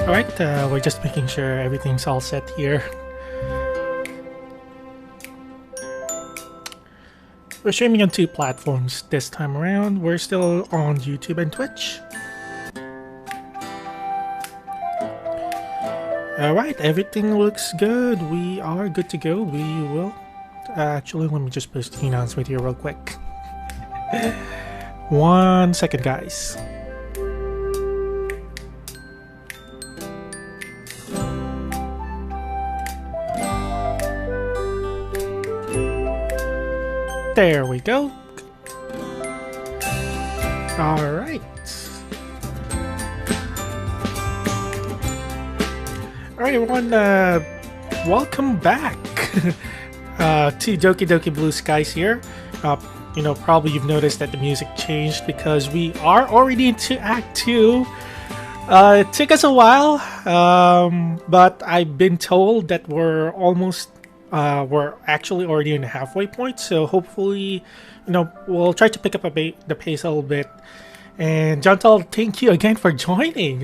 Alright, we're just making sure everything's all set here. We're streaming on 2 platforms this time around. We're still on YouTube and Twitch. Alright, everything looks good. We are good to go. We will... actually, let me just post the announcement here real quick. 1 second, guys. There we go. Alright. Alright everyone, welcome back to Doki Doki Blue Skies here. You know, probably you've noticed that the music changed because we are already into Act 2. It took us a while, but I've been told that we're actually already in the halfway point, so hopefully, you know, we'll try to pick up the pace a little bit. And Jantal, thank you again for joining.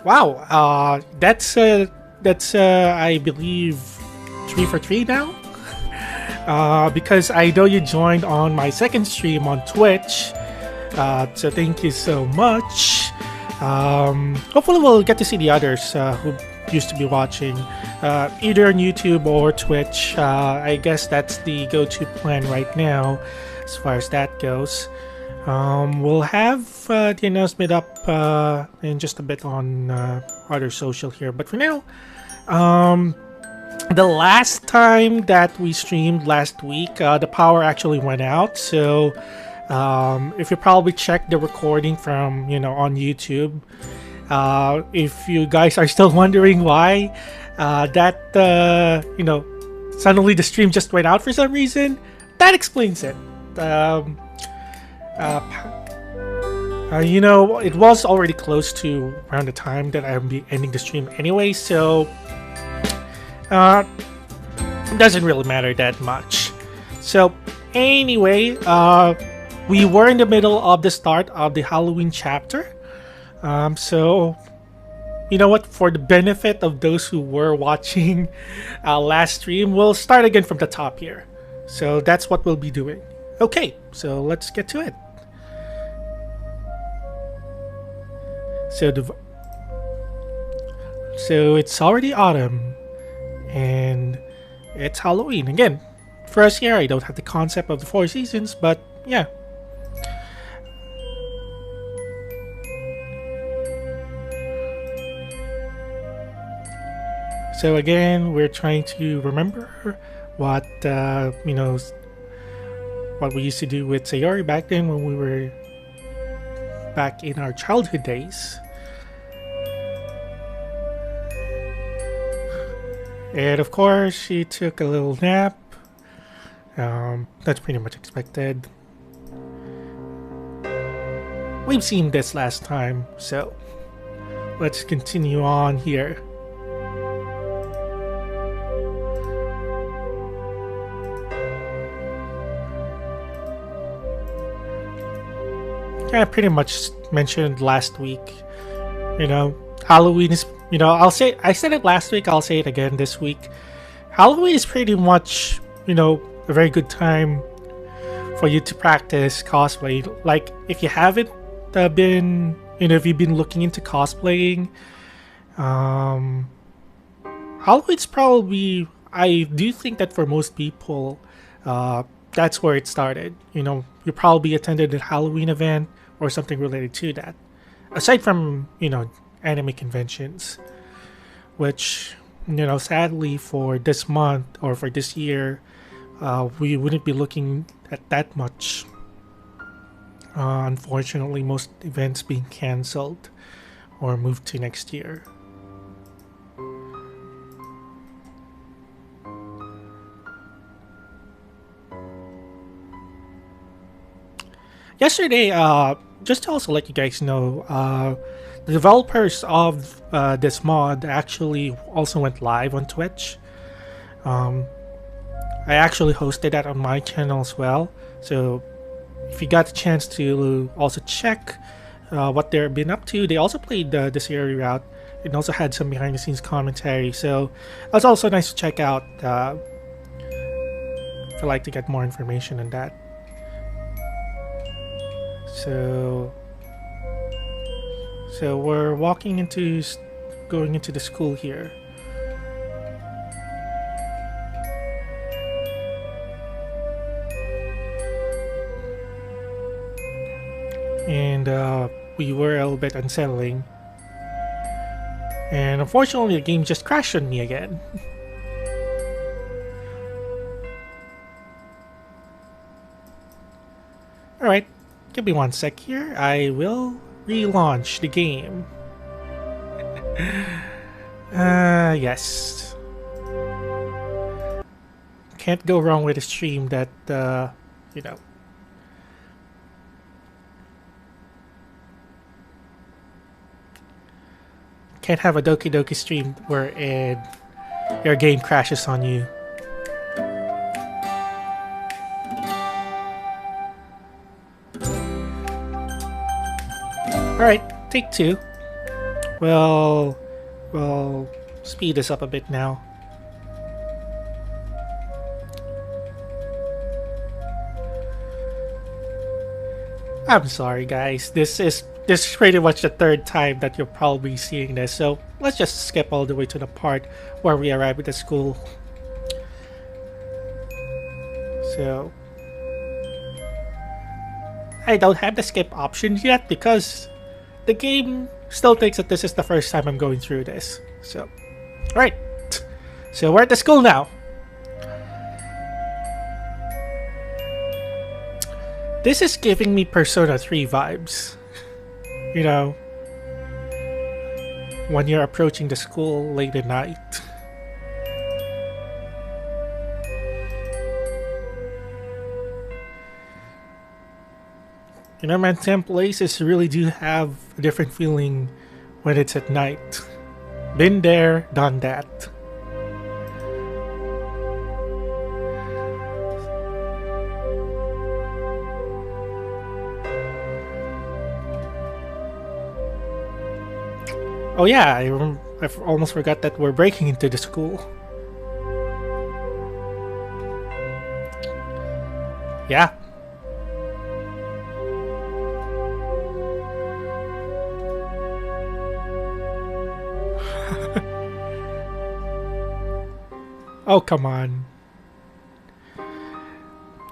Wow, that's I believe 3 for 3 now. Because I know you joined on my second stream on Twitch, so thank you so much. Hopefully we'll get to see the others who used to be watching either on YouTube or Twitch. I guess that's the go-to plan right now as far as that goes. We'll have the announcement up in just a bit on other social here, but for now, the last time that we streamed last week, the power actually went out. So if you probably checked the recording from, you know, on YouTube, if you guys are still wondering why you know, suddenly the stream just went out for some reason, that explains it. You know, it was already close to around the time that I'll be ending the stream anyway, so it doesn't really matter that much. So anyway, we were in the middle of the start of the Halloween chapter. So you know what, for the benefit of those who were watching last stream, we'll start again from the top here. So that's what we'll be doing. Okay, so let's get to it. So it's already autumn and it's Halloween again. For us here, I don't have the concept of the 4 seasons, but yeah. So again, we're trying to remember what you know, what we used to do with Sayori back then when we were back in our childhood days. And of course, she took a little nap. That's pretty much expected. We've seen this last time, so let's continue on here. I pretty much mentioned last week, you know, Halloween is, you know, I said it last week, I'll say it again this week. Halloween is pretty much, you know, a very good time for you to practice cosplay. Like, if you haven't been, you know, if you've been looking into cosplaying, Halloween's probably, I do think that for most people, that's where it started. You know, you probably attended a Halloween event or something related to that. Aside from, you know, anime conventions, which, you know, sadly for this month or for this year, we wouldn't be looking at that much. Unfortunately, most events being cancelled or moved to next year. Yesterday, just to also let you guys know, the developers of this mod actually also went live on Twitch. I actually hosted that on my channel as well, so if you got the chance to also check what they've been up to. They also played the Sayori route and also had some behind the scenes commentary. So it's also nice to check out if you like to get more information on that. So we're going into the school here. And we were a little bit unsettling. And unfortunately, the game just crashed on me again. Alright, give me one sec here. I will relaunch the game. Yes. Can't go wrong with a stream that, you know. Can't have a Doki Doki stream wherein your game crashes on you. Alright, take two. We'll speed this up a bit now. I'm sorry guys, this is pretty much the third time that you're probably seeing this, so let's just skip all the way to the part where we arrive at the school. So I don't have the skip option yet because the game still thinks that this is the first time I'm going through this. So, alright. So we're at the school now. This is giving me Persona 3 vibes. You know, when you're approaching the school late at night. You know, man, some places really do have a different feeling when it's at night. Been there, done that. Oh yeah, I almost forgot that we're breaking into the school. Yeah. Oh, come on.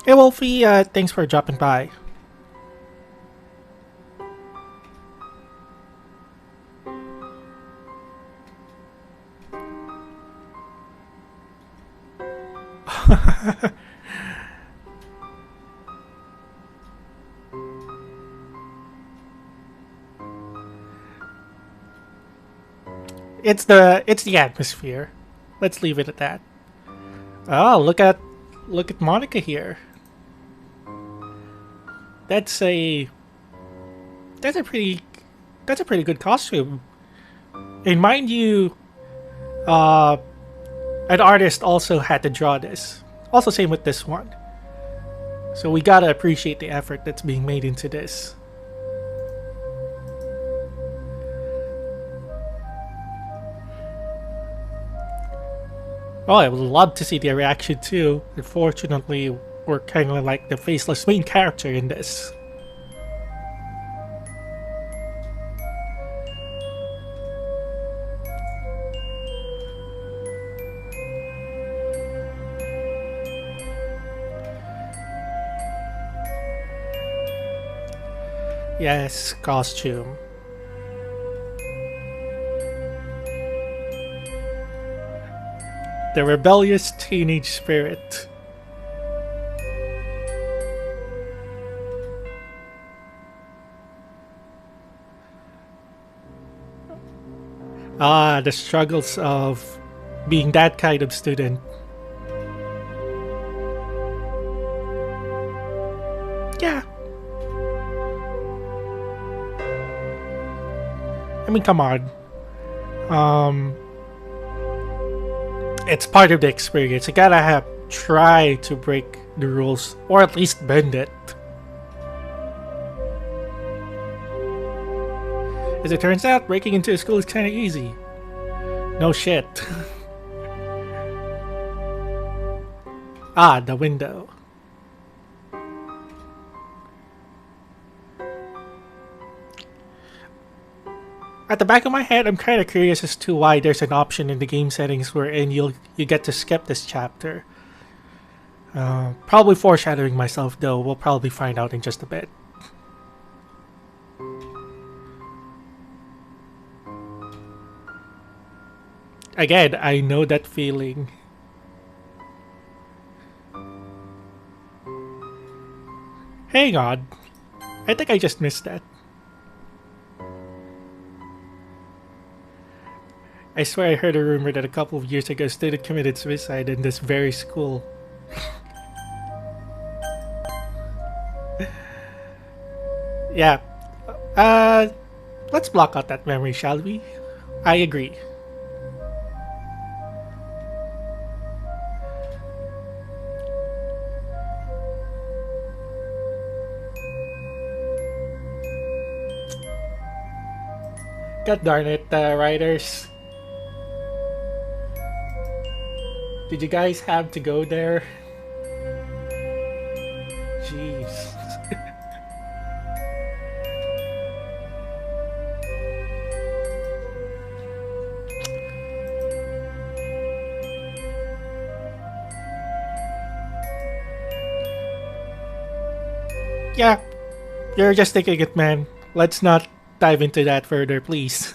Hey Wolfie, thanks for dropping by. It's the atmosphere. Let's leave it at that. Oh, look at Monika here. That's a pretty good costume. And mind you, an artist also had to draw this. Also same with this one. So we gotta appreciate the effort that's being made into this. Oh, I would love to see their reaction too. Unfortunately, we're kind of like the faceless main character in this. Yes, costume. The rebellious teenage spirit. Ah, the struggles of being that kind of student. Yeah. I mean, come on. It's part of the experience. You gotta try to break the rules, or at least bend it. As it turns out, breaking into a school is kinda easy. No shit. Ah, the window. At the back of my head, I'm kind of curious as to why there's an option in the game settings wherein you get to skip this chapter. Probably foreshadowing myself though, we'll probably find out in just a bit. Again, I know that feeling. Hang on. I think I just missed that. I swear I heard a rumor that a couple of years ago a student committed suicide in this very school. Yeah. Let's block out that memory, shall we? I agree. God darn it, writers. Did you guys have to go there? Jeez. Yeah, you're just thinking it, man. Let's not dive into that further, please.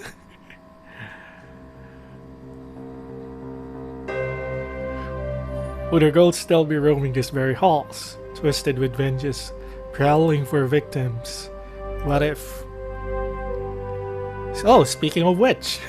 Would her ghost still be roaming these very halls, twisted with vengeance, prowling for victims? What if... Oh, speaking of which...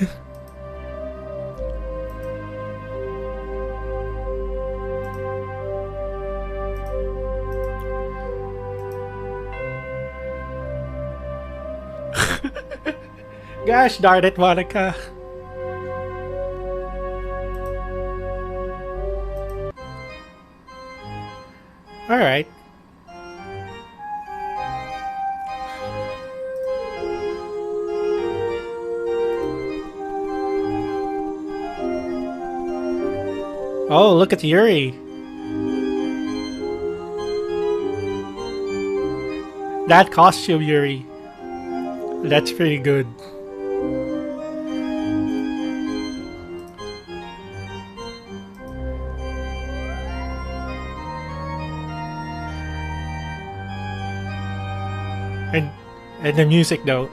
Gosh darn it, Monika. Alright. Oh, look at Yuri. That costume, Yuri. That's pretty good. And the music though.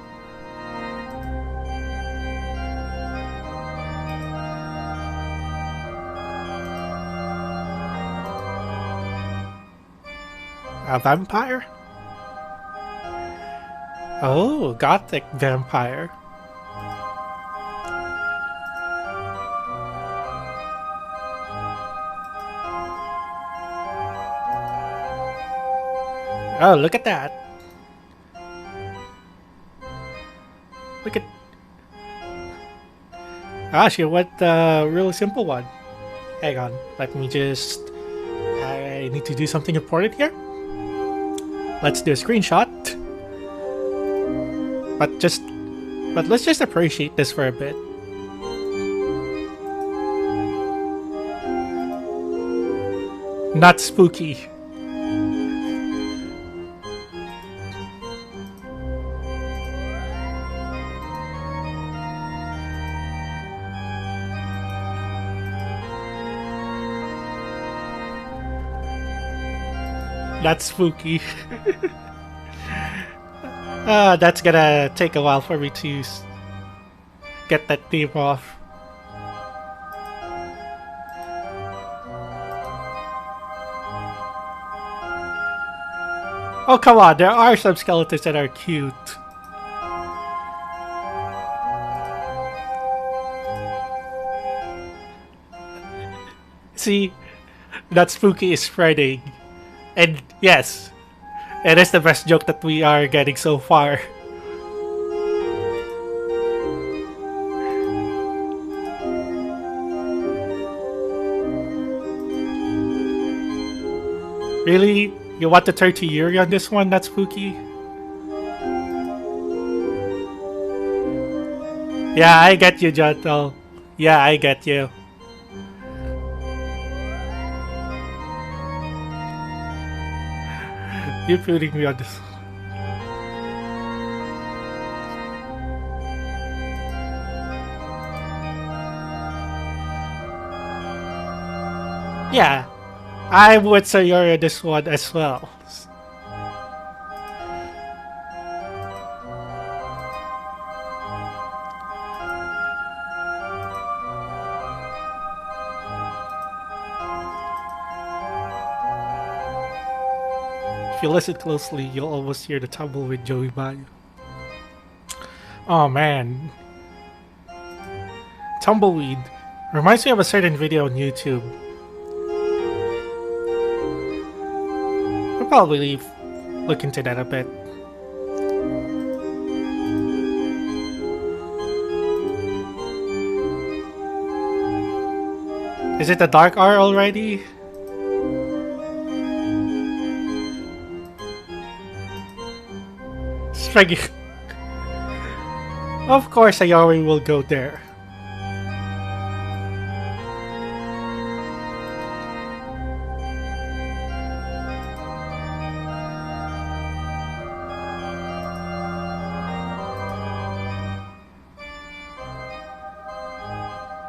A vampire? Oh, gothic vampire. Oh, look at that. Look at... Ah, she went the really simple one. Hang on, let me just... I need to do something important here. Let's do a screenshot. But let's just appreciate this for a bit. Not spooky. That's spooky. That's gonna take a while for me to get that theme off. Oh, come on, there are some skeletons that are cute. See, that spooky is spreading. And yes, it is the best joke that we are getting so far. Really? You want to turn to Yuri on this one? That's spooky? Yeah, I get you, Joto. Yeah, I get you. You're putting me on this. Yeah, I'm with Sayori this one as well. If you listen closely, you'll almost hear the tumbleweed Joey Mayu. Oh man. Tumbleweed reminds me of a certain video on YouTube. I'll probably look into that a bit. Is it the dark R already? Striking. Of course, Sayori will go there.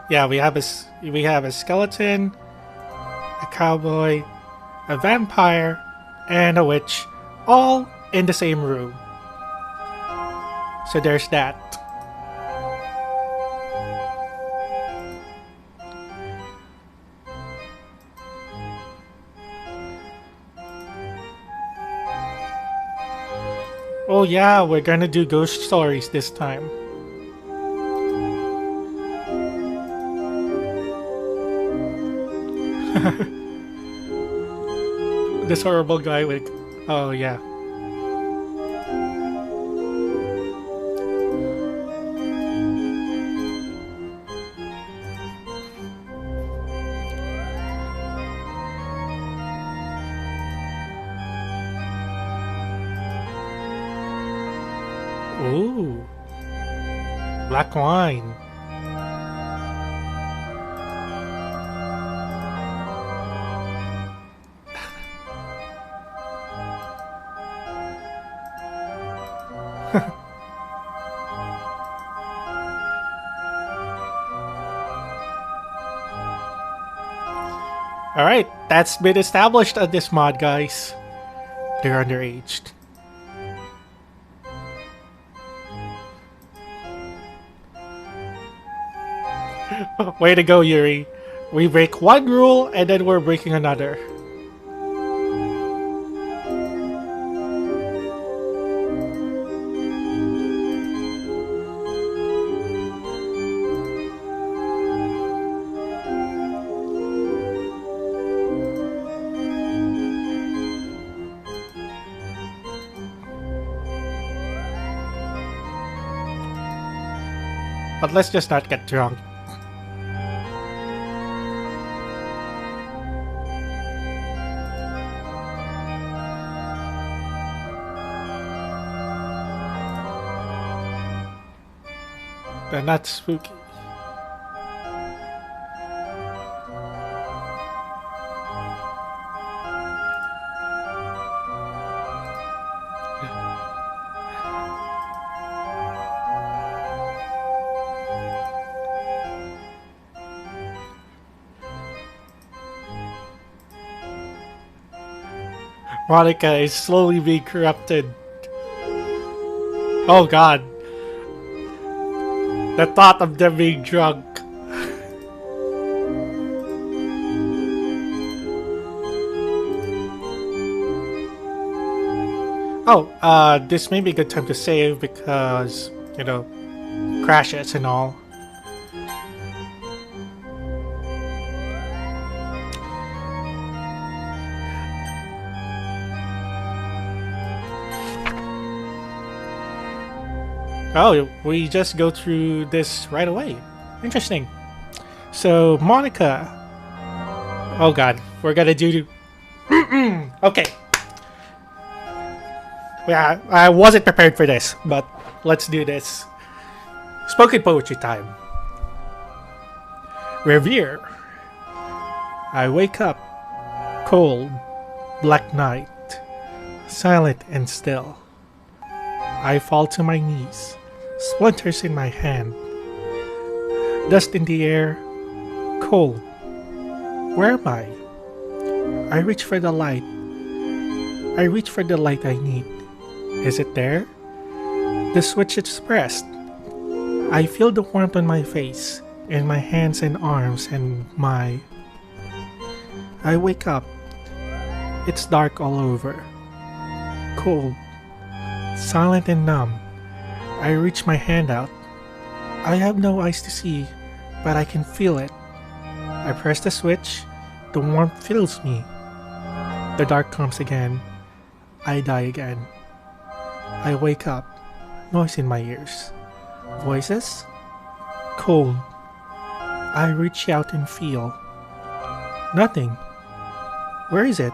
Yeah, we have a skeleton, a cowboy, a vampire, and a witch, all in the same room. So there's that. Oh yeah, we're gonna do ghost stories this time. This horrible guy with... Oh yeah. Ooh. Black wine. Alright, that's been established on this mod, guys. They're underaged. Way to go, Yuri. We break one rule and then we're breaking another. But let's just not get drunk. They're not spooky. Monika is slowly being corrupted. Oh god. The thought of them being drunk. Oh, this may be a good time to save because, you know, crashes and all. Oh, we just go through this right away. Interesting. So, Monika. Oh god, we're gonna do... Okay. Yeah, I wasn't prepared for this, but let's do this. Spoken poetry time. Revere. I wake up, cold, black night, silent and still. I fall to my knees, splinters in my hand, dust in the air, cold. Where am I? I reach for the light. I reach for the light I need. Is it there? The switch is pressed. I feel the warmth on my face, in my hands and arms and my... I wake up. It's dark all over. Cold. Silent and numb. I reach my hand out. I have no eyes to see, but I can feel it. I press the switch. The warmth fills me. The dark comes again. I die again. I wake up. Noise in my ears. Voices? Cold. I reach out and feel. Nothing. Where is it?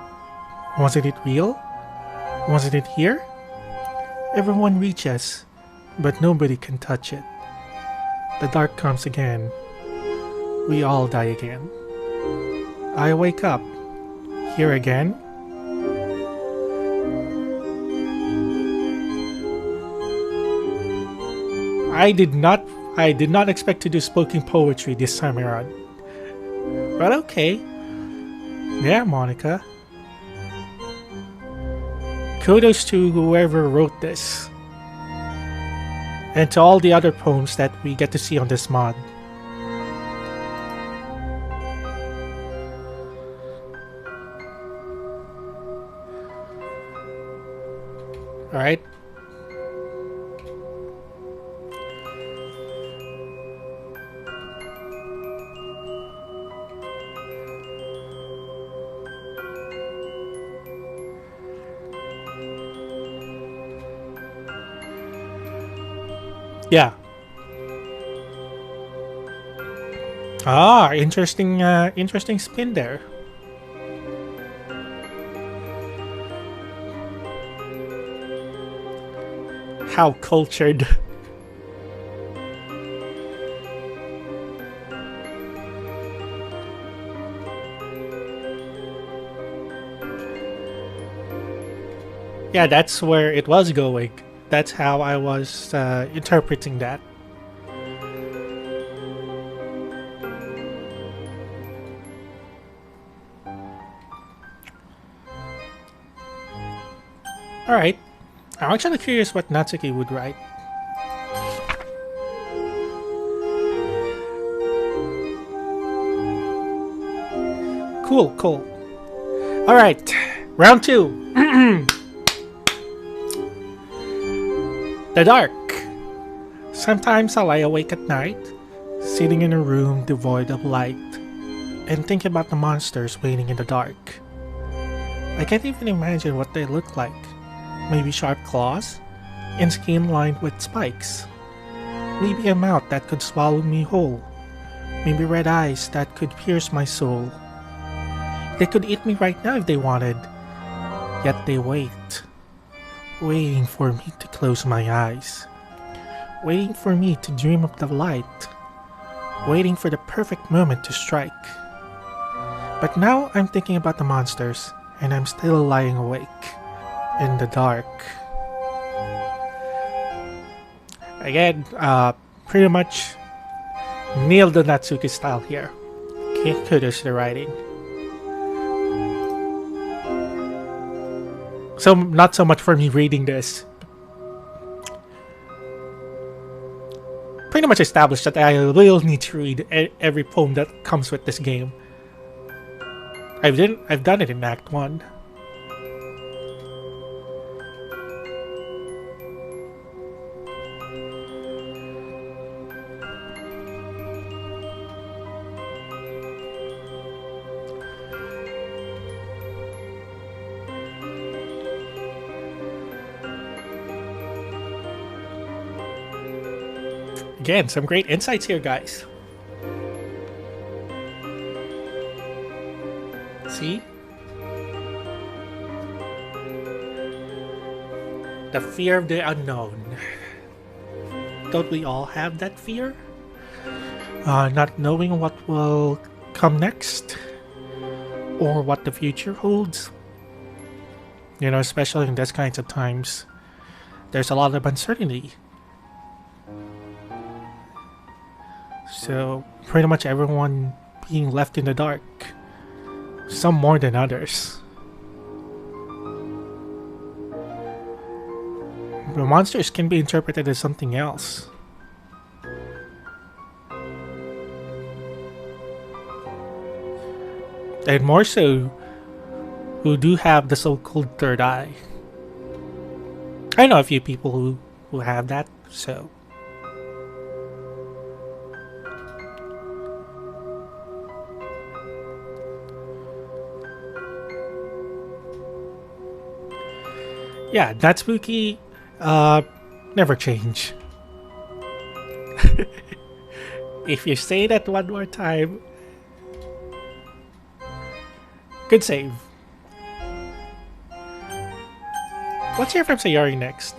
Wasn't it real? Wasn't it here? Everyone reaches, but nobody can touch it. The dark comes again. We all die again. I wake up. Here again? I did not expect to do spoken poetry this time around. But okay. Yeah, Monika. Kudos to whoever wrote this. And to all the other poems that we get to see on this mod. Alright. Yeah. Ah, interesting spin there. How cultured. Yeah, that's where it was going. That's how I was interpreting that. Alright. I'm actually curious what Natsuki would write. Cool, cool. Alright. Round 2. The dark. Sometimes I lie awake at night, sitting in a room devoid of light, and think about the monsters waiting in the dark. I can't even imagine what they look like. Maybe sharp claws, and skin lined with spikes. Maybe a mouth that could swallow me whole. Maybe red eyes that could pierce my soul. They could eat me right now if they wanted. Yet they wait. Waiting for me to close my eyes. Waiting for me to dream of the light. Waiting for the perfect moment to strike. But now I'm thinking about the monsters, and I'm still lying awake in the dark. Again, pretty much nailed the Natsuki style here. Okay, kudos to the writing. So, not so much for me reading this. Pretty much established that I will need to read every poem that comes with this game. I've done it in Act 1. Again, some great insights here, guys. See? The fear of the unknown. don't we all have that fear? Not knowing what will come next or what the future holds. You know, especially in these kinds of times, there's a lot of uncertainty. So, pretty much everyone being left in the dark, some more than others. The monsters can be interpreted as something else. And more so, who do have the so-called third eye. I know a few people who have that, so... Yeah, Natsuki, never change. If you say that one more time... Good save. Let's hear from Sayori next.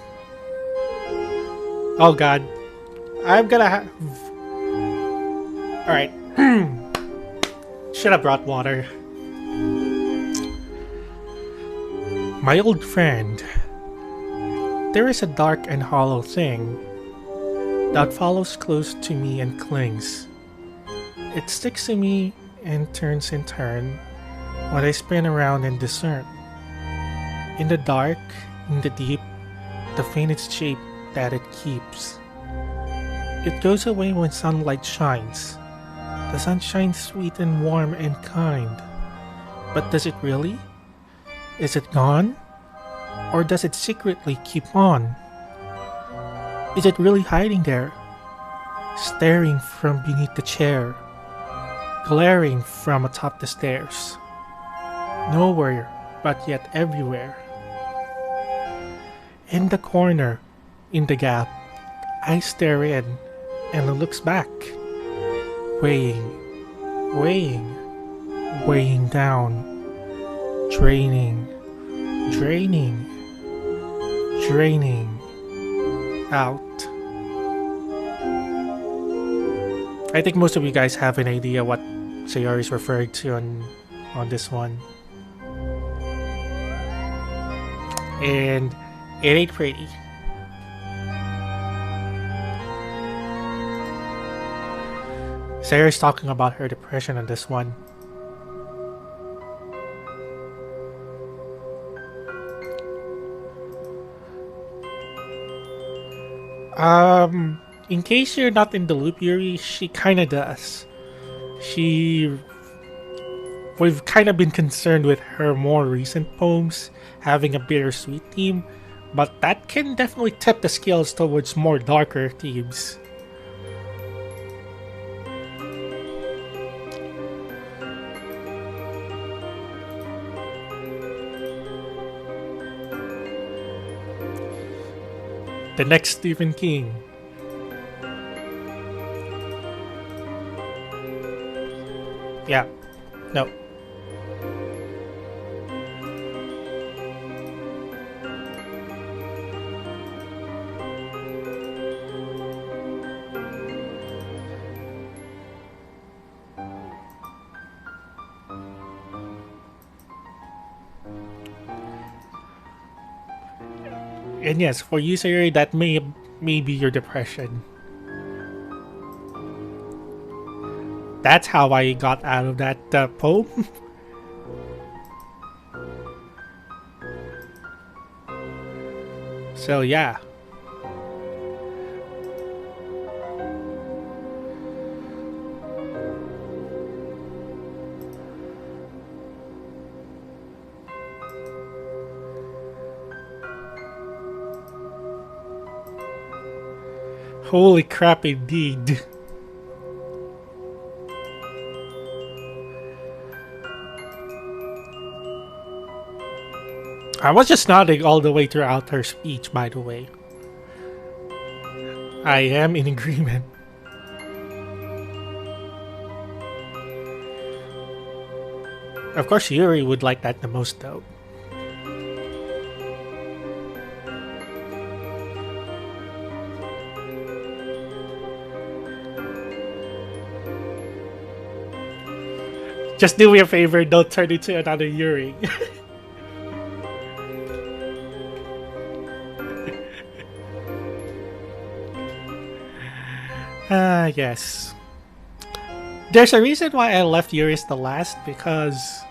Oh god. I'm gonna have... Alright. Should have brought water. My old friend. There is a dark and hollow thing that follows close to me and clings. It sticks to me and turns in turn when I spin around and discern. In the dark, in the deep, the faintest shape that it keeps. It goes away when sunlight shines. The sun shines sweet and warm and kind. But does it really? Is it gone? Or does it secretly keep on? Is it really hiding there? Staring from beneath the chair. Glaring from atop the stairs. Nowhere, but yet everywhere. In the corner, in the gap, I stare in, and it looks back. Weighing, weighing, weighing down. Draining, draining, draining out. I think most of you guys have an idea what Sayori is referring to on this one. And it ain't pretty. Sayori's talking about her depression on this one. In case you're not in the loop, Yuri, she kinda does. We've kind of been concerned with her more recent poems having a bittersweet theme, but that can definitely tip the scales towards more darker themes. The next Stephen King. Yeah. No. And yes, for you, Sayori, that may be your depression. That's how I got out of that poem. So yeah. Holy crap, indeed. I was just nodding all the way throughout her speech, by the way. I am in agreement. Of course, Yuri would like that the most, though. Just do me a favor, don't turn into another Yuri. Yes. There's a reason why I left Yuri's the last, because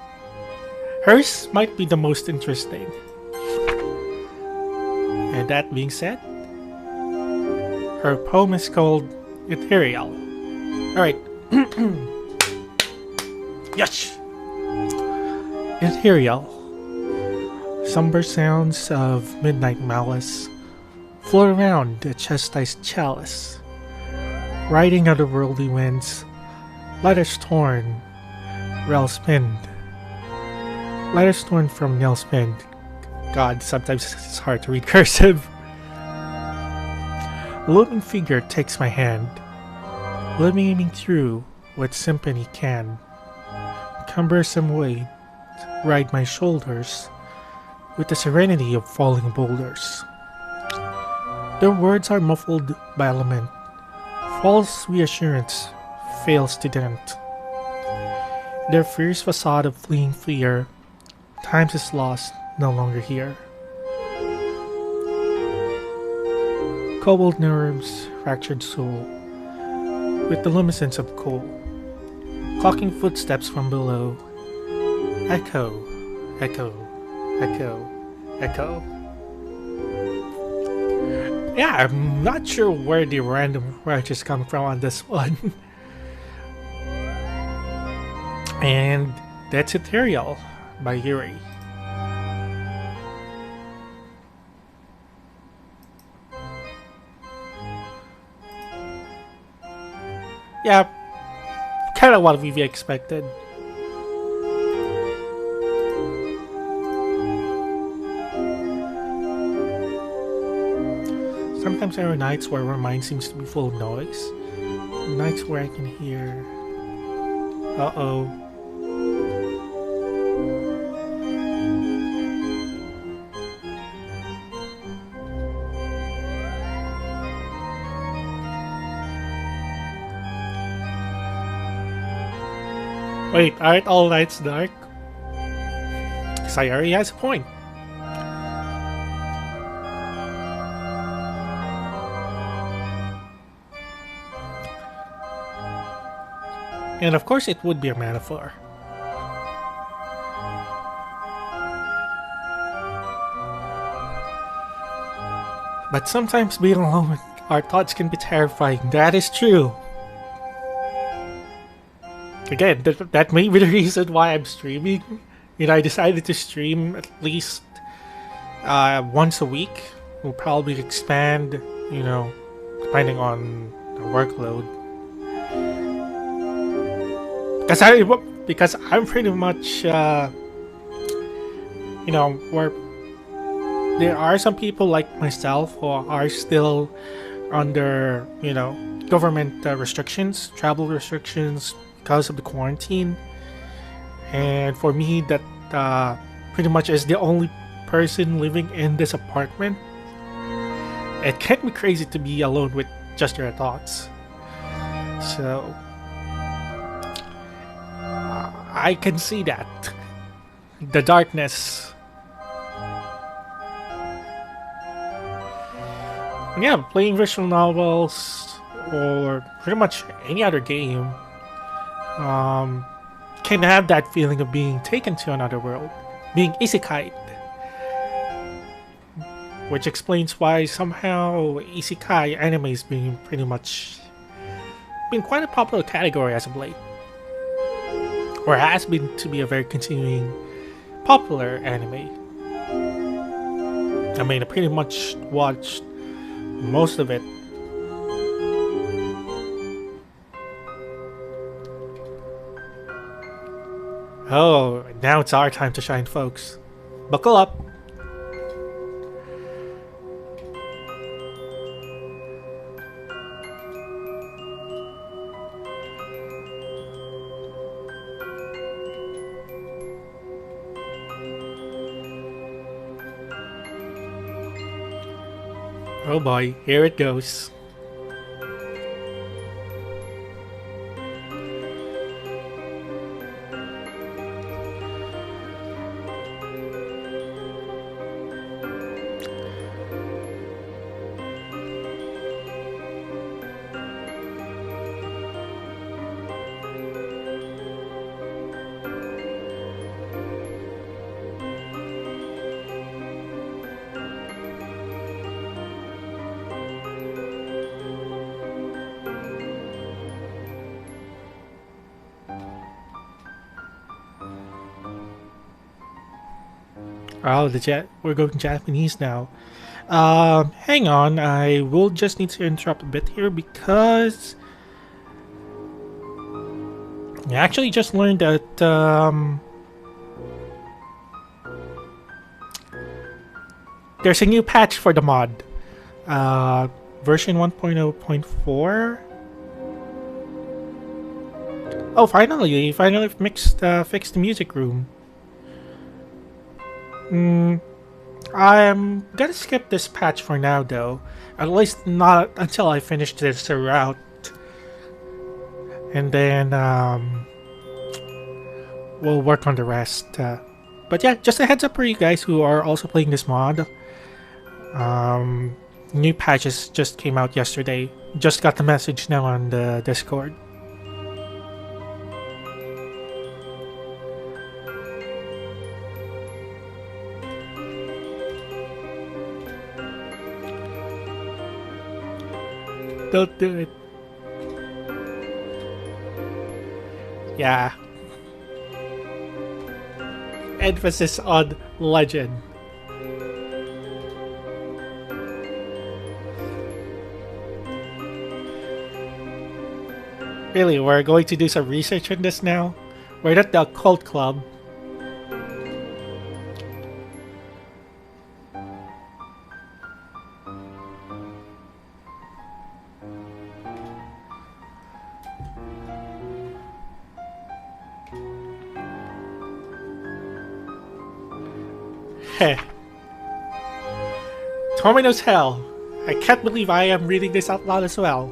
hers might be the most interesting. And that being said, her poem is called Ethereal. Alright. Yes! Ethereal. Somber sounds of midnight malice float around the chastised chalice. Riding otherworldly winds, letters torn, rails pinned. Letters torn from nails pinned. God, sometimes it's hard to read cursive. A looming figure takes my hand, living through what symphony can. Cumbersome weight ride my shoulders with the serenity of falling boulders. Their words are muffled by lament. False reassurance fails to dent. Their fierce facade of fleeing fear, times is lost, no longer here. Cobbled nerves, fractured soul, with the luminescence of coal. Clocking footsteps from below. Echo, echo, echo, echo. Yeah, I'm not sure where the random writers come from on this one. And that's Ethereal by Yuri. Yeah, kind of what we expected. Sometimes there are nights where my mind seems to be full of noise. Nights where I can hear... Uh-oh. Wait, aren't all nights dark? Sayori has a point. And of course it would be a metaphor. But sometimes being alone with our thoughts can be terrifying. That is true. Again, that may be the reason why I'm streaming. You know, I decided to stream at least once a week. We'll probably expand, you know, depending on the workload. Because I'm pretty much, you know, where there are some people like myself who are still under, you know, government restrictions, travel restrictions because of the quarantine. And for me, that pretty much is the only person living in this apartment. It can be crazy to be alone with just your thoughts. So I can see that. The darkness. Yeah, playing visual novels or pretty much any other game can have that feeling of being taken to another world, being isekai'd. Which explains why somehow isekai anime is being pretty much been quite a popular category as of late. Or has been to be a very continuing popular anime. I mean, I pretty much watched most of it. Oh, now it's our time to shine, folks. Buckle up. Oh boy, here it goes. Oh, we're going Japanese now. Hang on, I will just need to interrupt a bit here because I actually just learned that there's a new patch for the mod. Version 1.0.4. Oh, finally fixed the music room. I'm gonna skip this patch for now, though. At least not until I finish this route. And then, we'll work on the rest. But yeah, just a heads up for you guys who are also playing this mod. New patches just came out yesterday. Just got the message now on the Discord. Don't do it. Yeah. Emphasis on legend. Really, we're going to do some research on this now? We're not the cult club. Heh. Tomino's Hell. I can't believe I am reading this out loud as well.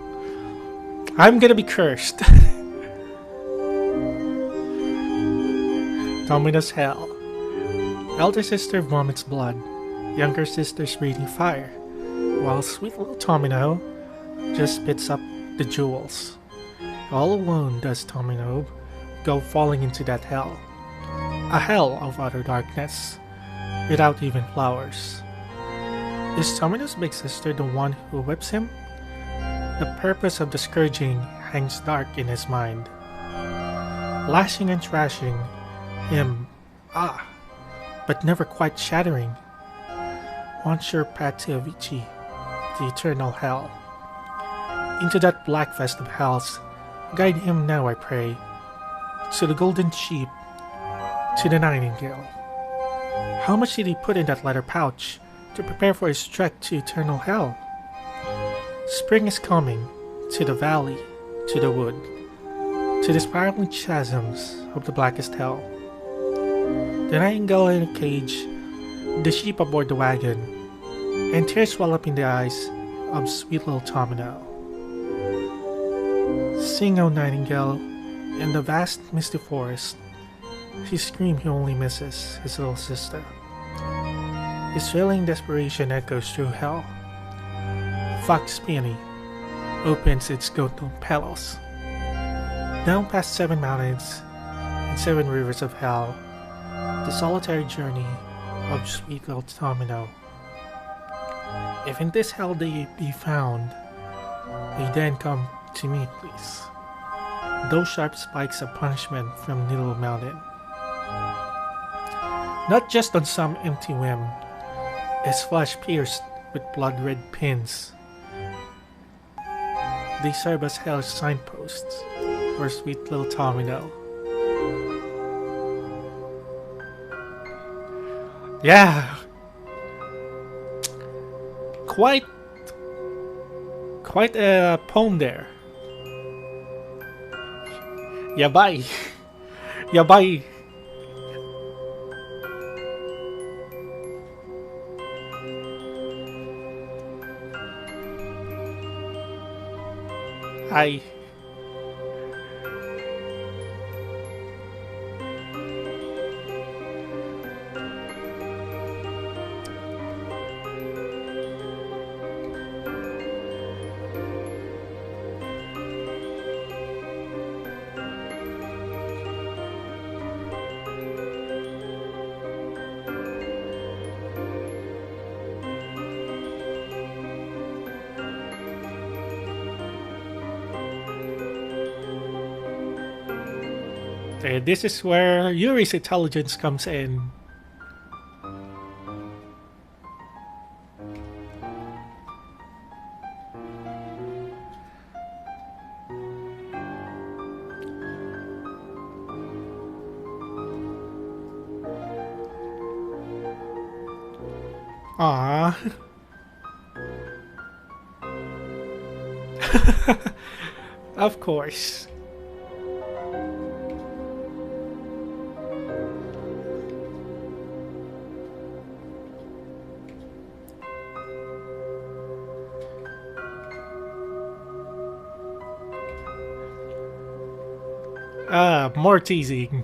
I'm gonna be cursed. Tomino's Hell. Elder sister vomits blood. Younger sister's breathing fire. While sweet little Tomino just spits up the jewels. All alone does Tomino go falling into that hell. A hell of utter darkness. Without even flowers. Is Tomino's big sister the one who whips him? The purpose of the scourging hangs dark in his mind. Lashing and thrashing him, but never quite shattering. One sure path to Avicii, the eternal hell. Into that black vest of hells, guide him now, I pray, to the golden sheep, to the nightingale. How much did he put in that leather pouch to prepare for his trek to eternal hell? Spring is coming, to the valley, to the wood, to the spiraling chasms of the blackest hell. The nightingale in a cage, the sheep aboard the wagon, and tears well up in the eyes of sweet little Tomino. Sing, O nightingale, in the vast misty forest. His scream he only misses his little sister. His failing desperation echoes through hell. Fox peony opens its golden petals. Down past 7 mountains and 7 rivers of hell, the solitary journey of sweet little Tomino. If in this hell they be found, may then come to me, please. Those sharp spikes of punishment from Little Mountain. Not just on some empty whim, his flesh pierced with blood-red pins. They serve as hell's signposts for sweet little Tomino. Yeah, quite a poem there. Yabai, yabai. Hi. And this is where Yuri's intelligence comes in. Aww. Of course. More teasing.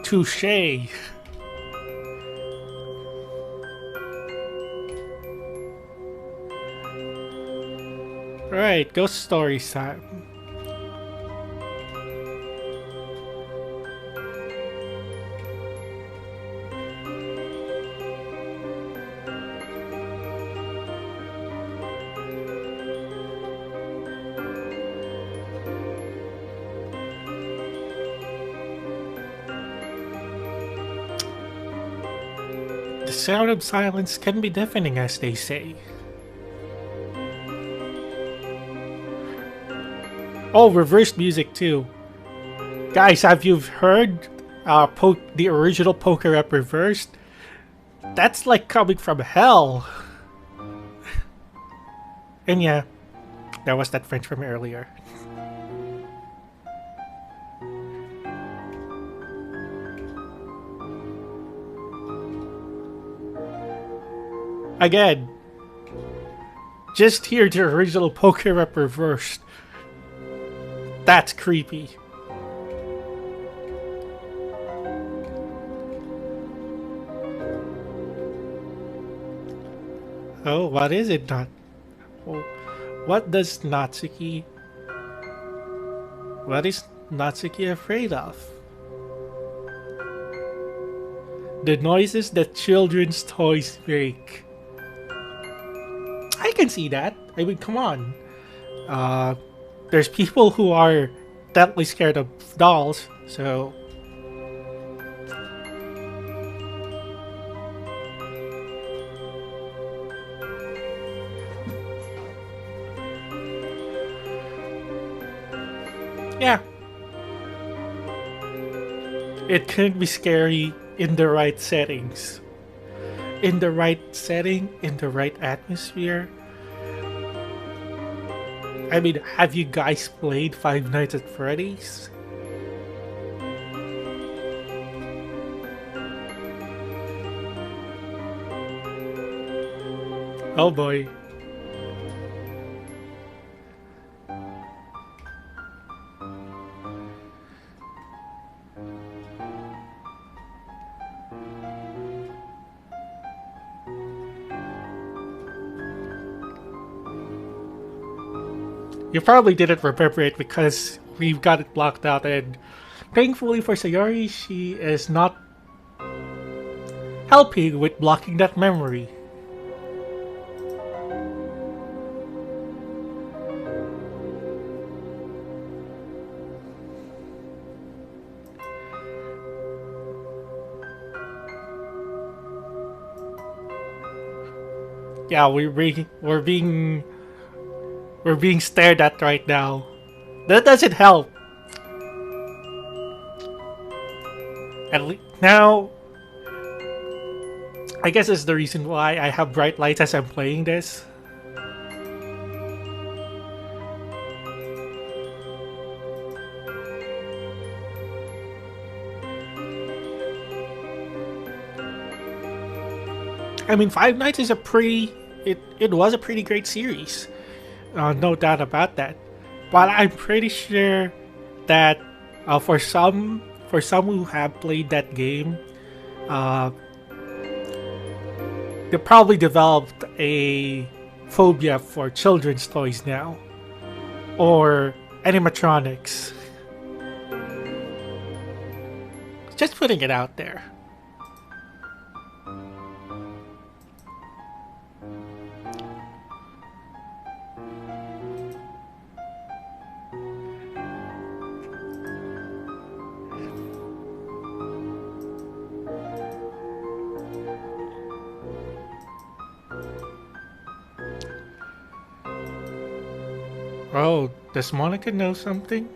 Touche. Right, ghost stories time. The sound of silence can be deafening, as they say. Oh, reversed music too. Guys, have you heard the original Poker Rep reversed? That's like coming from hell. And yeah, that was that French from earlier. Again, just hear the original Poker Rep reversed. That's creepy. Oh, what is it not? Oh, what does Natsuki... What is Natsuki afraid of? The noises that children's toys make. I can see that. I mean, come on. There's people who are deathly scared of dolls, so... Yeah. It can be scary in the right settings. In the right setting, in the right atmosphere. I mean, have you guys played Five Nights at Freddy's? Oh boy. You probably didn't remember it because we've got it blocked out, and thankfully for Sayori, she is not helping with blocking that memory. Yeah, we're being stared at right now. That doesn't help. Now, I guess it's the reason why I have bright lights as I'm playing this. I mean, Five Nights is a pretty... It was a pretty great series. No doubt about that. But I'm pretty sure that for some who have played that game, they probably developed a phobia for children's toys now, or animatronics. Just putting it out there. Oh, does Monika know something?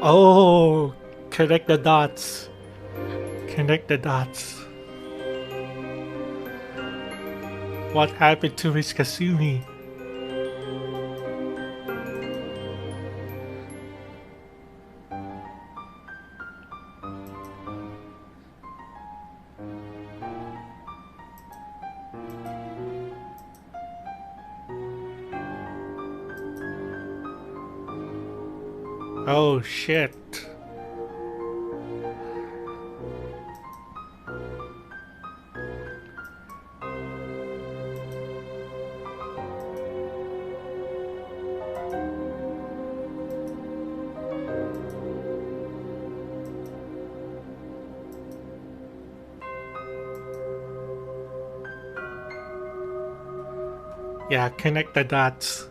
Oh, connect the dots. Connect the dots. What happened to Miss Kasumi? Oh shit. Yeah, connect the dots.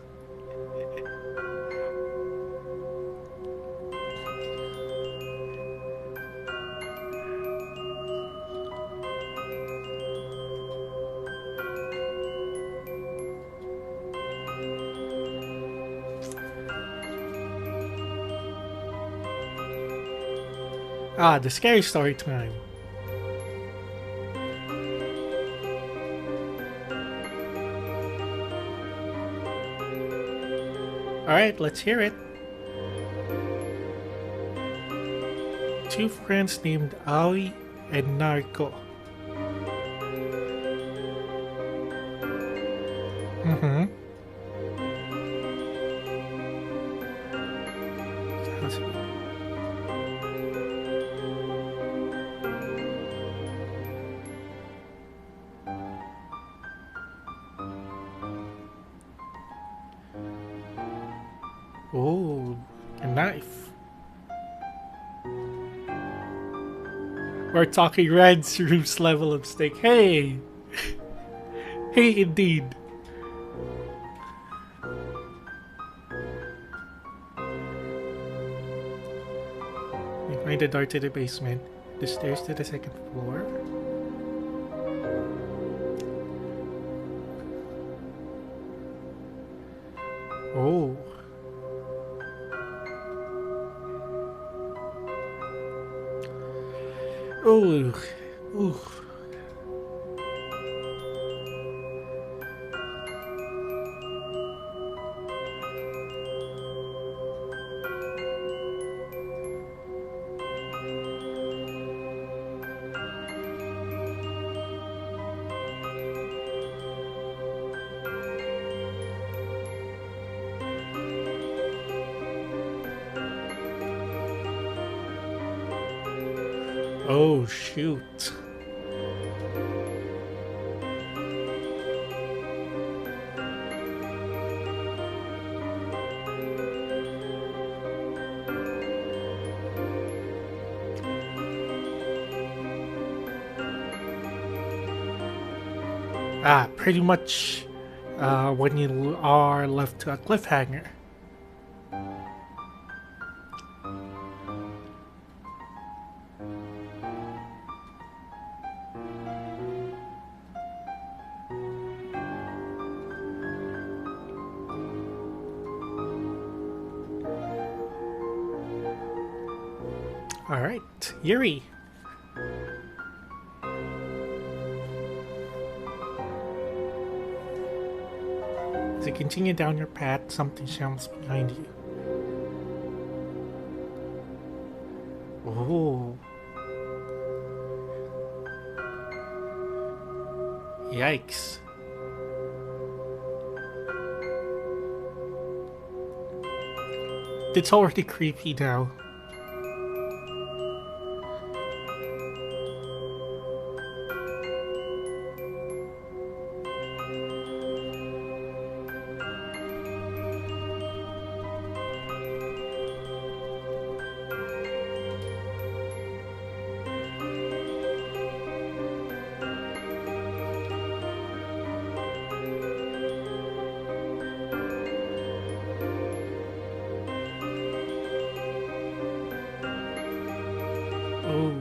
Ah, the scary story time. Alright, let's hear it. Two friends named Aoi and Nariko. Mm-hmm. Oh, a knife. We're talking randsss level of stake. Hey! Hey, indeed. We find the door to the basement. The stairs to the second floor. Oh. Ooh. Ooh. Oh, shoot. Ah, pretty much when you are left to a cliffhanger. Alright, Yuri. As you continue down your path, something shouts behind you. Oh. Yikes. It's already creepy now. Oh.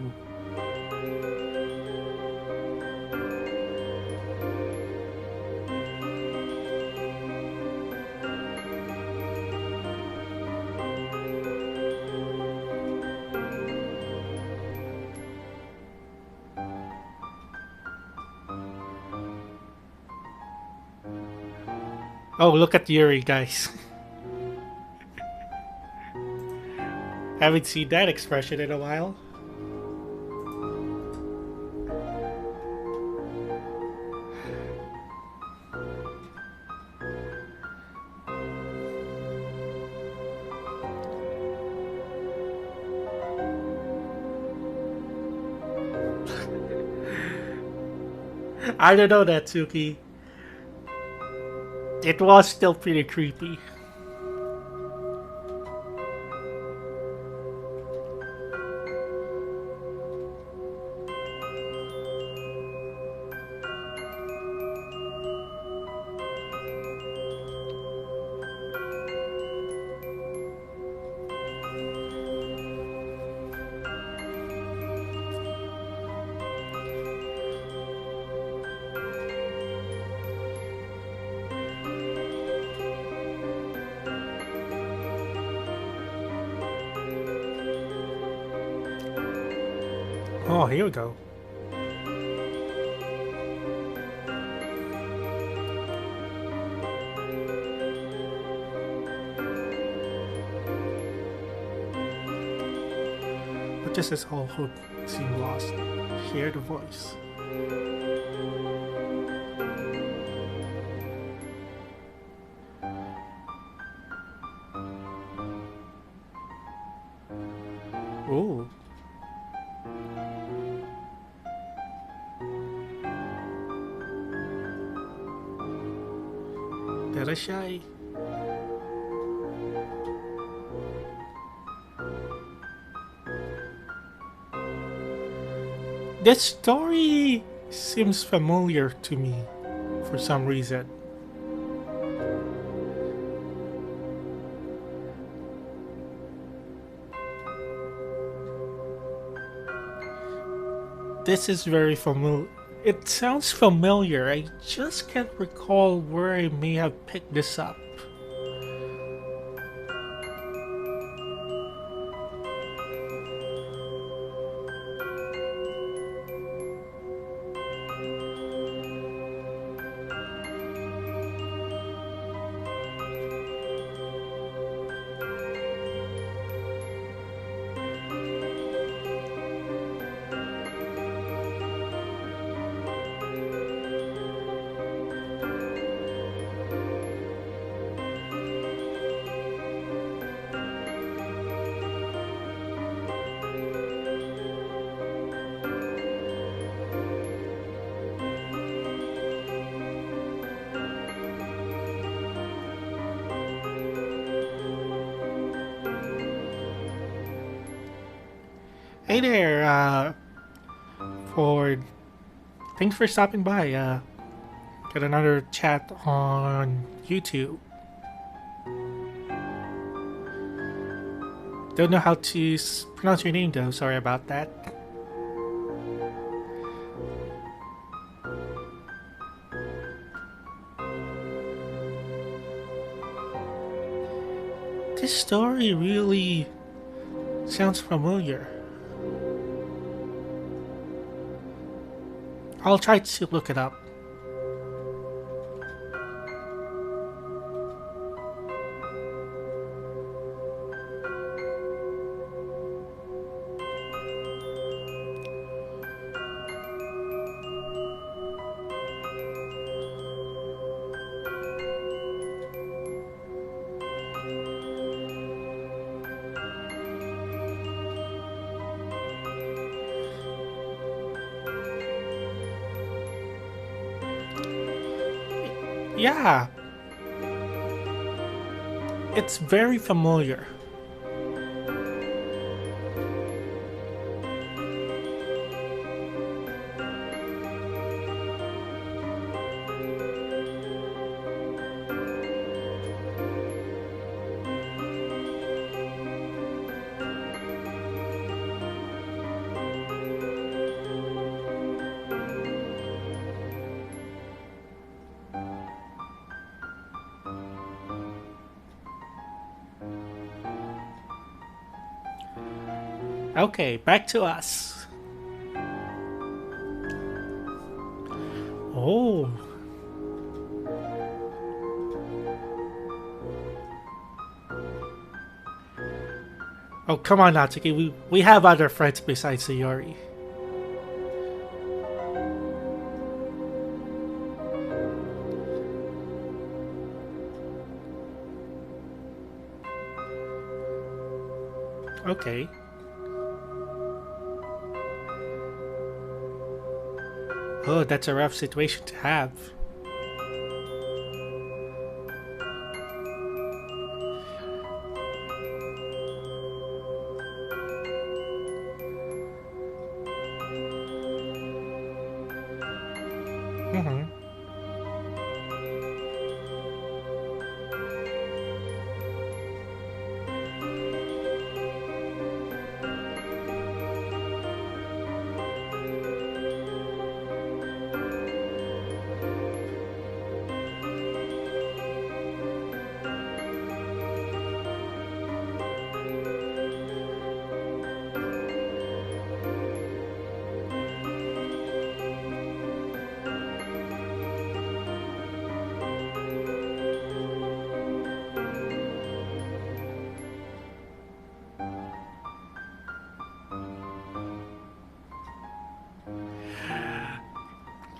Oh, look at Yuri, guys. Haven't seen that expression in a while. I don't know, Natsuki. It was still pretty creepy. Oh, here we go. But just as all hope seemed lost, hear the voice. Ooh. That a shy. This story seems familiar to me for some reason. This is very familiar. It sounds familiar. I just can't recall where I may have picked this up. Hey there, for thanks for stopping by. Got another chat on YouTube. Don't know how to pronounce your name though. Sorry about that. This story really sounds familiar. I'll try to look it up. Yeah, it's very familiar. Okay, back to us. Oh. Oh, come on, Natsuki. We have other friends besides Sayori. Okay. Oh, that's a rough situation to have. Mm-hmm.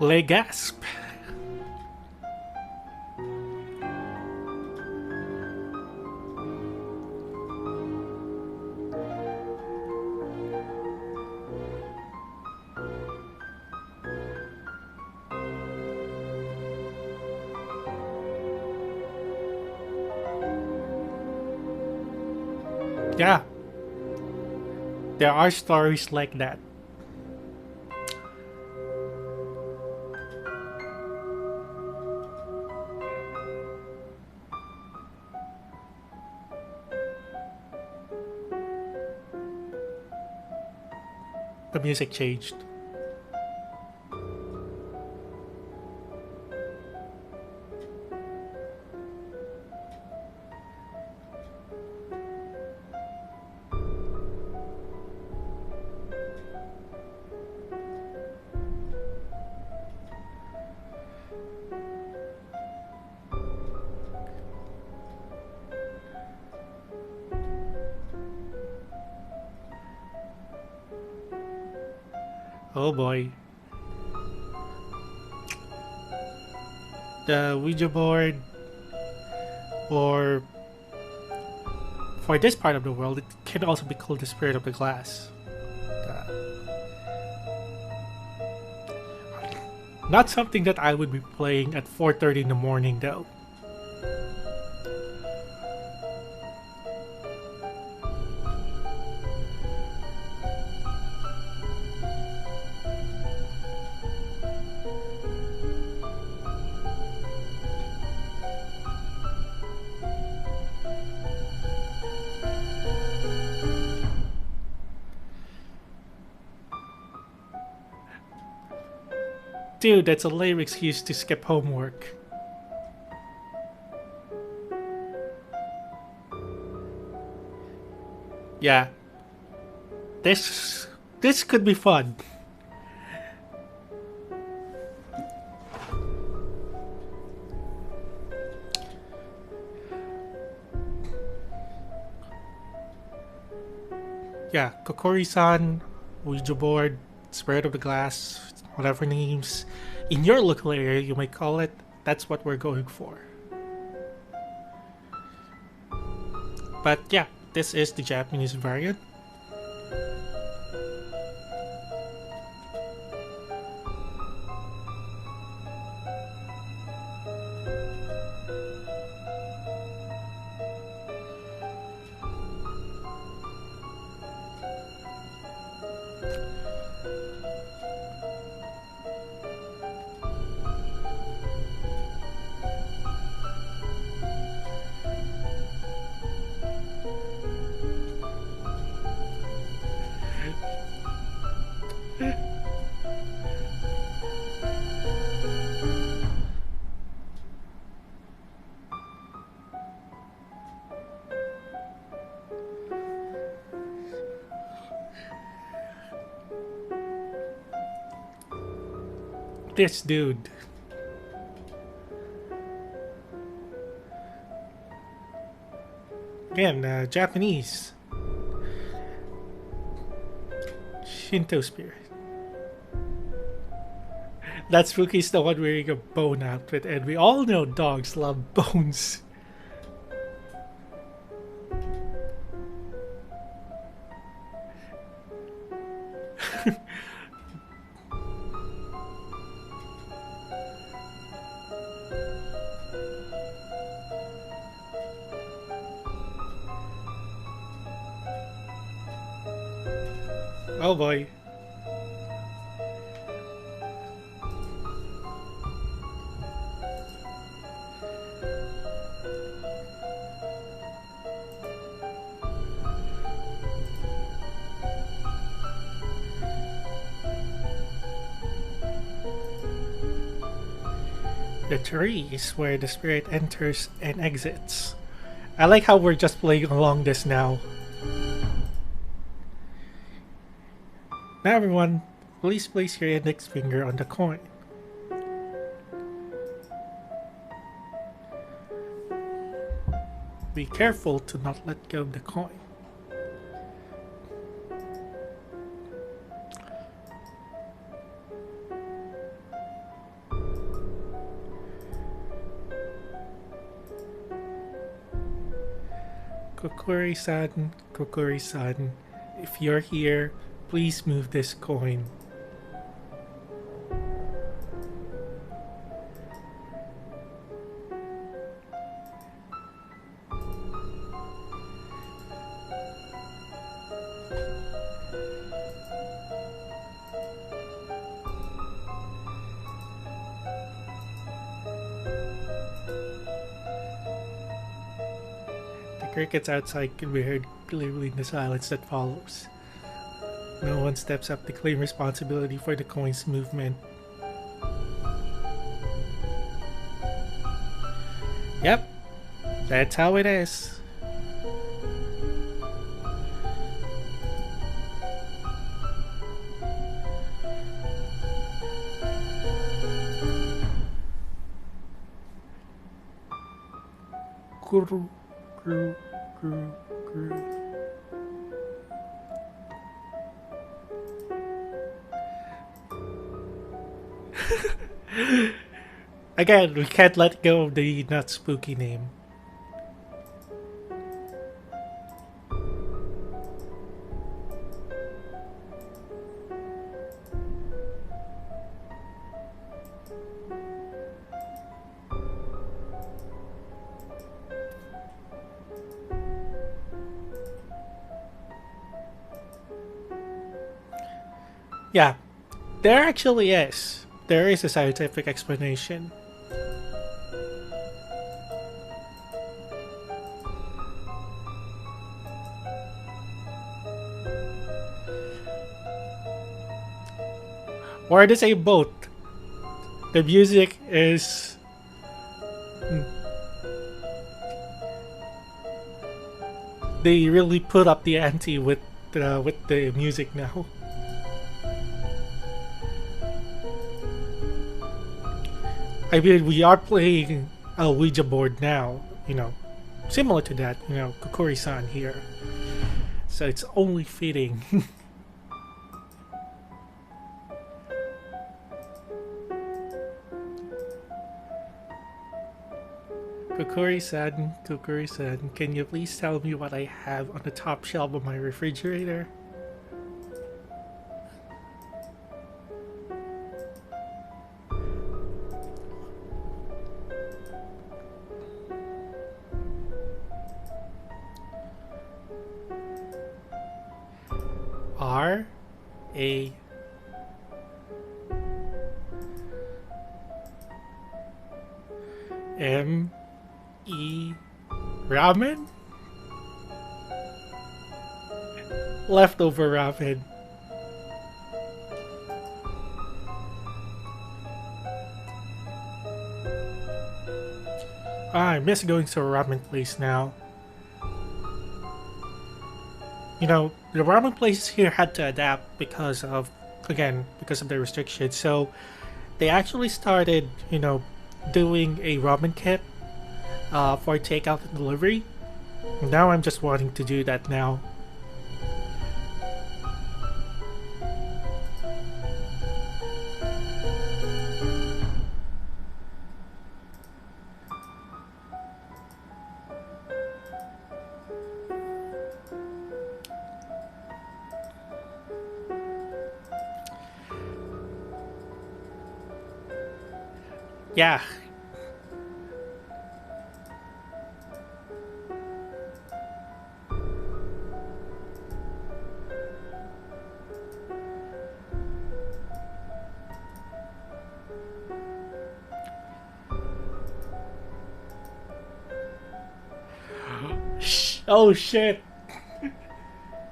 Le gasp. Yeah, there are stories like that. The music changed. Oh boy. The Ouija board, or for this part of the world, it can also be called the Spirit of the Glass. Not something that I would be playing at 4:30 in the morning though. Dude, that's a lame excuse to skip homework. Yeah. This could be fun. Yeah, Kokkuri-san, Ouija board, Spirit of the Glass, whatever names in your local area you might call it, that's what we're going for. But yeah, this is the Japanese variant. This dude. Again, Japanese. Shinto spirit. That Spooky's the one wearing a bone outfit, and we all know dogs love bones. Oh boy. The tree is where the spirit enters and exits. I like how we're just playing along this now. Now everyone, please place your index finger on the coin. Be careful to not let go of the coin. Kokkuri-san, Kokkuri-san, if you're here, please move this coin. The crickets outside can be heard clearly in the silence that follows. No one steps up to claim responsibility for the coin's movement. Yep, that's how it is. Guru, guru, guru, guru. Again, we can't let go of the not spooky name. Yeah, there actually is. There is a scientific explanation. Or the same boat. The music is... They really put up the ante with the music now. I mean, we are playing a Ouija board now, you know, similar to that, you know, Kokkuri-san here. So it's only fitting. Kokkuri-san, Kokkuri-san, can you please tell me what I have on the top shelf of my refrigerator? R A M E ramen? Leftover ramen. I miss going to a ramen place now. You know, the ramen places here had to adapt because of, again, because of the restrictions. So they actually started, you know, doing a ramen kit for takeout and delivery. Now I'm just wanting to do that now. Yeah. Oh shit.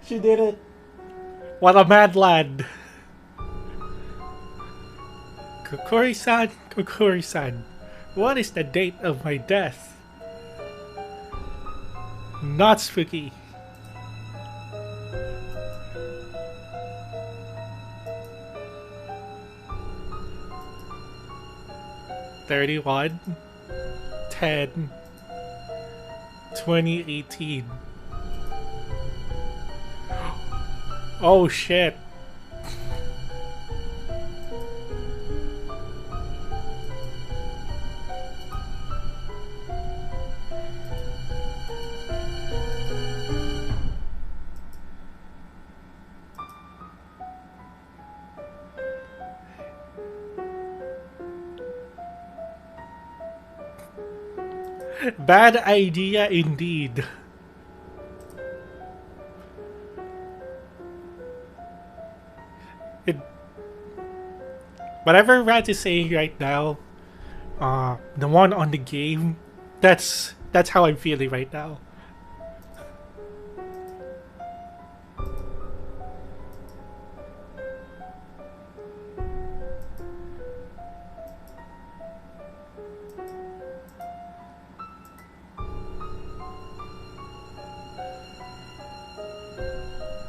She did it. What a mad lad. Kokkuri-san, Kokkuri-san. What is the date of my death? Not spooky. 31 10 2018. Oh shit. Bad idea indeed. It, whatever Rat is saying right now, the one on the game, that's how I'm feeling right now.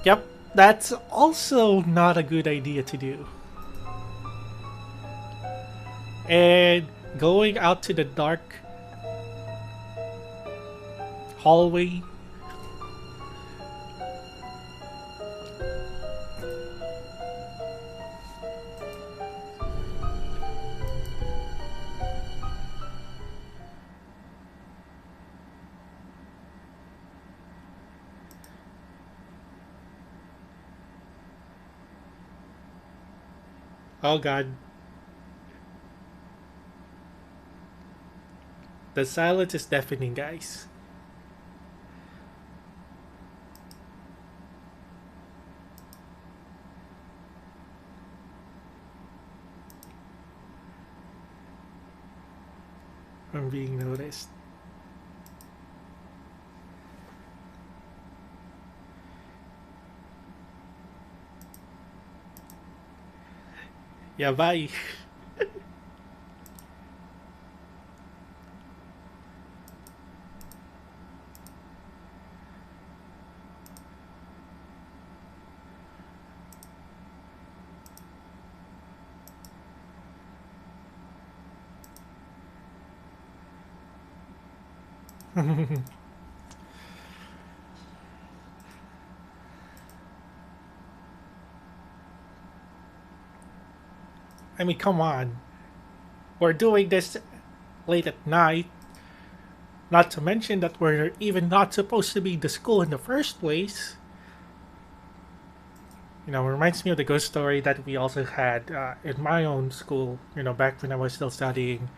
Yep, that's also not a good idea to do. And going out to the dark hallway. Oh god. The silence is deafening, guys. I'm being noticed. Yeah, bye. I mean, come on. We're doing this late at night. Not to mention that we're even not supposed to be in the school in the first place. You know, reminds me of the ghost story that we also had in my own school, you know, back when I was still studying.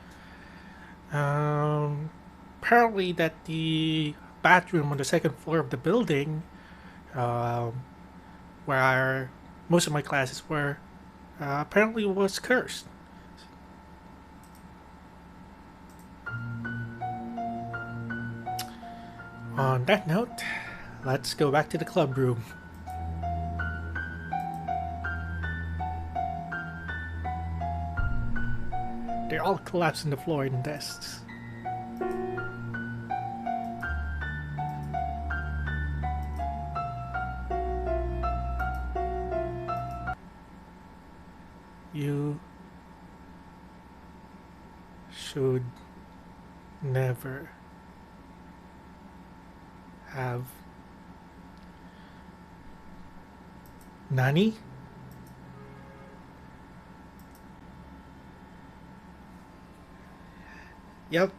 Um, apparently that the bathroom on the second floor of the building, um, where most of my classes were, apparently was cursed. On that note, let's go back to the club room. They're all collapsed on the floor in desks. You should never have. Nani? Yep.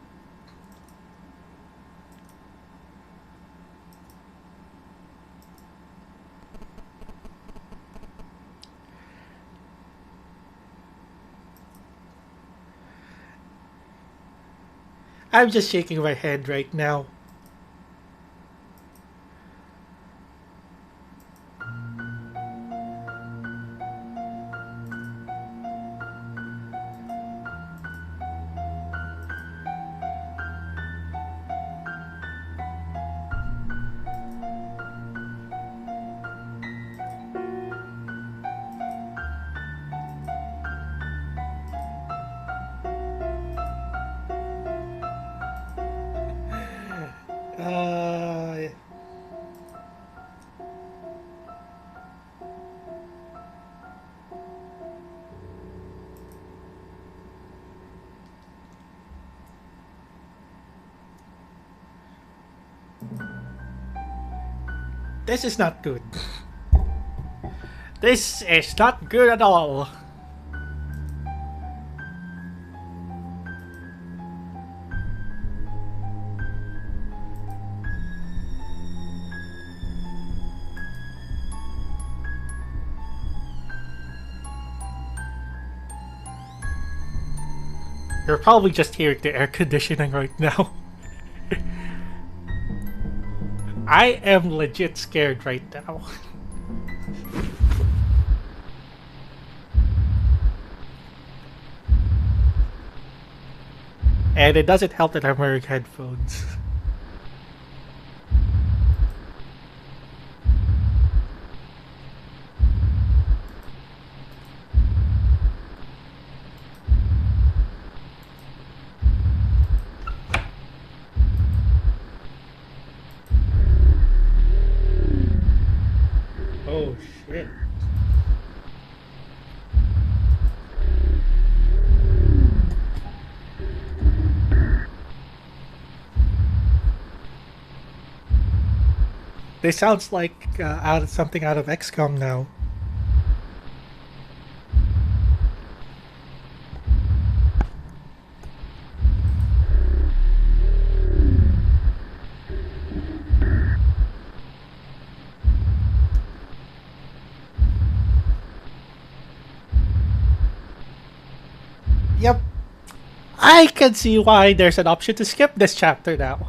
I'm just shaking my head right now. Uh, this is not good. This is not good at all. You're probably just hearing the air conditioning right now. I am legit scared right now. And it doesn't help that I'm wearing headphones. Oh shit. This sounds like out of something out of XCOM now. Yep. I can see why there's an option to skip this chapter now.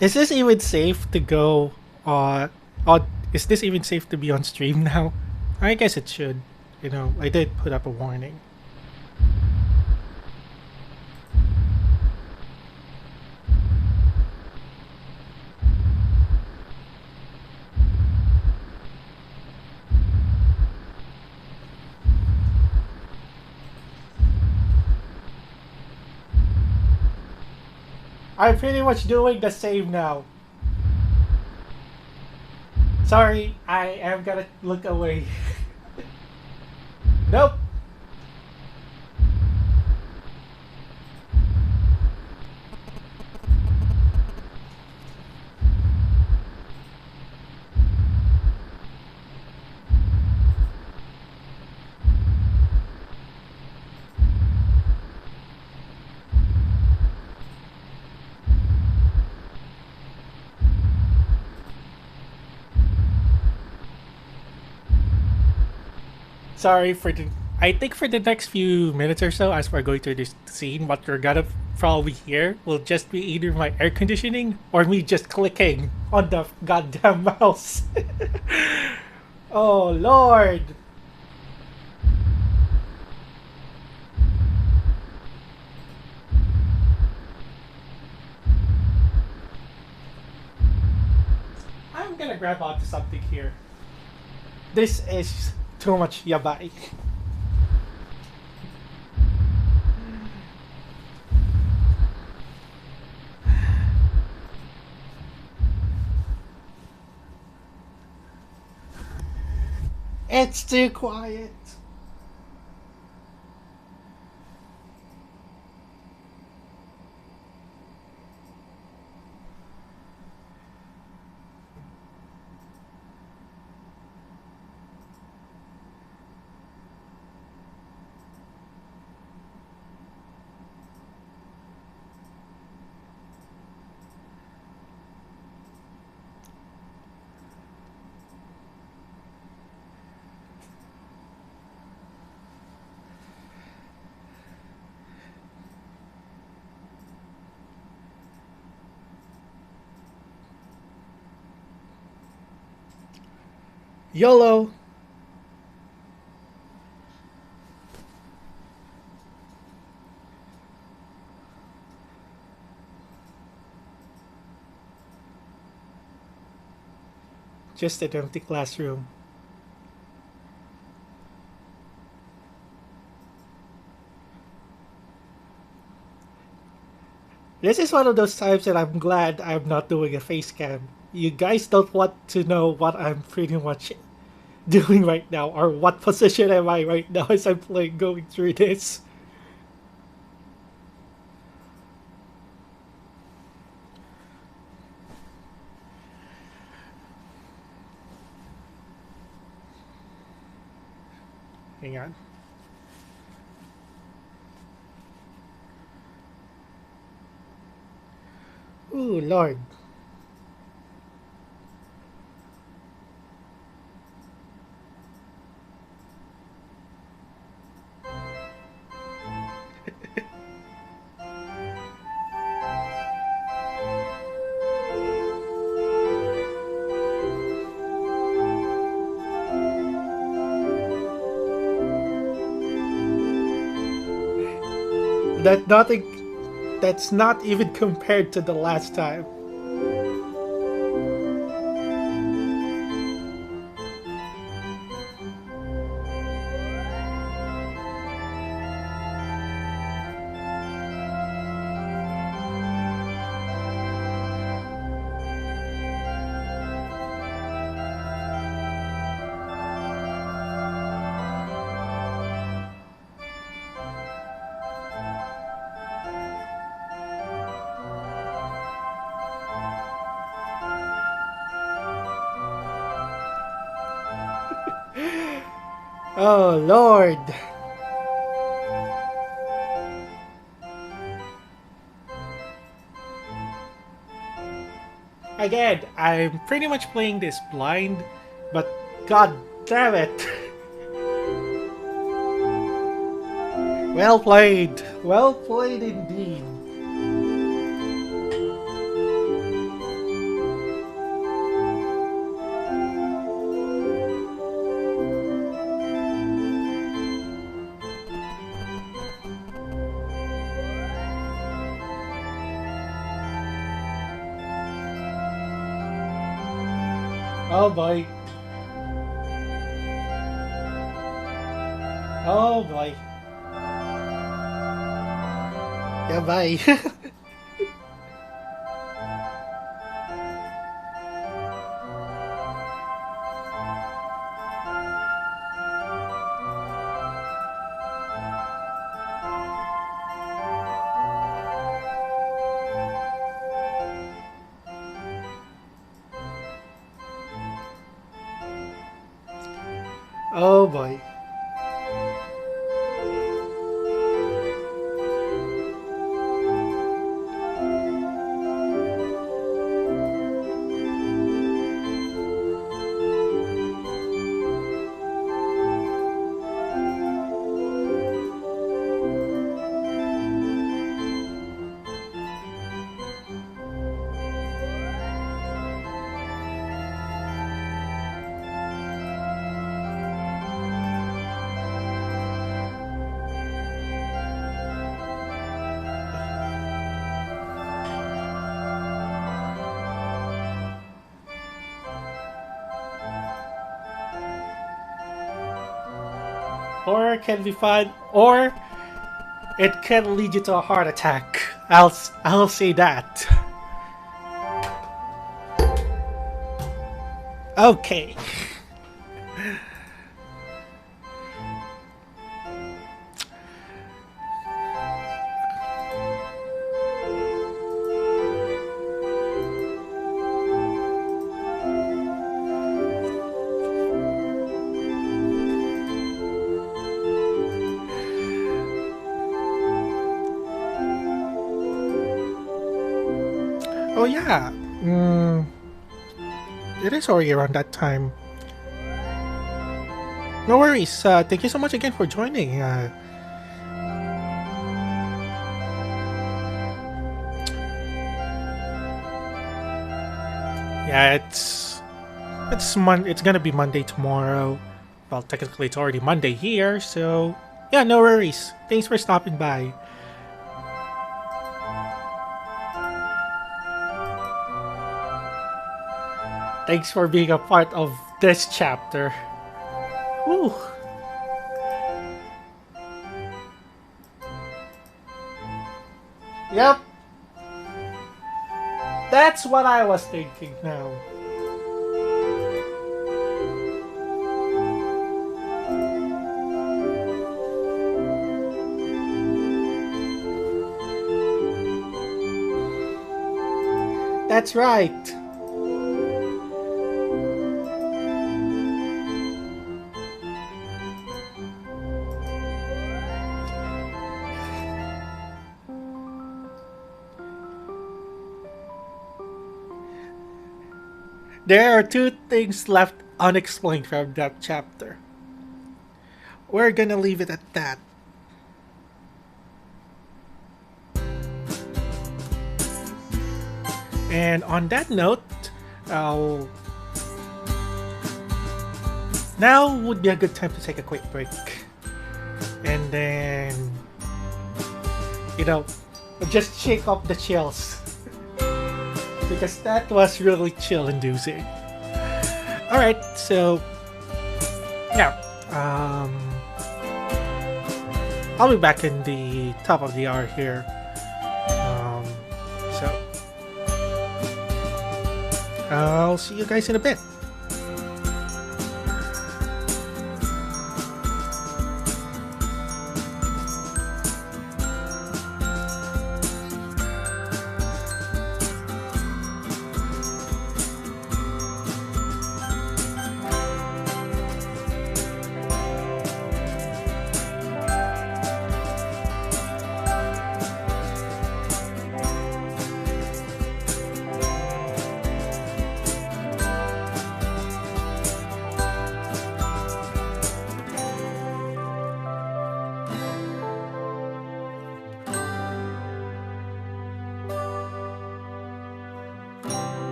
Is this even safe to go on is this even safe to be on stream now? I guess it should. You know, I did put up a warning. I'm pretty much doing the same now. Sorry, I am gonna look away. Nope. Sorry for the. I think for the next few minutes or so, as we're going through this scene, what you're gonna probably hear will just be either my air conditioning or me just clicking on the goddamn mouse. Oh lord! I'm gonna grab onto something here. This is too much yabai. It's too quiet. YOLO! Just an empty classroom. This is one of those times that I'm glad I'm not doing a face cam. You guys don't want to know what I'm pretty much doing right now, or what position am I right now as I'm playing, going through this. Hang on. Ooh, Lord. That nothing. That's not even compared to the last time. Oh, Lord. Again, I'm pretty much playing this blind, but god damn it. Well played. Well played indeed. Oh boy. Oh boy. Yeah, bye. Oh boy. Horror can be fun, or it can lead you to a heart attack. I'll say that. Okay. Oh yeah. It is already around that time. No worries. Thank you so much again for joining. Yeah, it's It's gonna be Monday tomorrow. Well, technically it's already Monday here, so yeah, no worries. Thanks for stopping by. Thanks for being a part of this chapter. Woo! Yep. That's what I was thinking now. That's right. There are two things left unexplained from that chapter. We're gonna leave it at that. And on that note, now would be a good time to take a quick break. And then, just shake off the chills. Because that was really chill-inducing. Alright, so yeah, I'll be back in the top of the hour here. So I'll see you guys in a bit.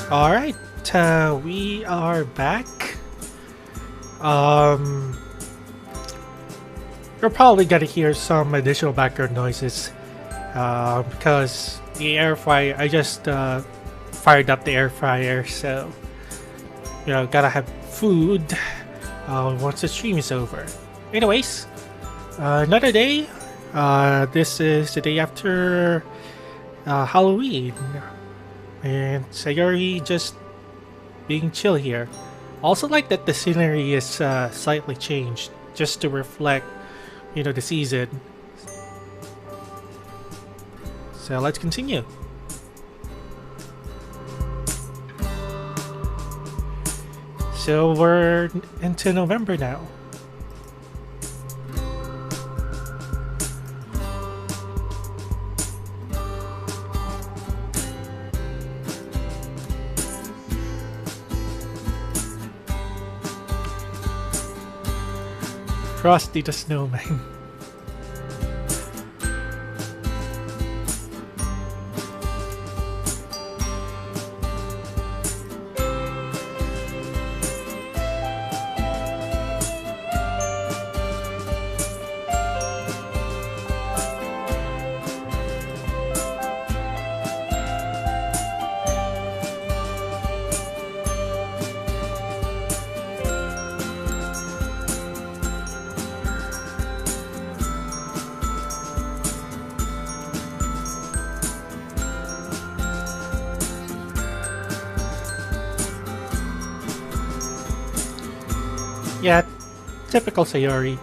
Alright, we are back. Um, you're probably gonna hear some additional background noises because the air fryer, I just fired up the air fryer, so gotta have food once the stream is over. Anyways, another day. This is the day after Halloween, and Sayori just being chill here. Also like that the scenery is slightly changed just to reflect, the season. So let's continue. So we're into November now. Frosty the Snowman. Yeah, typical Sayori.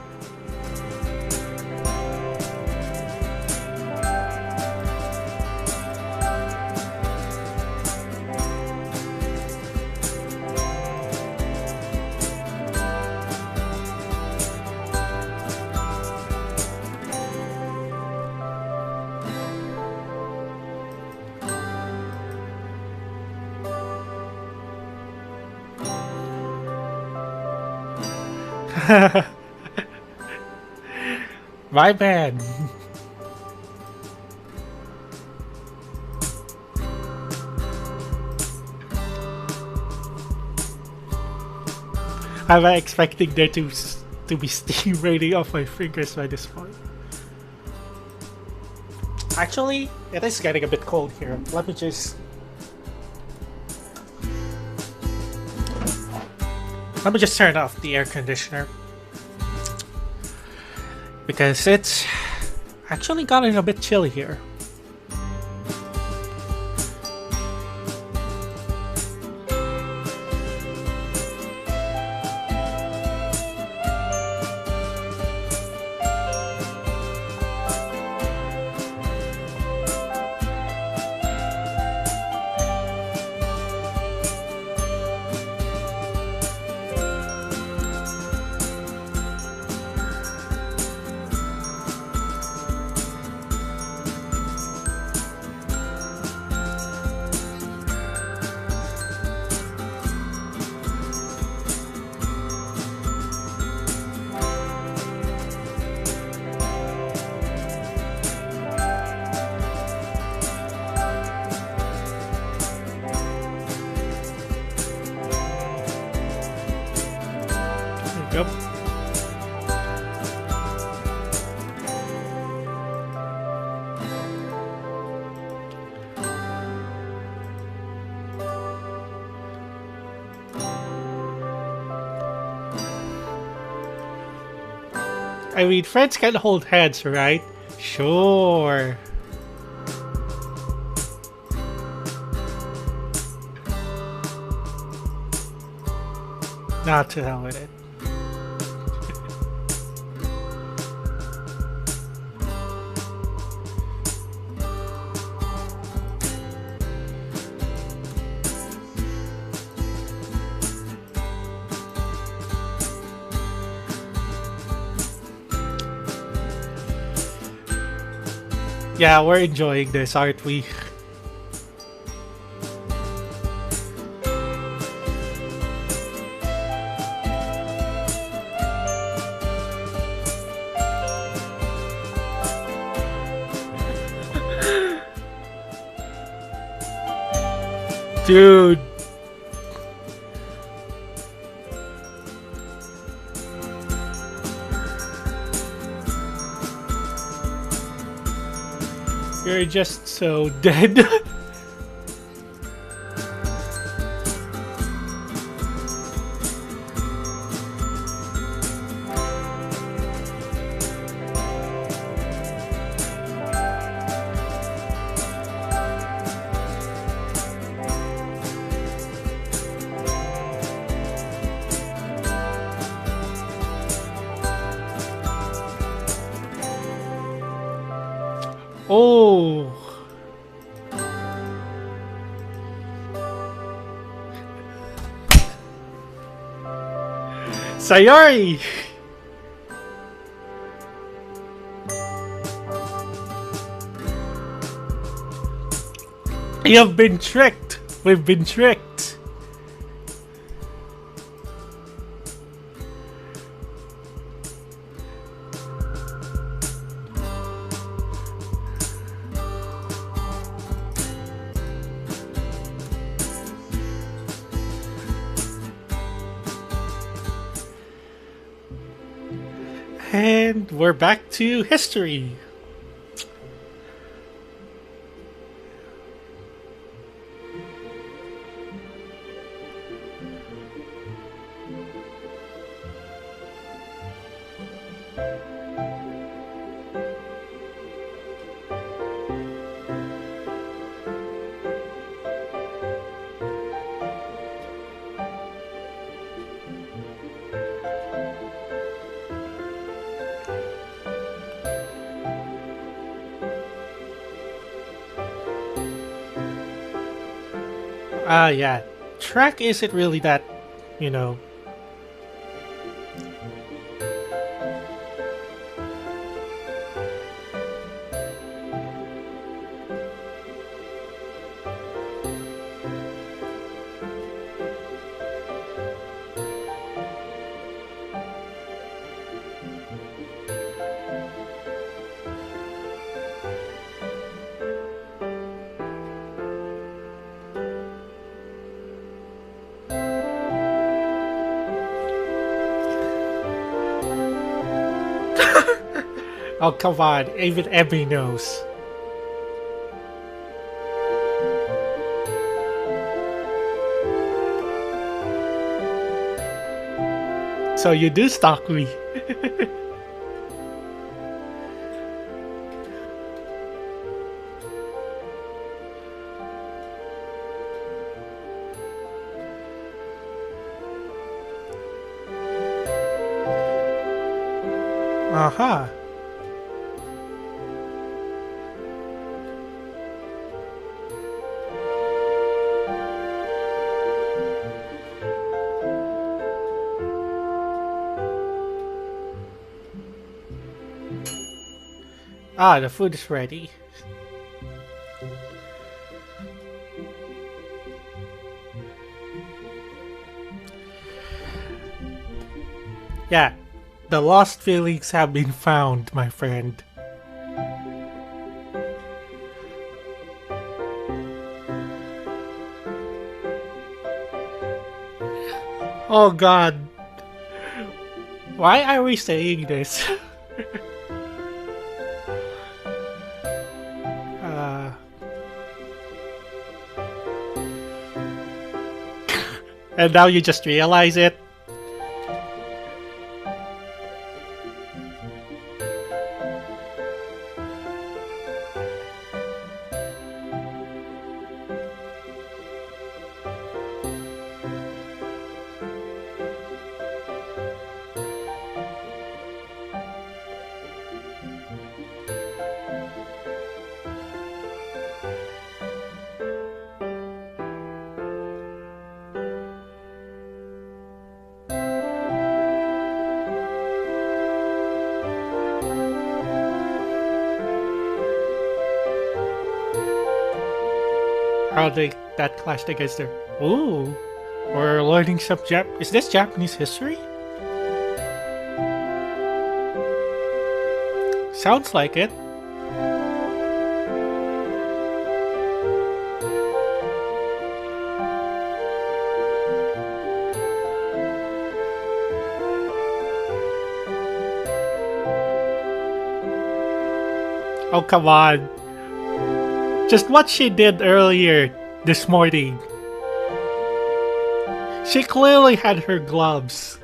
My man. I'm expecting there to be steam raining off my fingers by this point. Actually, it is getting a bit cold here. Let me just turn off the air conditioner because it's actually gotten a bit chilly here. Yep. I mean, friends can hold hands, right? Sure. Not to hell with it. Yeah, we're enjoying this, aren't we? Dude, They're just so dead. Oh. Sayori! You have been tricked! We've been tricked! And we're back to history. Yeah. Track isn't really that, you know. Oh, come on. Even Emmy knows. So you do stalk me. Aha. Ah, the food is ready. Yeah, the lost feelings have been found, my friend. Oh god. Why are we saying this? And now you just realize it? How they that clashed against their. Ooh, we're learning some Is this Japanese history? Sounds like it. Oh, come on. Just what she did earlier this morning. She clearly had her gloves.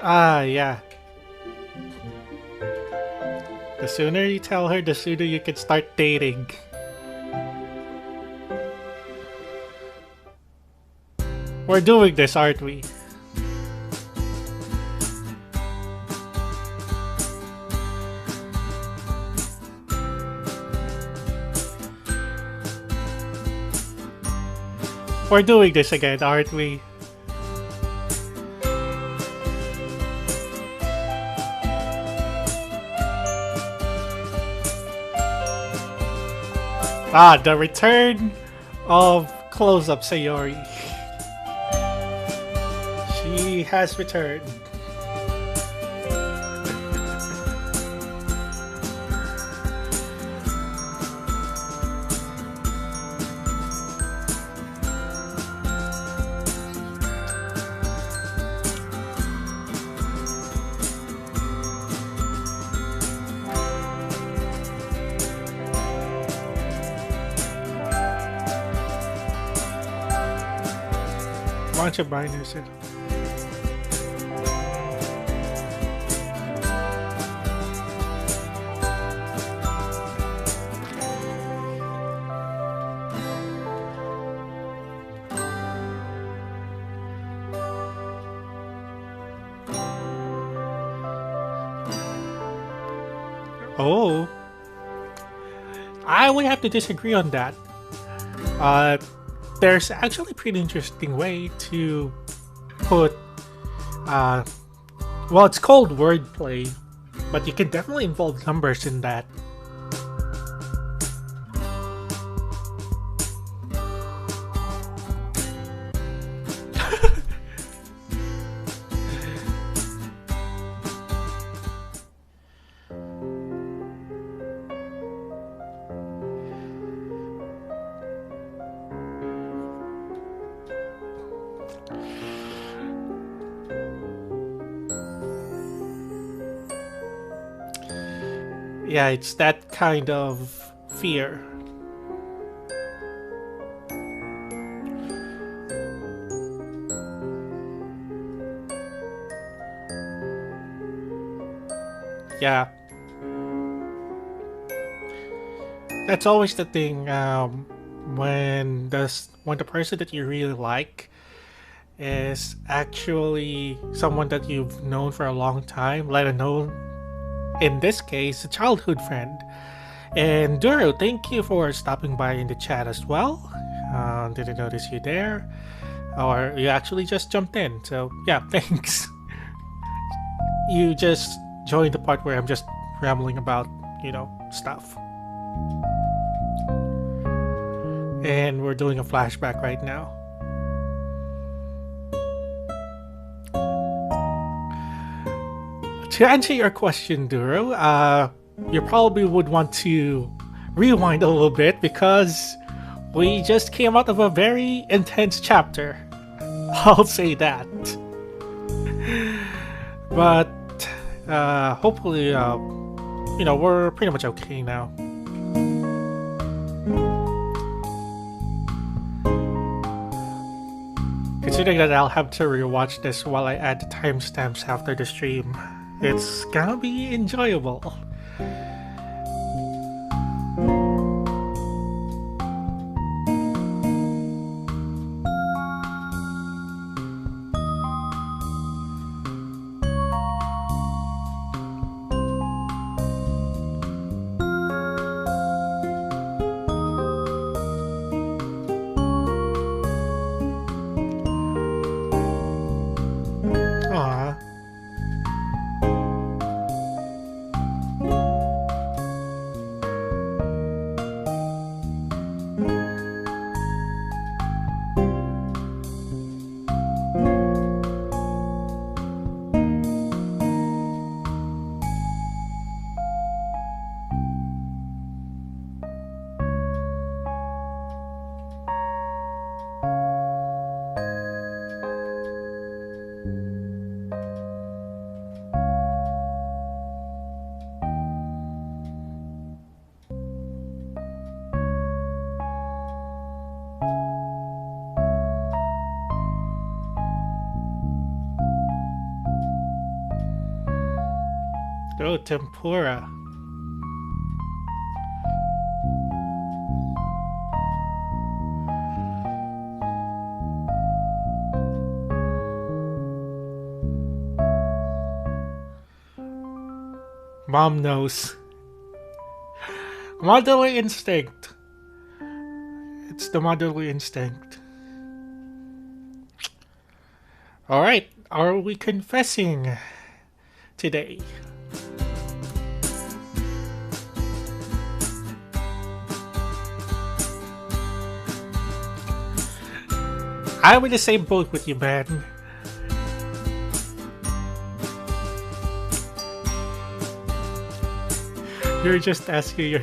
Ah, yeah. The sooner you tell her, the sooner you can start dating. We're doing this, aren't we? We're doing this again, aren't we? Ah, the return of close-up Sayori. She has returned. Bunch of binders. Oh, I would have to disagree on that. There's actually a pretty interesting way to put, well, it's called wordplay, but you can definitely involve numbers in that. Yeah, it's that kind of fear. Yeah. That's always the thing, when the person that you really like is actually someone that you've known for a long time, let alone, in this case, a childhood friend. And Duro, thank you for stopping by in the chat as well. Didn't notice you there. Or you actually just jumped in, so yeah, thanks. You just joined the part where I'm just rambling about, stuff. And we're doing a flashback right now. To answer your question, Duro, you probably would want to rewind a little bit because we just came out of a very intense chapter. I'll say that. But hopefully, we're pretty much okay now. Considering that I'll have to rewatch this while I add the timestamps after the stream, it's gonna be enjoyable. Oh, tempura. Mom knows. Motherly instinct. It's the motherly instinct. Alright, are we confessing today? I'm in the same boat with you, man. You're just asking your...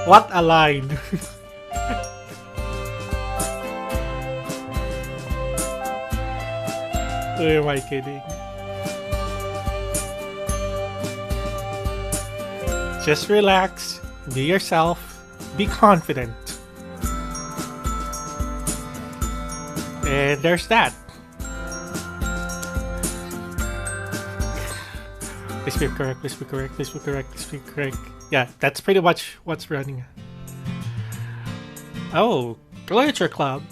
What a line! Who am I kidding? Just relax, be yourself, be confident. And there's that. Please be correct, please be correct, please be correct, please be correct. Yeah, that's pretty much what's running. Oh, Literature Club.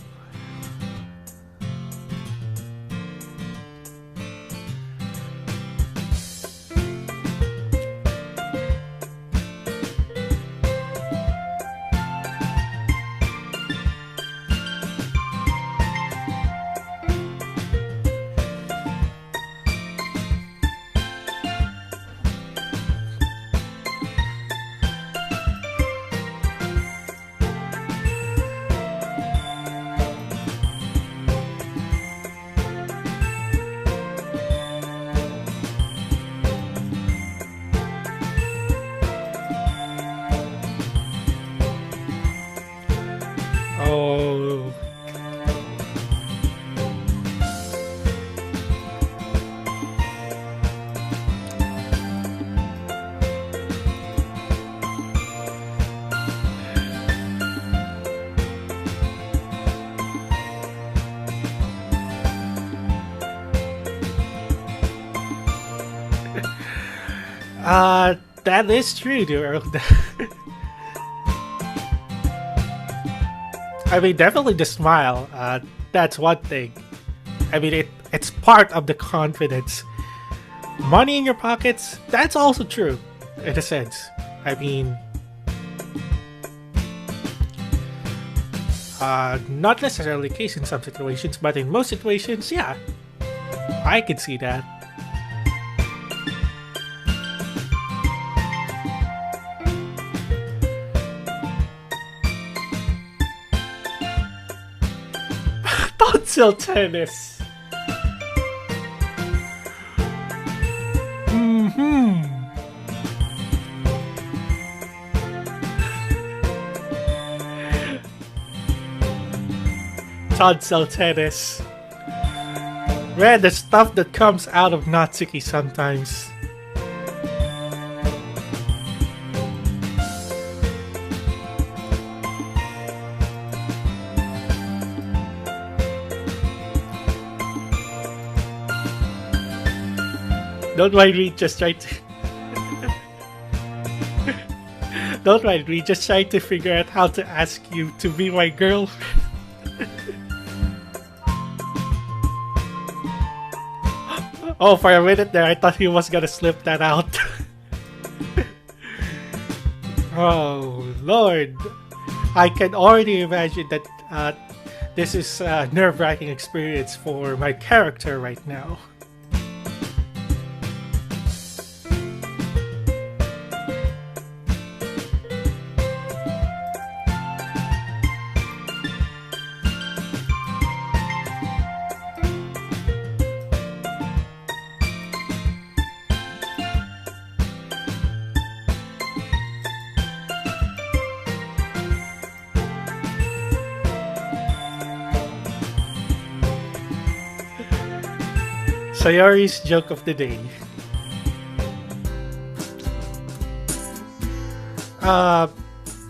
Oh. That is true, dude. I mean, definitely the smile. That's one thing. I mean, it's part of the confidence. Money in your pockets, that's also true, in a sense. I mean, not necessarily the case in some situations, but in most situations, yeah, I can see that. Tonsil tennis. Tonsil tennis. Man, the stuff that comes out of Natsuki sometimes. Don't mind me, just try to... Don't mind me, just trying to figure out how to ask you to be my girl. Oh, for a minute there, I thought he was gonna slip that out. Oh, Lord. I can already imagine that this is a nerve-wracking experience for my character right now. Sayori's joke of the day.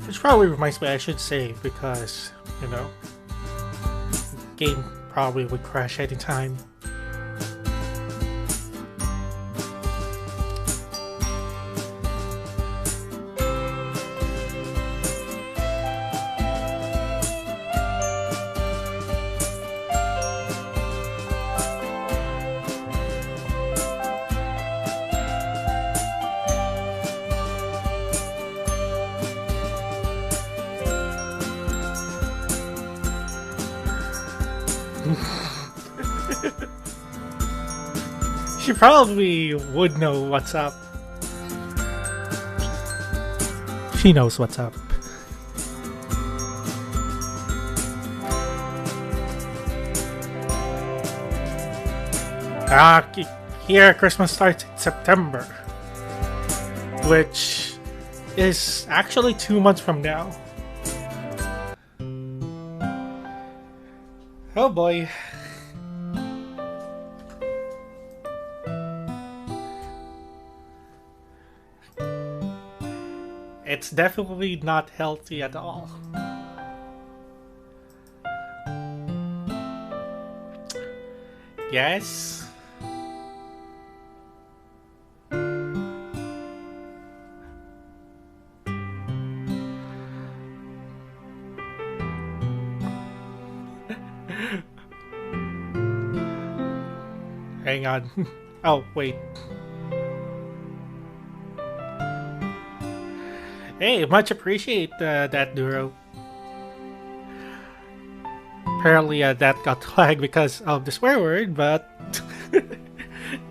Which probably reminds me I should save because, you know, game probably would crash anytime. She probably would know what's up. She knows what's up. Here Christmas starts in September, which is actually 2 months from now. Oh boy. It's definitely not healthy at all. Yes. Hang on. Oh, wait. Hey, much appreciate that, Duro. Apparently that got flagged because of the swear word, but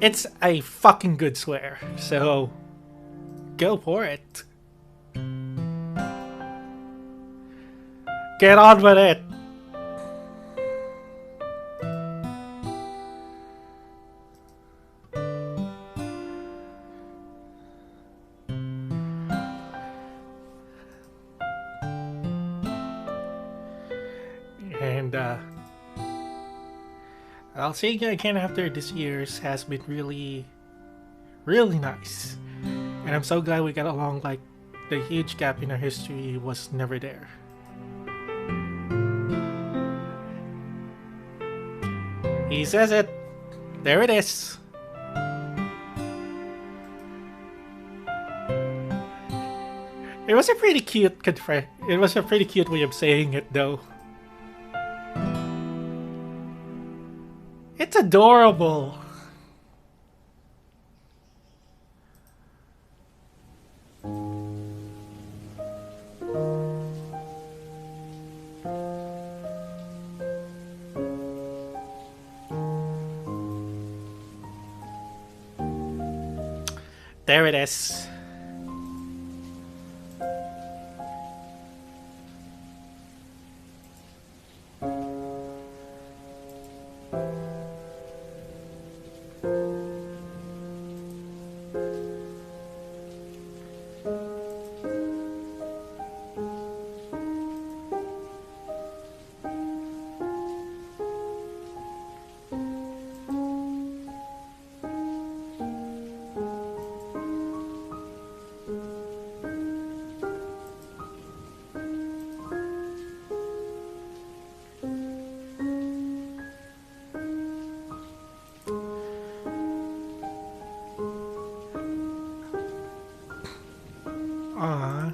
it's a fucking good swear, so go for it. Get on with it. And I'll say it again, after this year's has been really, really nice. And I'm so glad we got along, like the huge gap in our history was never there. He says it. There it is. It was a pretty cute It was a pretty cute way of saying it, though. It's adorable. There it is. Aww.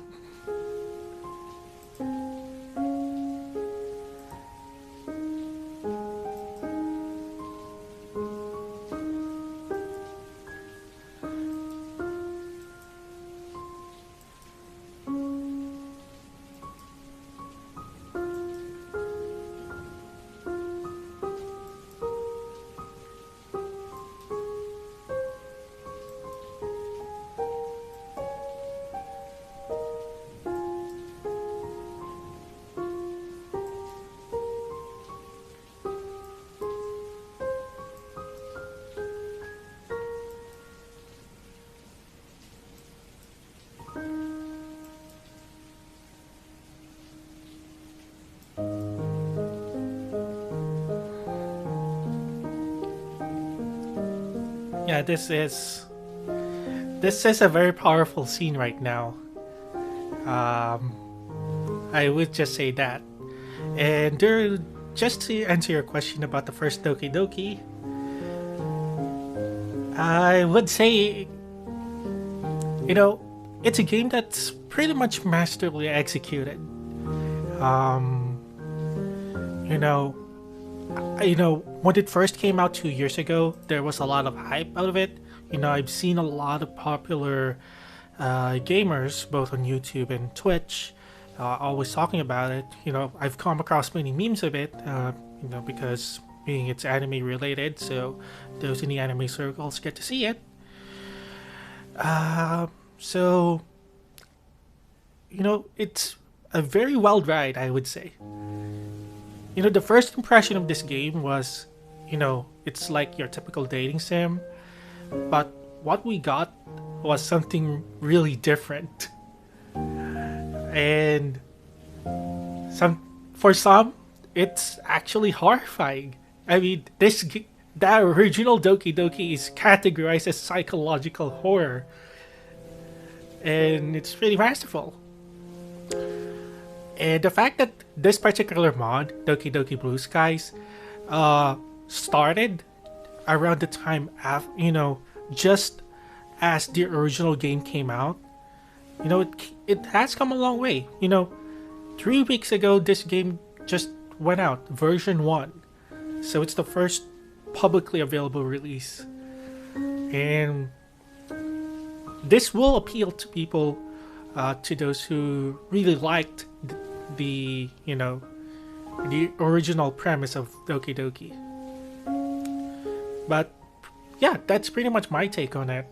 Yeah, this is a very powerful scene right now. I would just say that. And just to answer your question about the first Doki Doki, I would say, it's a game that's pretty much masterfully executed. When it first came out 2 years ago, there was a lot of hype out of it. I've seen a lot of popular gamers, both on YouTube and Twitch, always talking about it. I've come across many memes of it, because being it's anime related, so those in the anime circles get to see it. So it's a very wild ride, I would say. The first impression of this game was, it's like your typical dating sim, but what we got was something really different. And for some, it's actually horrifying. I mean, that original Doki Doki is categorized as psychological horror, and it's really masterful. And the fact that this particular mod, Doki Doki Blue Skies, started around the time after, just as the original game came out, it has come a long way. 3 weeks ago, this game just went out, version 1. So it's the first publicly available release. And this will appeal to people, to those who really liked the original premise of Doki Doki. But yeah, that's pretty much my take on it.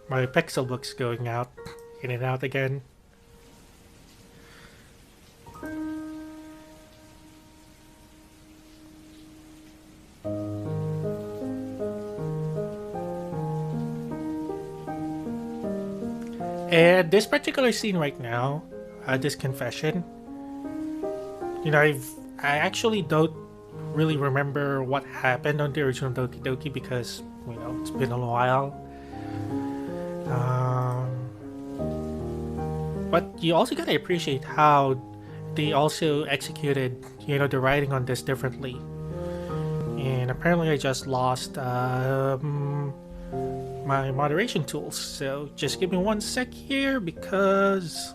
My pixel book's going out, in and out again. And this particular scene right now, this confession, I actually don't really remember what happened on the original Doki Doki because, it's been a while. But you also gotta appreciate how they also executed, the writing on this differently. And apparently I just lost my moderation tools, so just give me 1 sec here because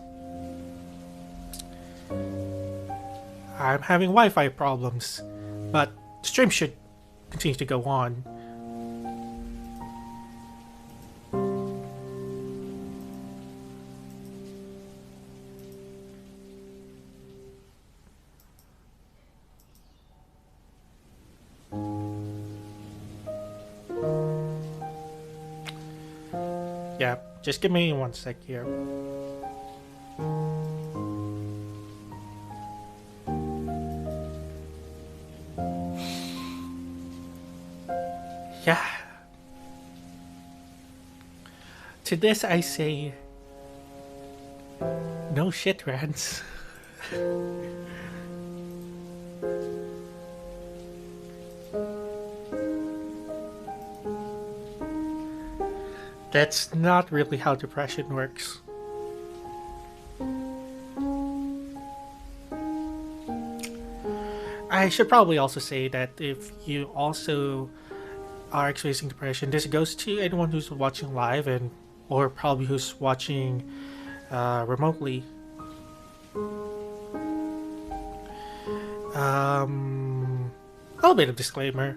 I'm having Wi-Fi problems. But the stream should continue to go on. Yeah, just give me 1 sec here. Yeah. To this I say, no shit, Rans. That's not really how depression works. I should probably also say that if you also are experiencing depression, this goes to anyone who's watching live and or probably who's watching remotely. A little bit of disclaimer.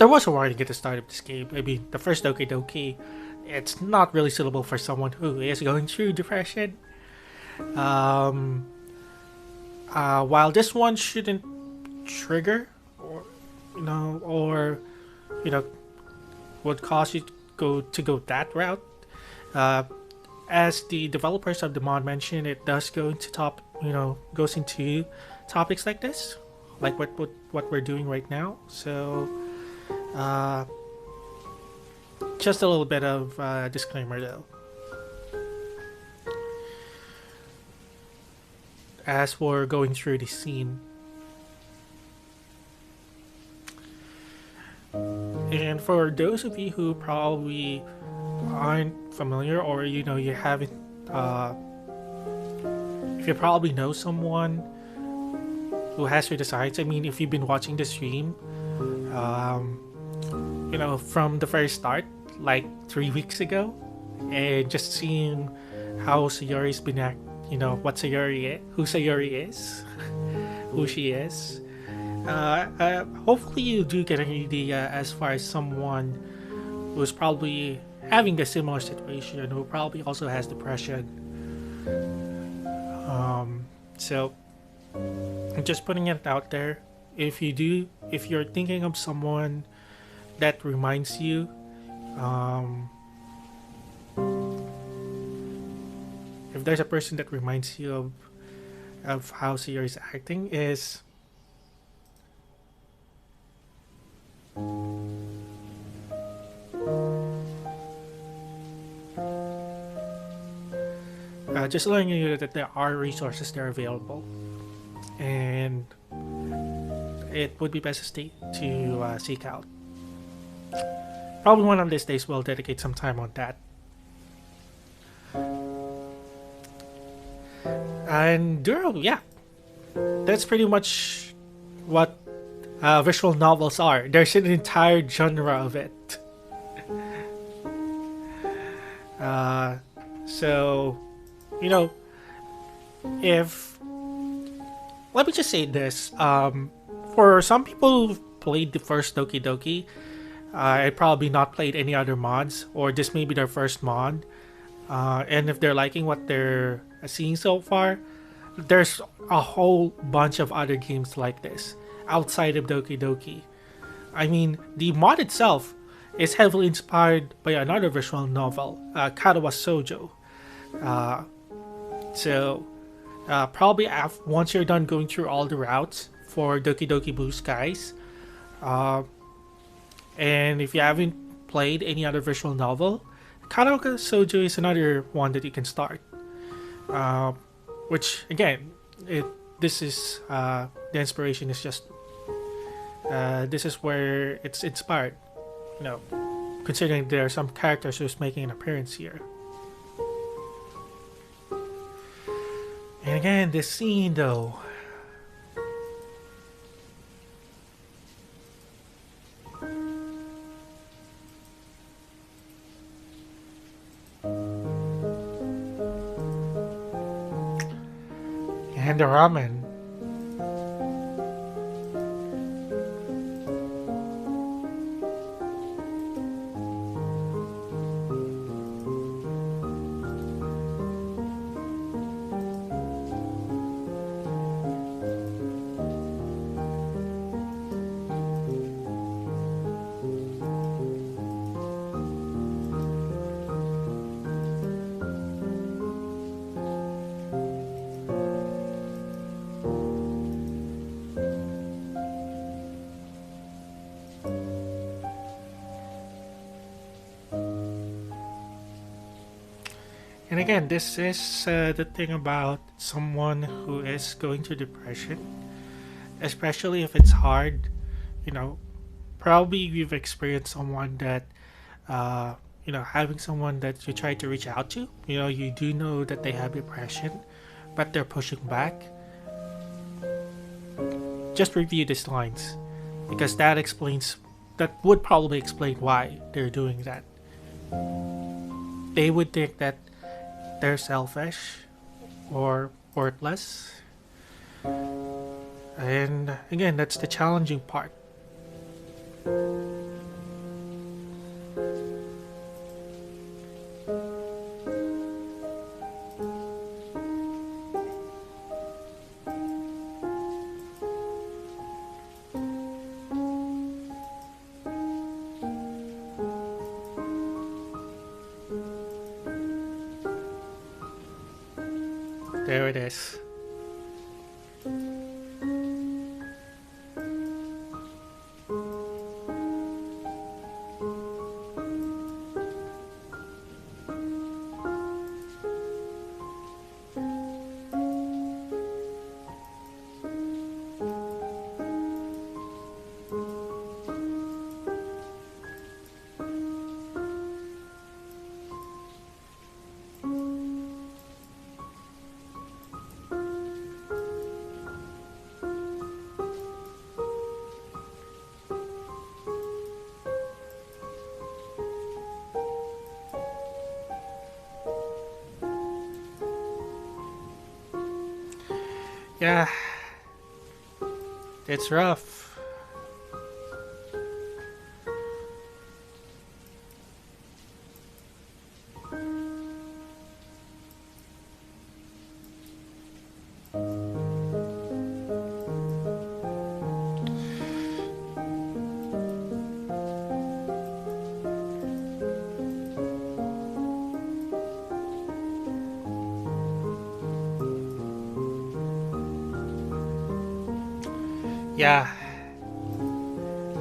There was a warning at the start of this game. I mean, the first Doki Doki, it's not really suitable for someone who is going through depression. While this one shouldn't trigger or would cause you to go that route, as the developers of the mod mentioned, it does go into goes into topics like this, like what we're doing right now. So just a little bit of disclaimer though. As we're going through the scene. And for those of you who probably aren't familiar or you haven't if you probably know someone who has your designs. I mean, if you've been watching the stream, um, from the very start, like 3 weeks ago, and just seeing how Sayori's been what Sayori is, who Sayori is, who she is. Hopefully, you do get an idea as far as someone who's probably having a similar situation, who probably also has depression. So I'm just putting it out there. If you're thinking of someone that reminds you, if there's a person that reminds you of how Sayori is acting, is just letting you know that there are resources that are available, and it would be best to seek out. Probably one of these days we'll dedicate some time on that. And yeah, that's pretty much what visual novels are. There's an entire genre of it. So, if let me just say this, for some people who've played the first Doki Doki, and probably not played any other mods, or this may be their first mod, and if they're liking what they're seeing so far, there's a whole bunch of other games like this outside of Doki Doki. I mean, the mod itself is heavily inspired by another visual novel, Karawa Sojo. So probably once you're done going through all the routes for Doki Doki Blue Skies, and if you haven't played any other visual novel, Karawa Sojo is another one that you can start. Which again, this is the inspiration is just this is where it's inspired. Considering there are some characters who's making an appearance here. And again, this scene though. And the ramen. And again, this is the thing about someone who is going through depression, especially if it's hard. Probably you've experienced someone that, having someone that you try to reach out to. You do know that they have depression, but they're pushing back. Just review these lines, because that would probably explain why they're doing that. They would think that they're selfish or worthless. And again, that's the challenging part. There it is. Yeah, it's rough. Yeah,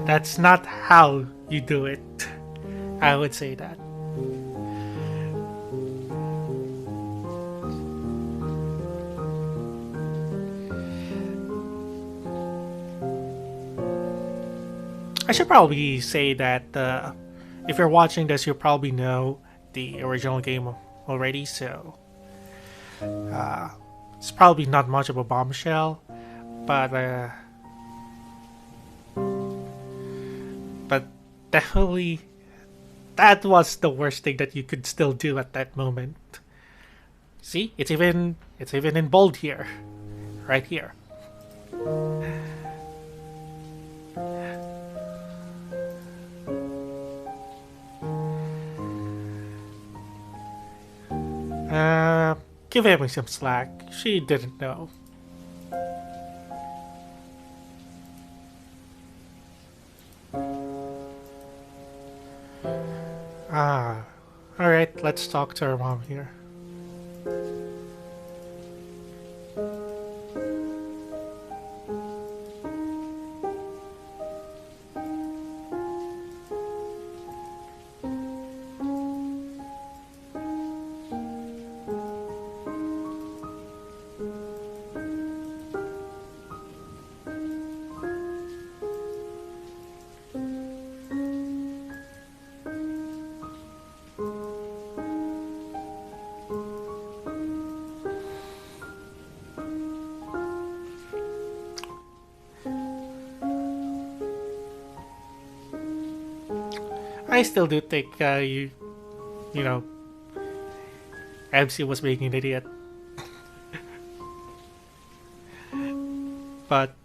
that's not how you do it. I would say that. I should probably say that if you're watching this, you probably know the original game already, so it's probably not much of a bombshell, but but definitely that was the worst thing that you could still do at that moment. See, it's even in bold here, right here. Uh, Give Amy some slack. She didn't know. Ah, alright, let's talk to her mom here. I still do think you know, MC was being an idiot. But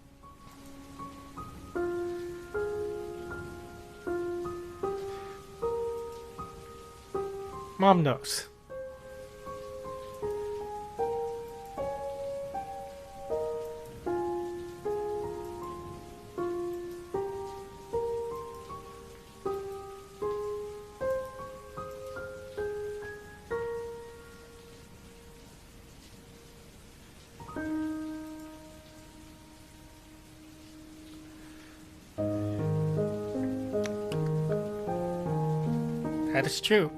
mom knows. That is true.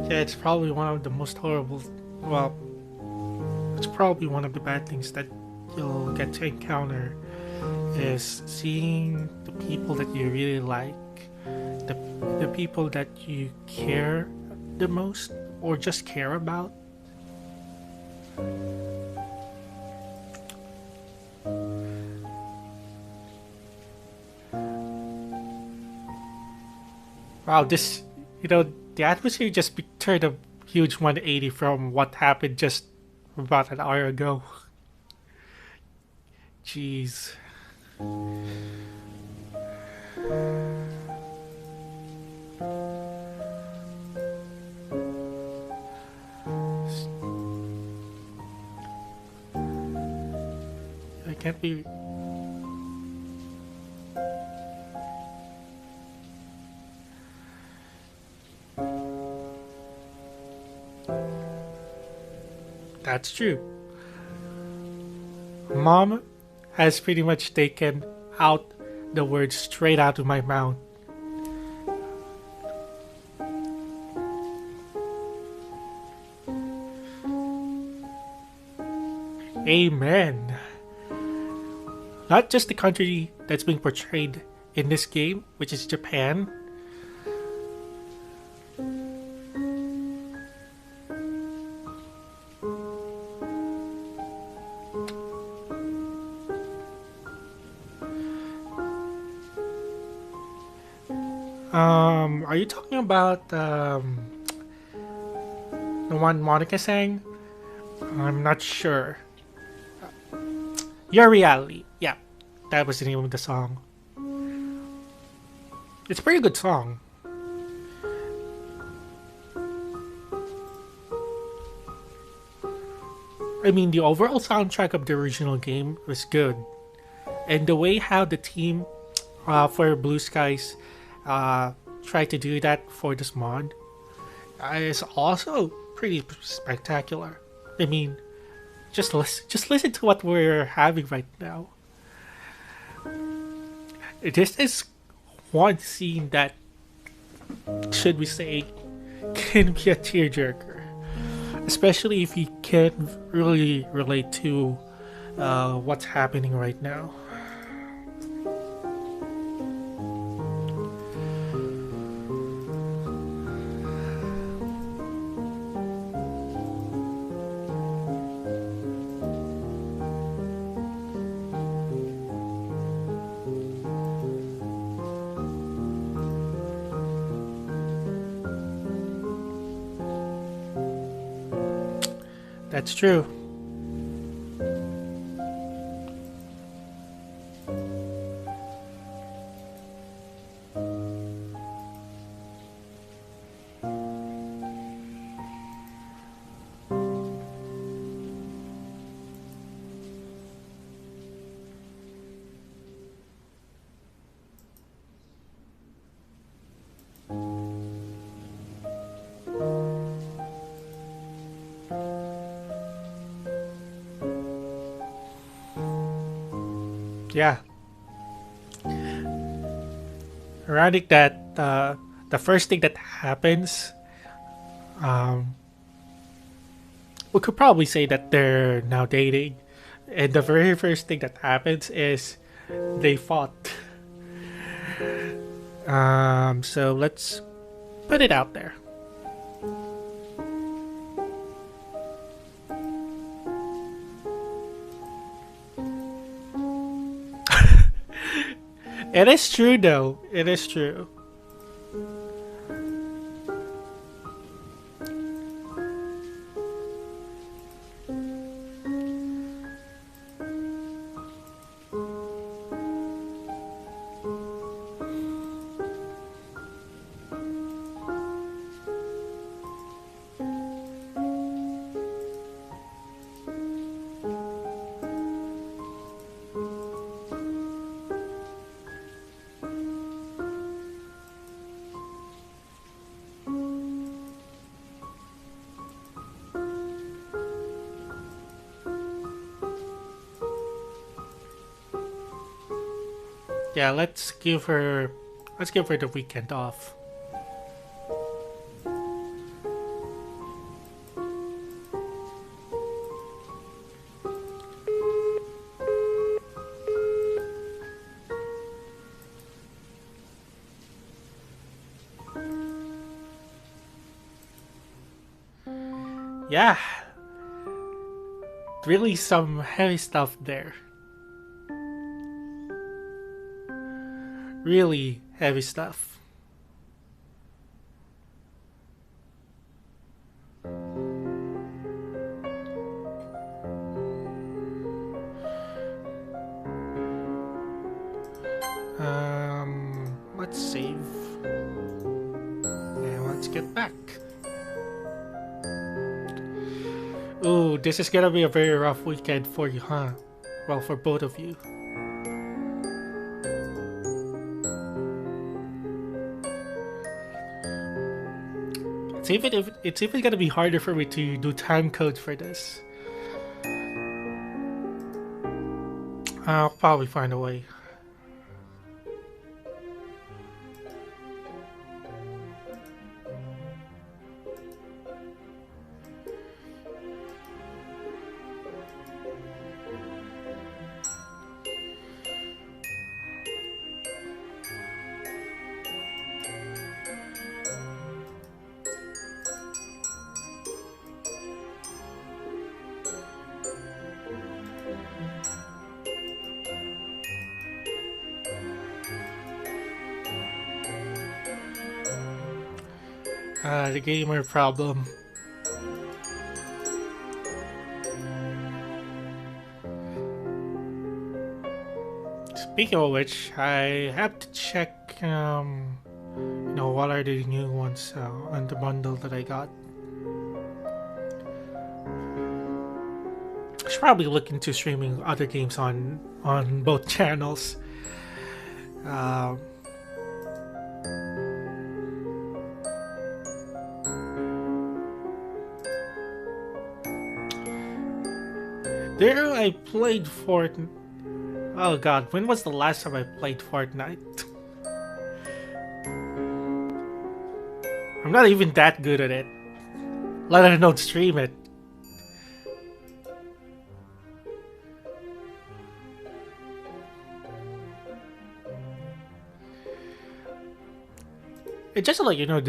Yeah, it's probably one of the most horrible. Well, it's probably one of the bad things that you'll get to encounter is seeing the people that you really like, the the people that you care the most or just care about. Wow, this, the atmosphere just turned a huge 180 from what happened just about an hour ago. Jeez. I can't be. That's true. Mom has pretty much taken out the words straight out of my mouth. Amen. Not just the country that's being portrayed in this game, which is Japan. Are you talking about the one Monica sang? I'm not sure. Your Reality. Yeah, that was the name of the song. It's a pretty good song. I mean, the overall soundtrack of the original game was good, and the way how the team for Blue Skies tried to do that for this mod is also pretty spectacular. I mean, just listen to what we're having right now. This is one scene that, should we say, can be a tearjerker, especially if you can't really relate to what's happening right now. That's true. Yeah. Ironic that the first thing that happens, um, we could probably say that they're now dating, and the very first thing that happens is they fought. So let's put it out there. It is true, though. It is true. Yeah, let's give her the weekend off. Yeah, really some heavy stuff there. Really heavy stuff. Let's save. And let's get back. Ooh, this is gonna be a very rough weekend for you, huh? Well, for both of you. It's even gonna be harder for me to do time code for this. I'll probably find a way. The gamer problem. Speaking of which, I have to check, what are the new ones on the bundle that I got. I should probably look into streaming other games on both channels. There I played Fortnite. Oh god, when was the last time I played Fortnite? I'm not even that good at it. Let alone stream it. It just to let you know, it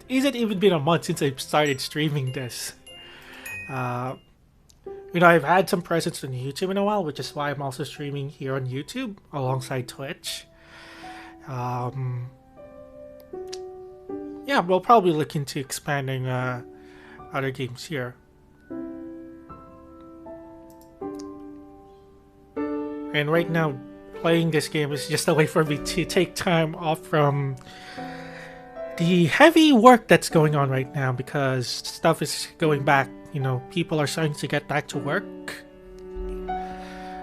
isn't even been a month since I started streaming this. I've had some presence on YouTube in a while, which is why I'm also streaming here on YouTube alongside Twitch. Yeah, we'll probably look into expanding other games here. And right now, playing this game is just a way for me to take time off from the heavy work that's going on right now, because stuff is going back. People are starting to get back to work.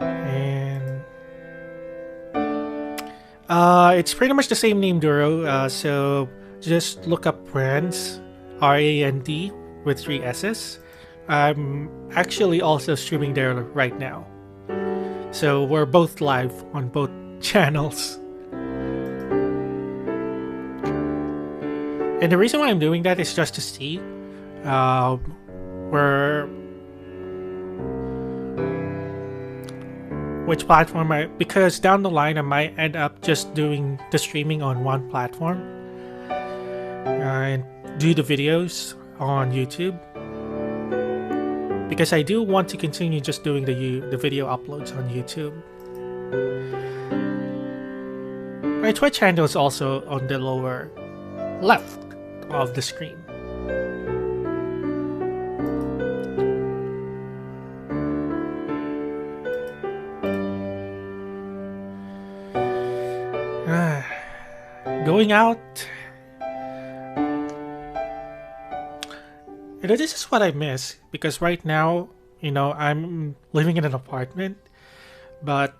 And it's pretty much the same name, Duro. So just look up Rand, R-A-N-D with 3 S's. I'm actually also streaming there right now. So we're both live on both channels. And the reason why I'm doing that is just to see which platform because down the line I might end up just doing the streaming on one platform and do the videos on YouTube, because I do want to continue just doing the video uploads on YouTube. My Twitch handle is also on the lower left of the screen. Going out. This is what I miss, because right now, I'm living in an apartment, but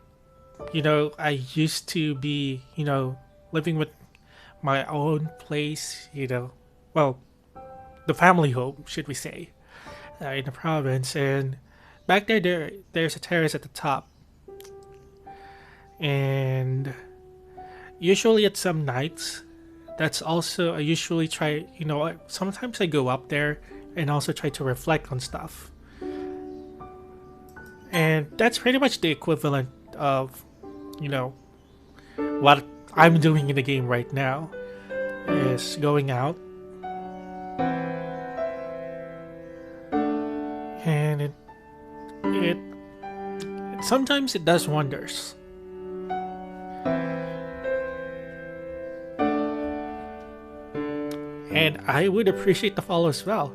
I used to be, living with my own place, well, the family home, should we say, in the province, and back there's a terrace at the top, and usually at some nights, that's also I usually try, sometimes I go up there and also try to reflect on stuff, and that's pretty much the equivalent of what I'm doing in the game right now, is going out, and it sometimes it does wonders. And I would appreciate the follow as well.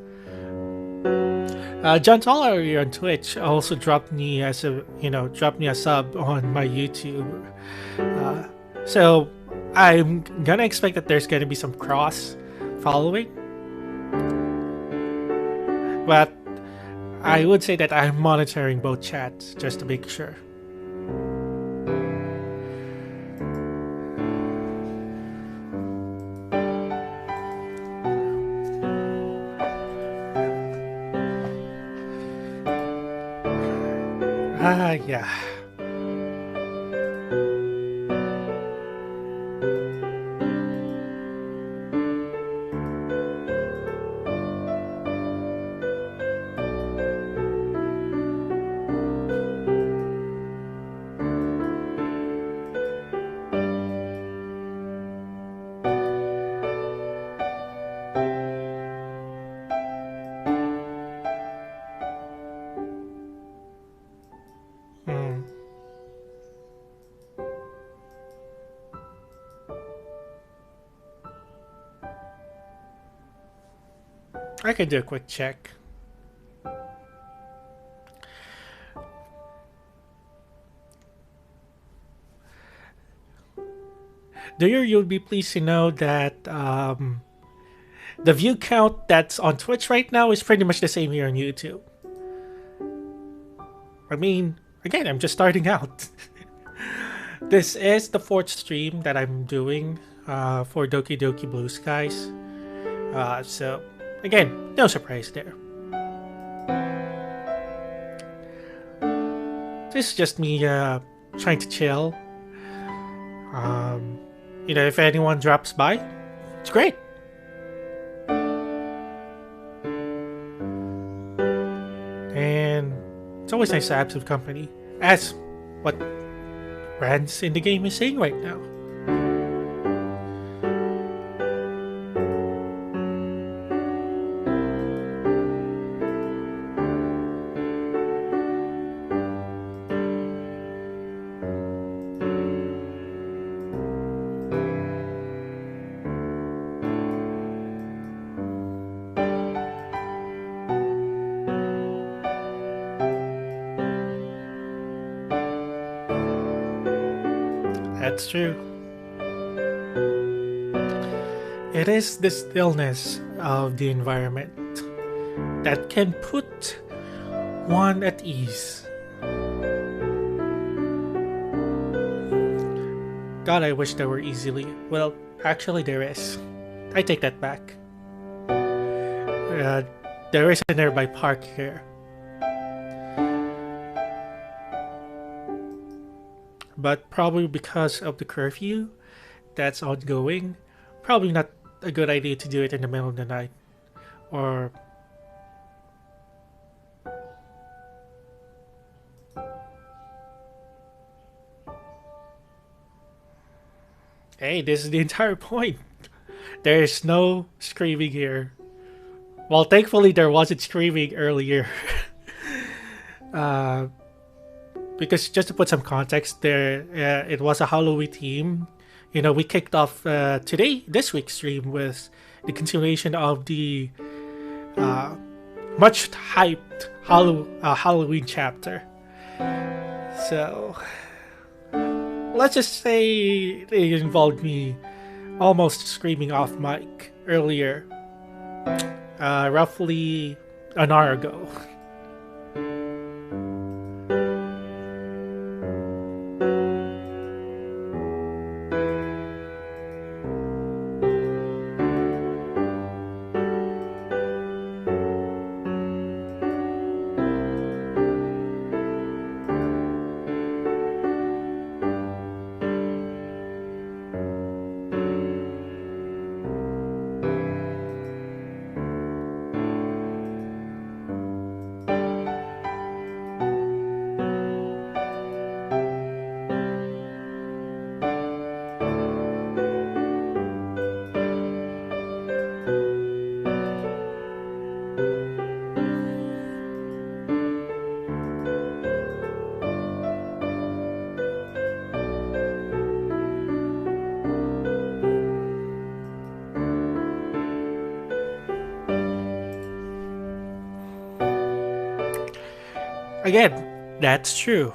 John Toller on Twitch also dropped me a sub on my YouTube. So I'm gonna expect that there's gonna be some cross following. But I would say that I'm monitoring both chats just to make sure. Yeah. I can do a quick check. You'll be pleased to know that the view count that's on Twitch right now is pretty much the same here on YouTube. I mean, again, I'm just starting out. This is the 4th stream that I'm doing for Doki Doki Blue Skies. So, again, no surprise there. This is just me trying to chill. You know, if anyone drops by, it's great. And it's always nice to have some company, as what randsss in the game is saying right now. That's true. It is the stillness of the environment that can put one at ease. God, I wish there were easily. Well, actually there is. I take that back. There is a nearby park here. But probably because of the curfew that's ongoing, probably not a good idea to do it in the middle of the night. Or hey, this is the entire point. There is no screaming here. Well, thankfully there wasn't screaming earlier. Because just to put some context there, it was a Halloween theme. You know, we kicked off this week's stream with the continuation of the much hyped Halloween chapter. So let's just say it involved me almost screaming off mic earlier, roughly an hour ago. Again, that's true.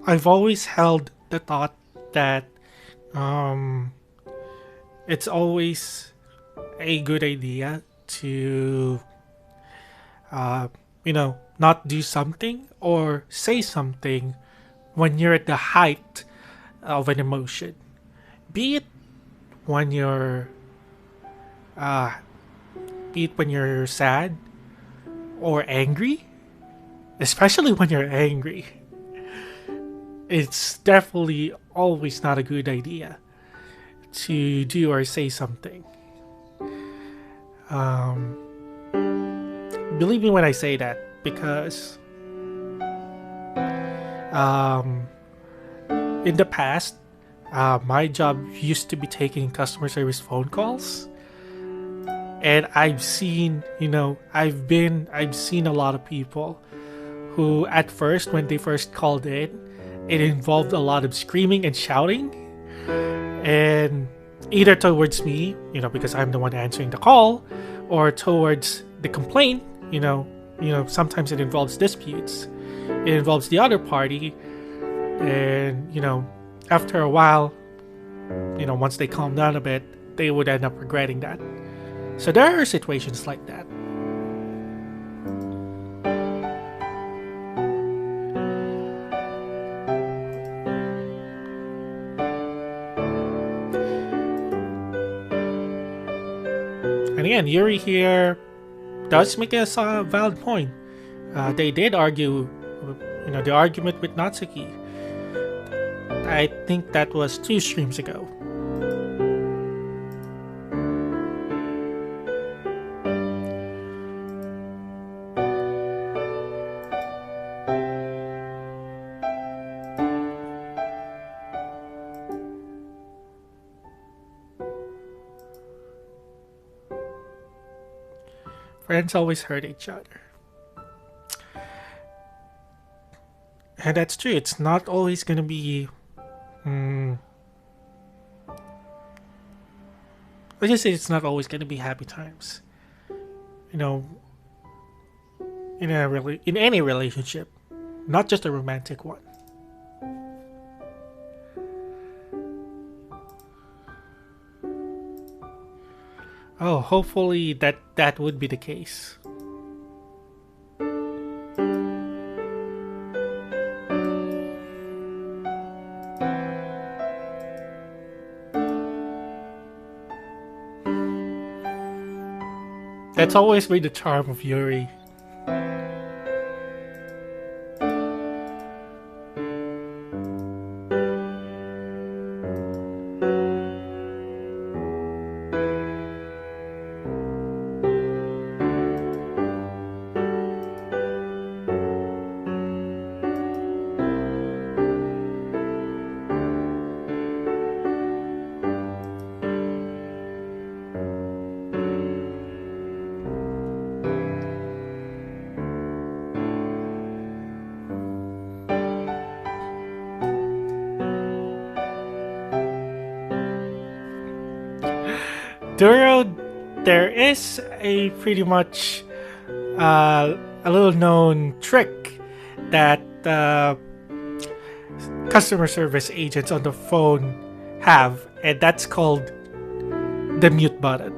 I've always held the thought that it's always a good idea to not do something or say something when you're at the height of an emotion, be it when you're sad or angry. Especially when you're angry, it's definitely always not a good idea to do or say something. Believe me when I say that, because in the past, my job used to be taking customer service phone calls. And I've seen a lot of people who at first, when they first called in, it involved a lot of screaming and shouting. And either towards me, because I'm the one answering the call, or towards the complaint. Sometimes it involves disputes. It involves the other party, and after a while, once they calm down a bit, they would end up regretting that. So there are situations like that. And again, Yuri here does make a valid point. They did argue, the argument with Natsuki. I think that was 2 streams ago. Friends always hurt each other. And that's true. It's not always going to be... let's just say it's not always going to be happy times. In any relationship. Not just a romantic one. Oh, hopefully that would be the case. That's always been the charm of Yuri. Duro, there is a pretty much a little known trick that customer service agents on the phone have, and that's called the mute button.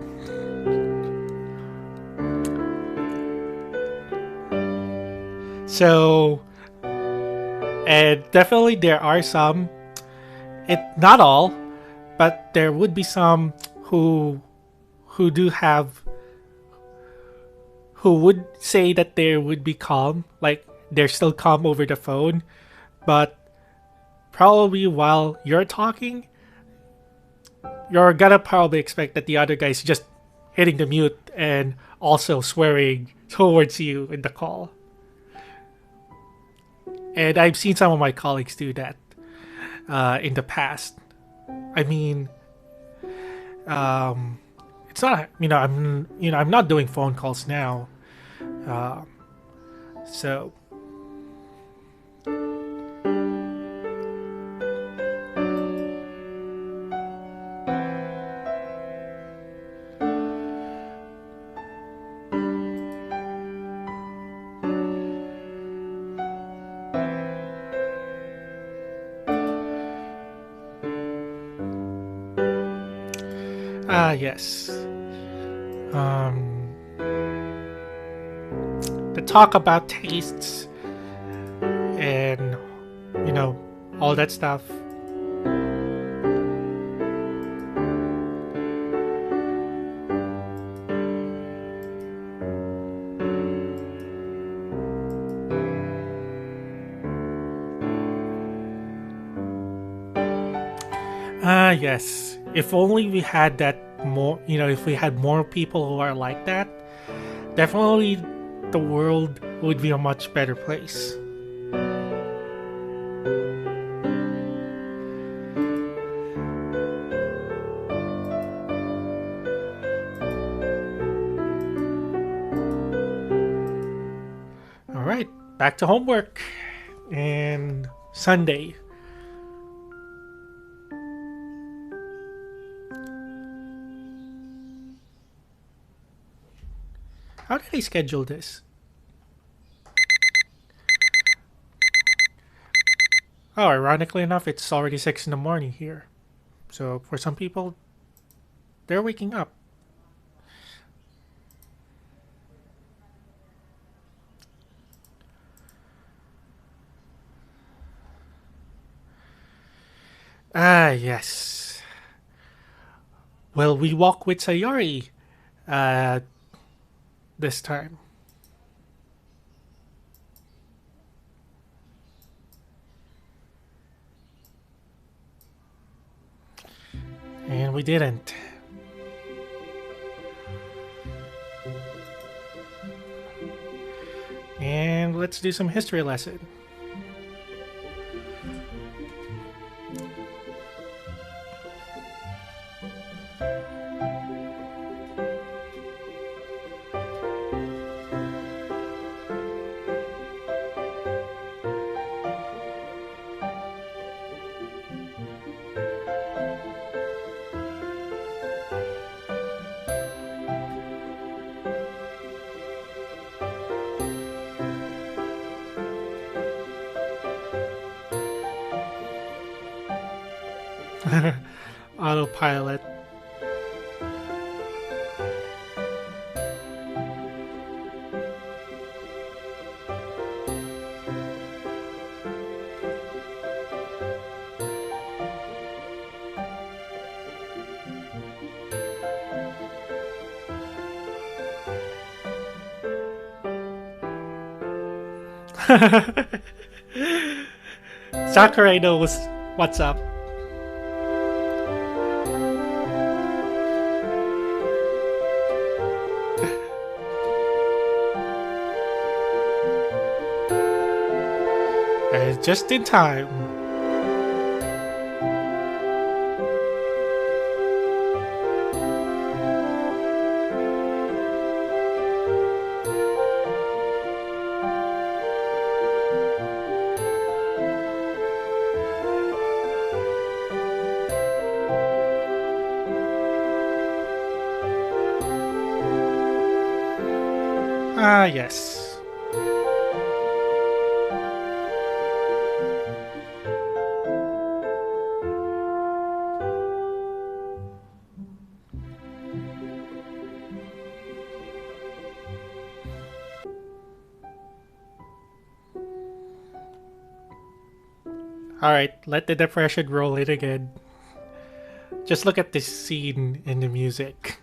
So, and definitely there are some, not all, but there would be some who would say that they would be calm, like they're still calm over the phone, but probably while you're talking, you're gonna probably expect that the other guy's just hitting the mute and also swearing towards you in the call. And I've seen some of my colleagues do that in the past. I mean, it's not, I'm not doing phone calls now, so. Yes. To talk about tastes and, all that stuff. Yes. If only we had that more, if we had more people who are like that, definitely the world would be a much better place. Alright, back to homework and Sunday. How did I schedule this? Oh, ironically enough, it's already 6 in the morning here. So for some people, they're waking up. Ah, yes. Well, we walk with Sayori uh, this time. And we didn't. And let's do some history lesson. Autopilot. Sakurai knows what's up. And just in time. Ah, yes. Alright, let the depression roll in again. Just look at this scene in the music.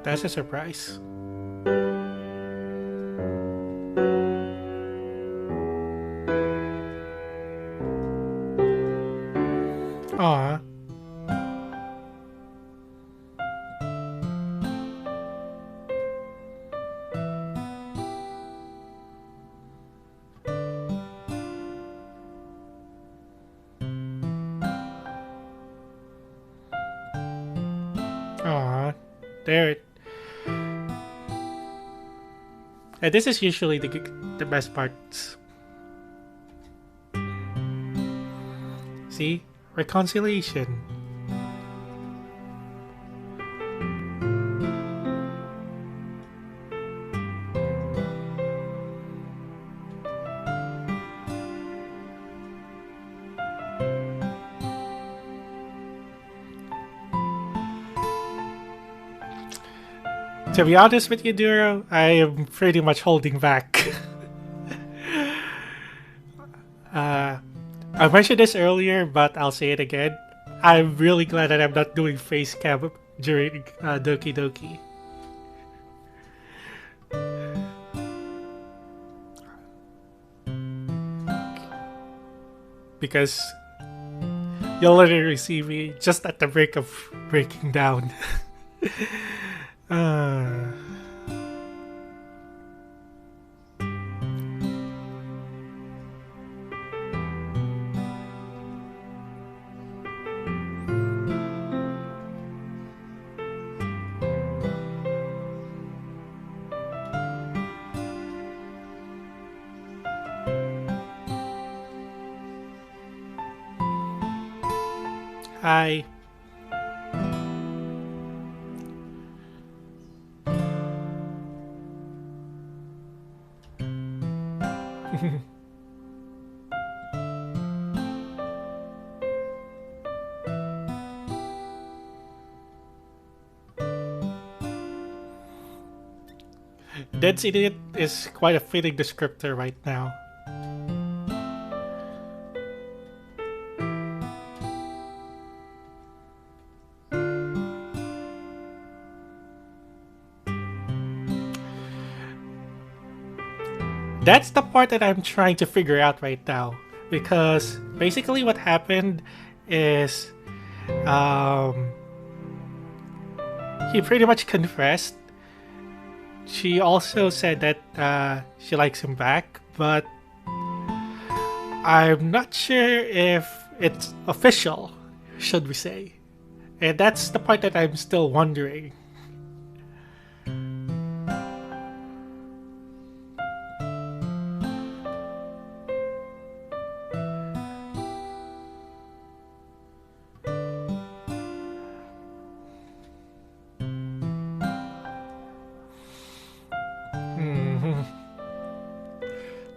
That's a surprise. Aw. Aw. There. And this is usually the best parts. See? Reconciliation. To be honest with you, Duro, I am pretty much holding back. I mentioned this earlier, but I'll say it again. I'm really glad that I'm not doing face cam during Doki Doki. Because you'll literally see me just at the brink of breaking down. Hi. Dense idiot is quite a fitting descriptor right now. That's the part that I'm trying to figure out right now. Because basically what happened is um, he pretty much confessed. She also said that she likes him back, but I'm not sure if it's official, should we say. And that's the part that I'm still wondering. Mhm.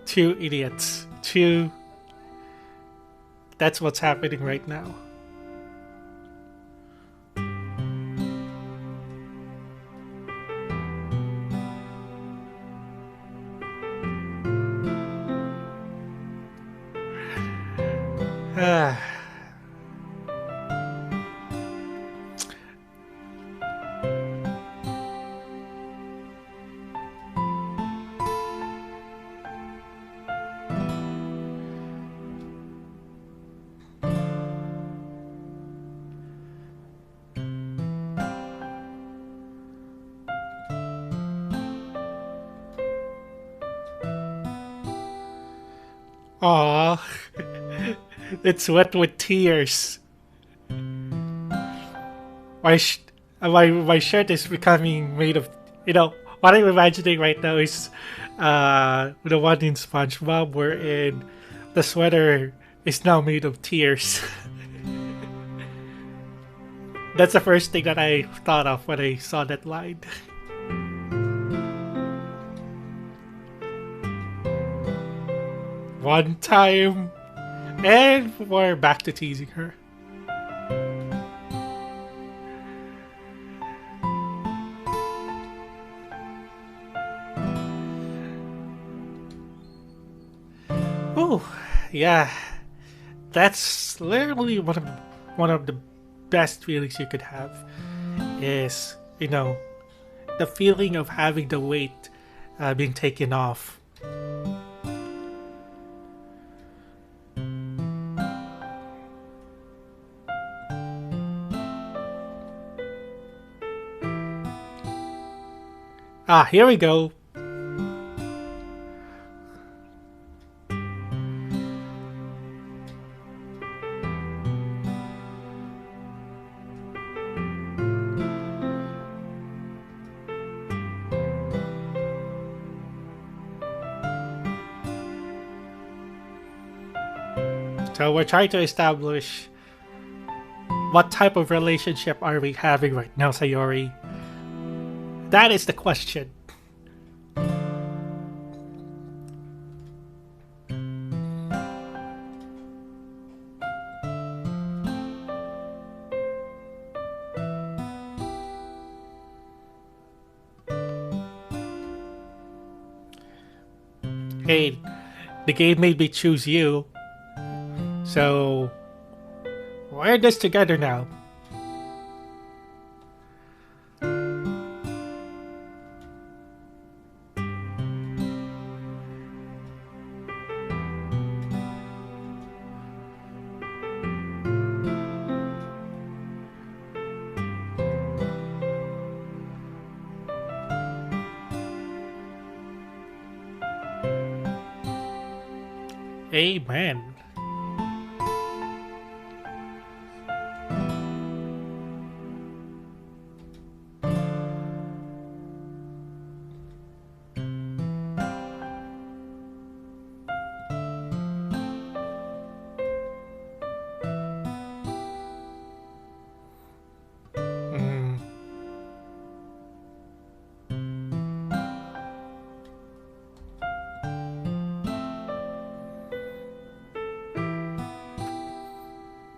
Two idiots. Two. That's what's happening right now. Ah. Aw. It's wet with tears. My, sh- my shirt is becoming made of. What I'm imagining right now is the one in SpongeBob wherein the sweater is now made of tears. That's the first thing that I thought of when I saw that line. One time, and we're back to teasing her. Oh, yeah. That's literally one of the best feelings you could have. Is the feeling of having the weight being taken off. Ah, here we go. So we're trying to establish what type of relationship are we having right now, Sayori? That is the question. Hey, the game made me choose you. So, we're in this together now. Amen.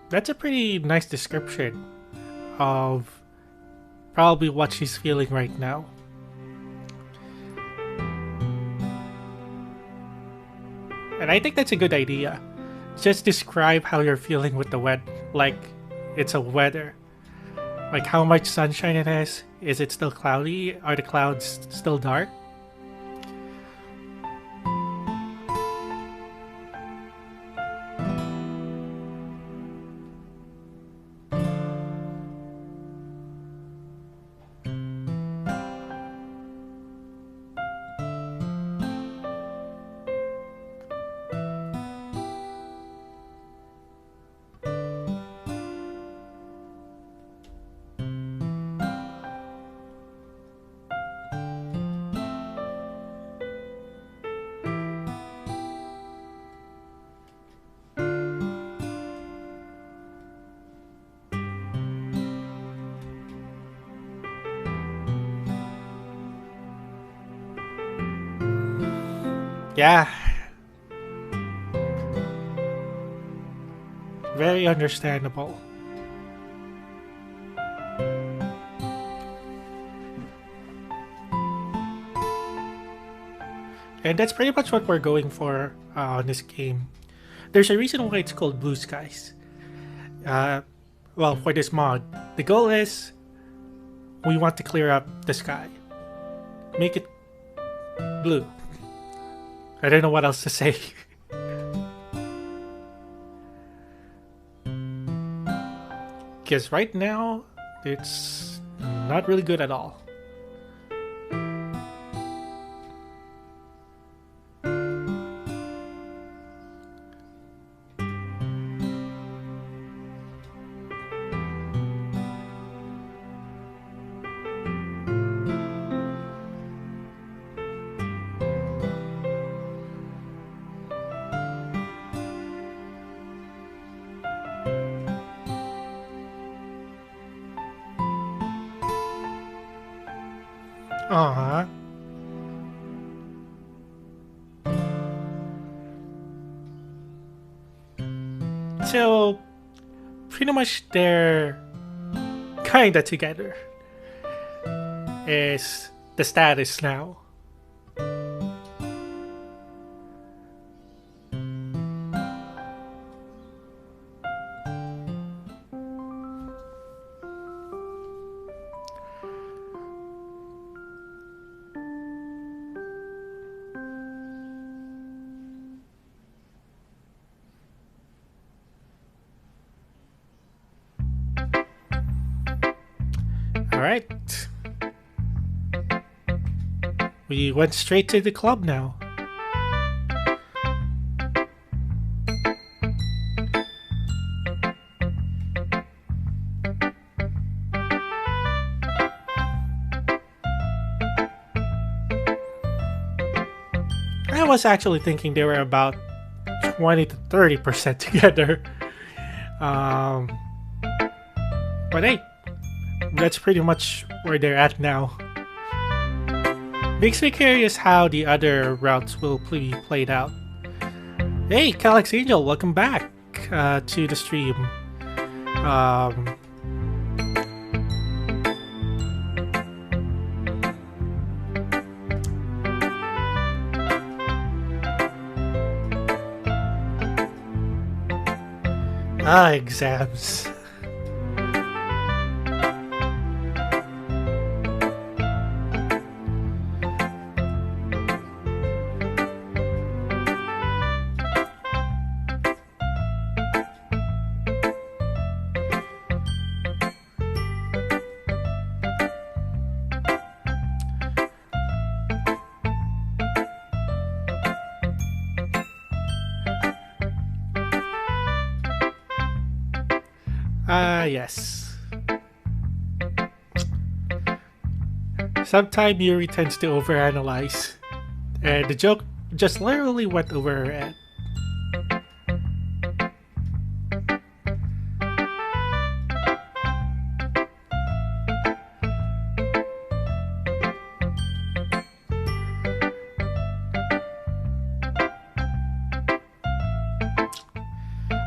That's a pretty nice description of probably what she's feeling right now. And I think that's a good idea. Just describe how you're feeling with the weather, like it's a weather. Like how much sunshine it has. Is it still cloudy? Are the clouds still dark? Yeah. Very understandable. And that's pretty much what we're going for on this game. There's a reason why it's called Blue Skies. Well, for this mod, the goal is we want to clear up the sky. Make it blue. I don't know what else to say. Because right now, it's not really good at all. Aww. So, pretty much they're kinda together. Is the status now. Alright. We went straight to the club now. I was actually thinking they were about 20 to 30% together. But hey, that's pretty much where they're at now. Makes me curious how the other routes will be played out. Hey, Calyx Angel, welcome back to the stream. Exams. Yes. Sometimes Yuri tends to overanalyze, and the joke just literally went over her head.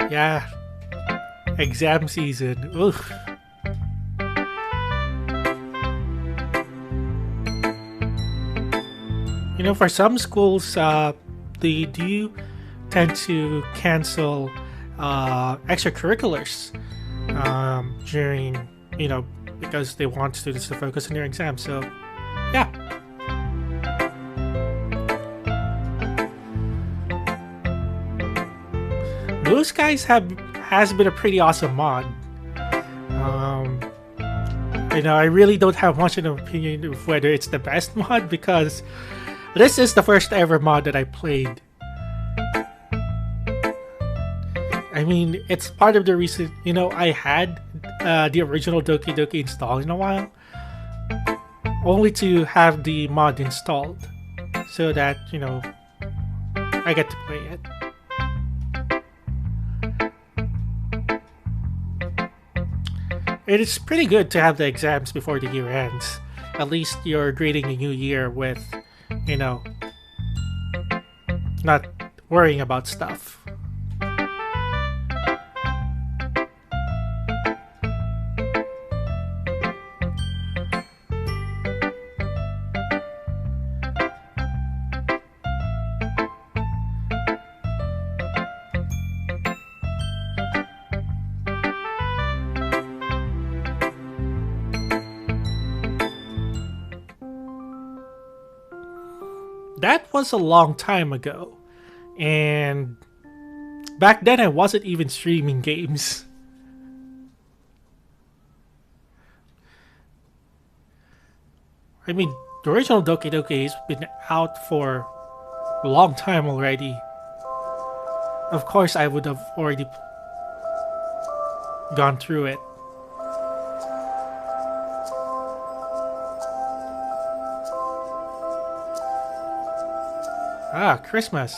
Yeah. Exam season. Oof. You know, for some schools, they do tend to cancel extracurriculars during, because they want students to focus on their exams. So, yeah. Blue Skies has been a pretty awesome mod. I really don't have much of an opinion of whether it's the best mod because this is the first ever mod that I played. I mean, it's part of the reason, I had the original Doki Doki installed in a while, only to have the mod installed so that, I get to play it. It is pretty good to have the exams before the year ends. At least you're greeting the new year with, not worrying about stuff. That was a long time ago, and back then I wasn't even streaming games. I mean, the original Doki Doki has been out for a long time already. Of course, I would have already gone through it. Ah, Christmas.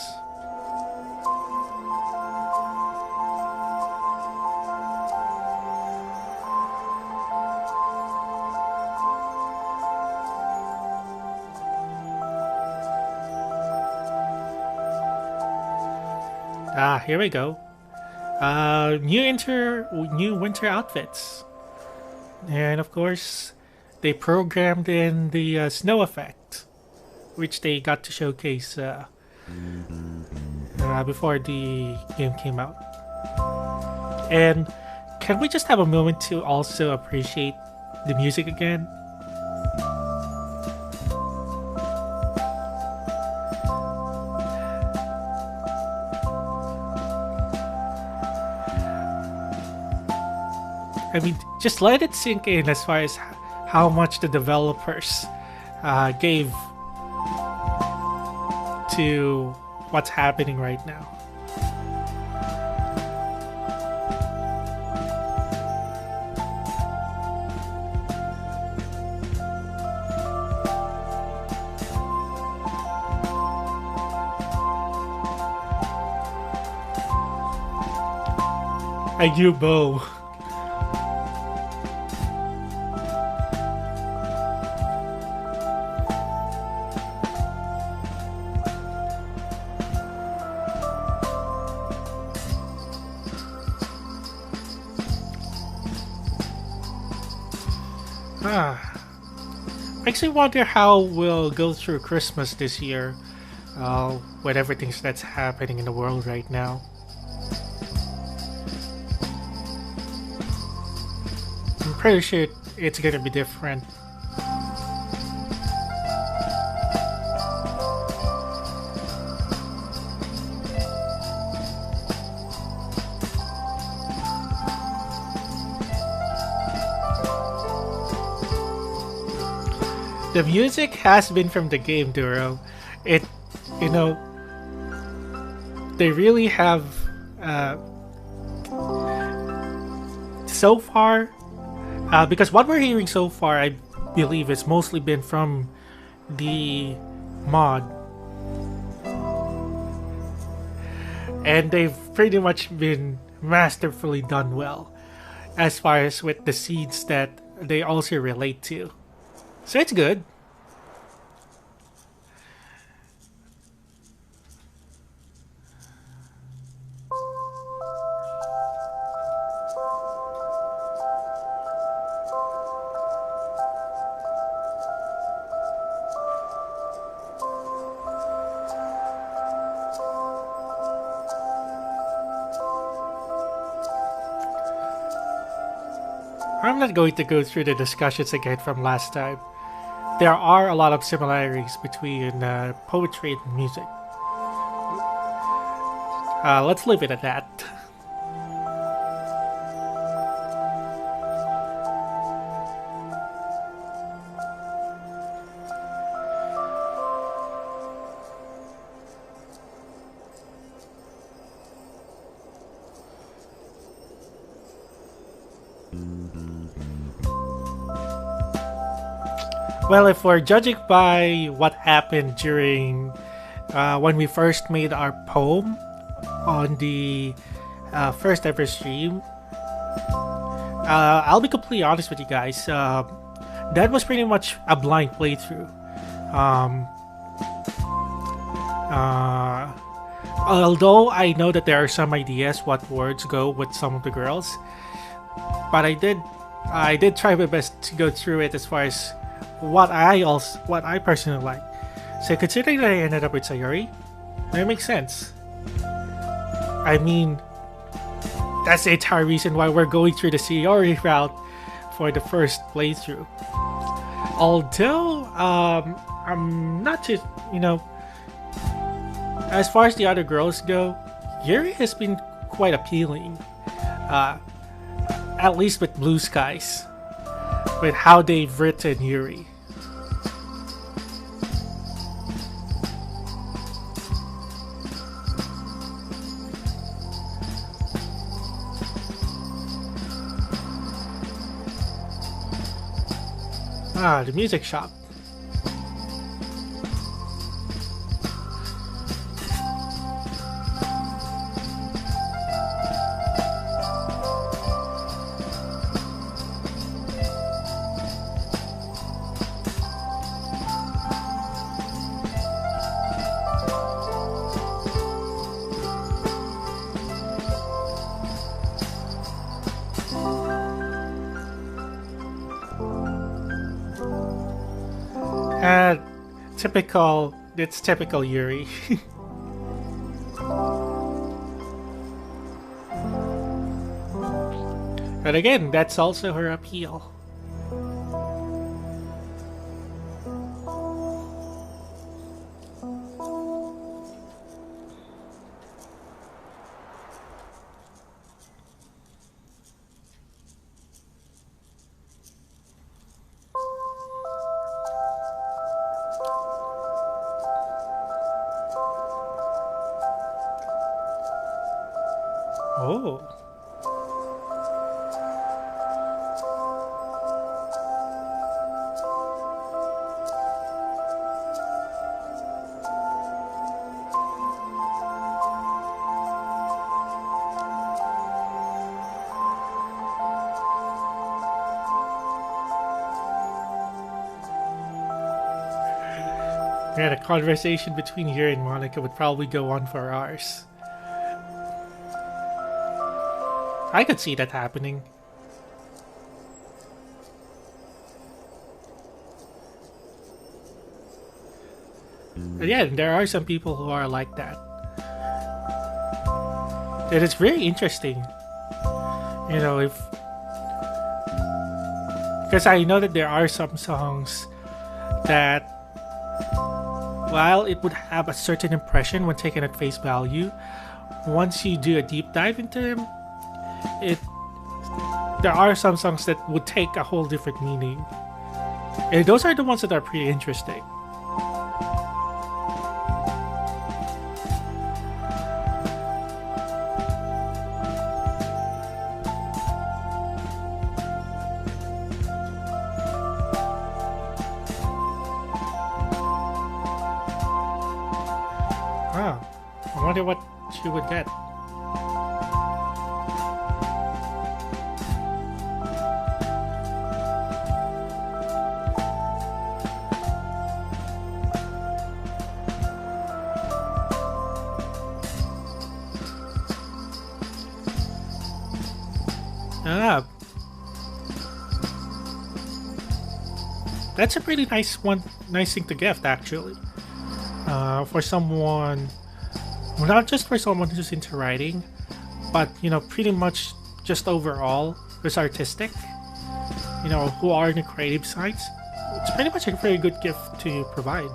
Ah, here we go. New winter outfits. And of course, they programmed in the snow effect, which they got to showcase before the game came out. And can we just have a moment to also appreciate the music again? I mean, just let it sink in as far as how much the developers gave to what's happening right now. A new bow. Makes me wonder how we'll go through Christmas this year, with everything that's happening in the world right now. I'm pretty sure it's gonna be different. The music has been from the game, Duro. It, they really have, so far, because what we're hearing so far, I believe, it's mostly been from the mod. And they've pretty much been masterfully done well, as far as with the scenes that they also relate to. So it's good. I'm not going to go through the discussions again from last time. There are a lot of similarities between poetry and music. Let's leave it at that. Well, if we're judging by what happened during when we first made our poem on the first ever stream, I'll be completely honest with you guys. That was pretty much a blind playthrough. Although I know that there are some ideas what words go with some of the girls, but I did try my best to go through it as far as what I personally like. So considering that I ended up with Sayori, that makes sense. I mean, that's the entire reason why we're going through the Sayori route for the first playthrough. Although, I'm not just, as far as the other girls go, Yuri has been quite appealing. At least with Blue Skies, with how they've written Yuri. The music shop. It's typical Yuri. But again, that's also her appeal. Oh. Yeah, the conversation between Yuri and Monika would probably go on for hours. I could see that happening. But yeah, there are some people who are like that. And it's very interesting. If... Because I know that there are some songs that, while it would have a certain impression when taken at face value, once you do a deep dive into them, there are some songs that would take a whole different meaning. And those are the ones that are pretty interesting. Wow, I wonder what she would get. That's a pretty nice thing to gift, actually. For someone, well, not just for someone who's into writing, but pretty much just overall who's artistic. who are in the creative sides, it's pretty much a very good gift to provide.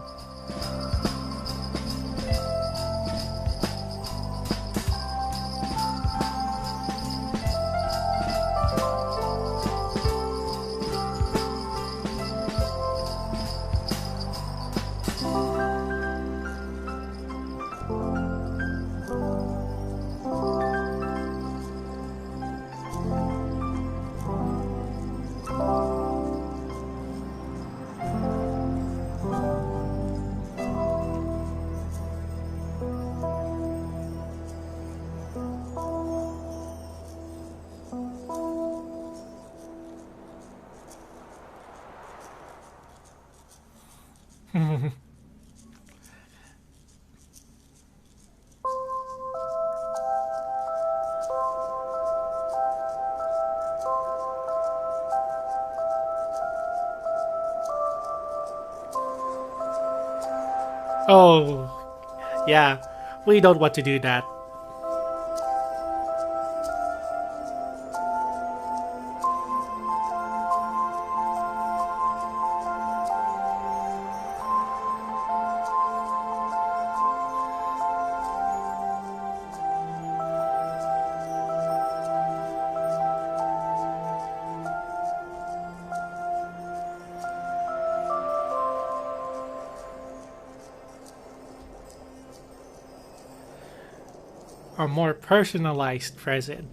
Oh, yeah, we don't want to do that. A more personalized present.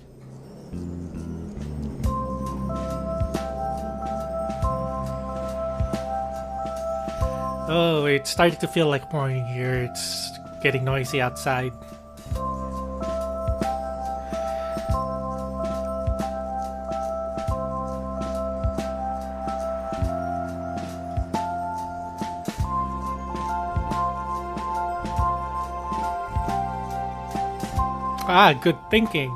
Oh, it's starting to feel like morning here. It's getting noisy outside. Ah, good thinking.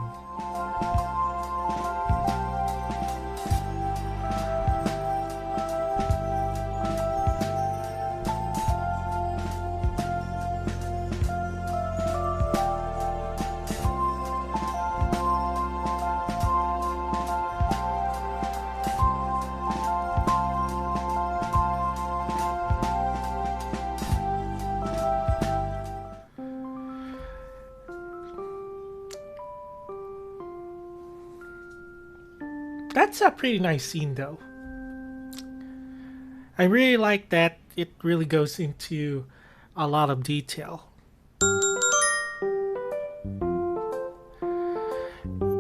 That's a pretty nice scene, though. I really like that it really goes into a lot of detail.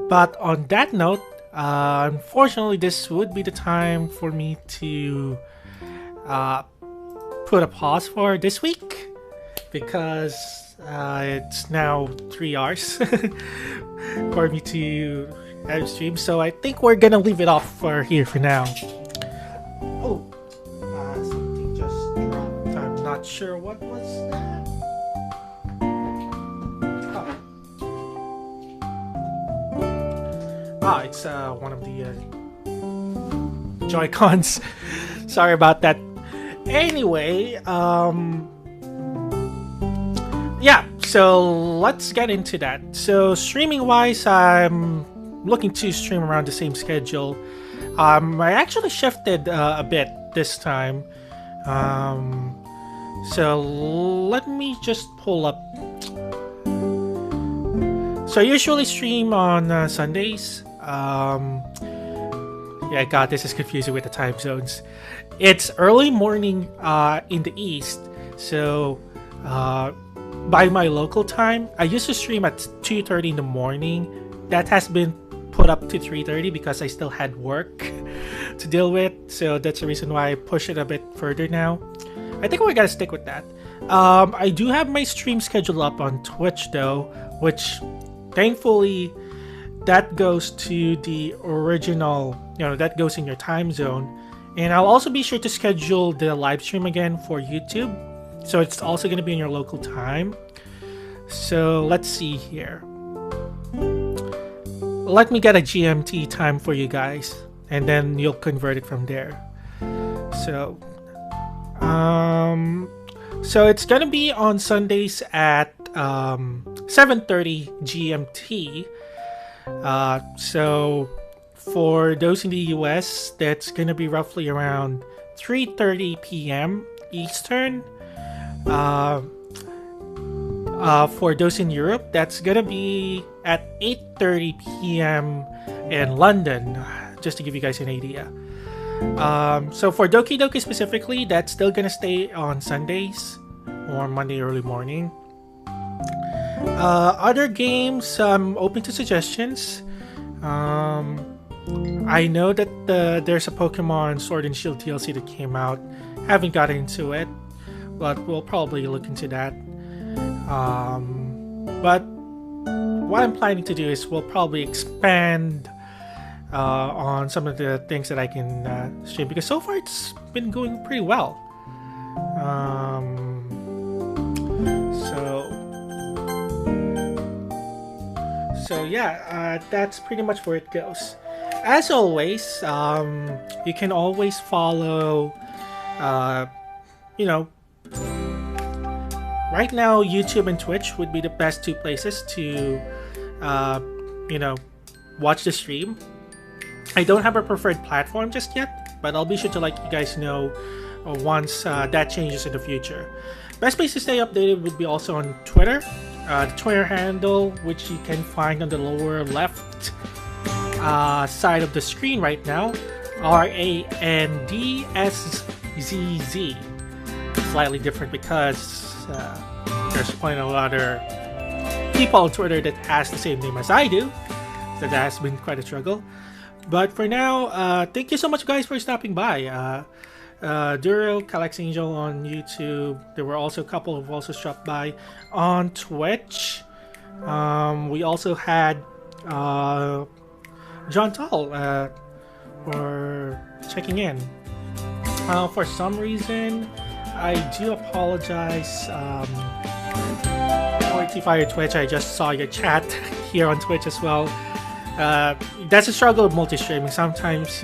But on that note, unfortunately, this would be the time for me to put a pause for this week because it's now 3 hours for me to have stream. So I think we're gonna leave it off for here for now. Oh, something just dropped. I'm not sure what was that. It's one of the Joy-Cons. Sorry about that. Anyway, yeah, so let's get into that. So streaming wise, I'm looking to stream around the same schedule. I actually shifted a bit this time. So let me just pull up. So I usually stream on Sundays. Yeah, God, this is confusing with the time zones. It's early morning in the East, so by my local time, I used to stream at 2:30 in the morning. That has been put up to 3:30 because I still had work to deal with, so that's the reason why I push it a bit further now. I think we're gonna stick with that. I do have my stream scheduled up on Twitch though, which thankfully that goes to the original, that goes in your time zone. And I'll also be sure to schedule the live stream again for YouTube, so it's also going to be in your local time. So let's see here. Let me get a GMT time for you guys, and then you'll convert it from there. So it's going to be on Sundays at 7:30 GMT. So For those in the US, that's gonna be roughly around 3:30 p.m. Eastern. For those in Europe, that's gonna be at 8:30 p.m. in London, just to give you guys an idea. So for Doki Doki specifically, that's still gonna stay on Sundays or Monday early morning. Other games, I'm open to suggestions. I know that there's a Pokemon Sword and Shield DLC that came out. Haven't got into it, but we'll probably look into that. But what I'm planning to do is we'll probably expand on some of the things that I can stream, because so far it's been going pretty well. So yeah, that's pretty much where it goes. As always, you can always follow, right now YouTube and Twitch would be the best two places to, watch the stream. I don't have a preferred platform just yet, but I'll be sure to let you guys know once that changes in the future. Best place to stay updated would be also on Twitter. The Twitter handle, which you can find on the lower left side of the screen right now, RANDSZZ. Slightly different because there's quite a lot of people on Twitter that has the same name as I do, so that has been quite a struggle. But for now, thank you so much, guys, for stopping by. Duro, Calex Angel on YouTube. There were also a couple who also stopped by on Twitch. We also had John Tall for checking in. For some reason, I do apologize. Fire Twitch, I just saw your chat here on Twitch as well. That's a struggle with multi-streaming. Sometimes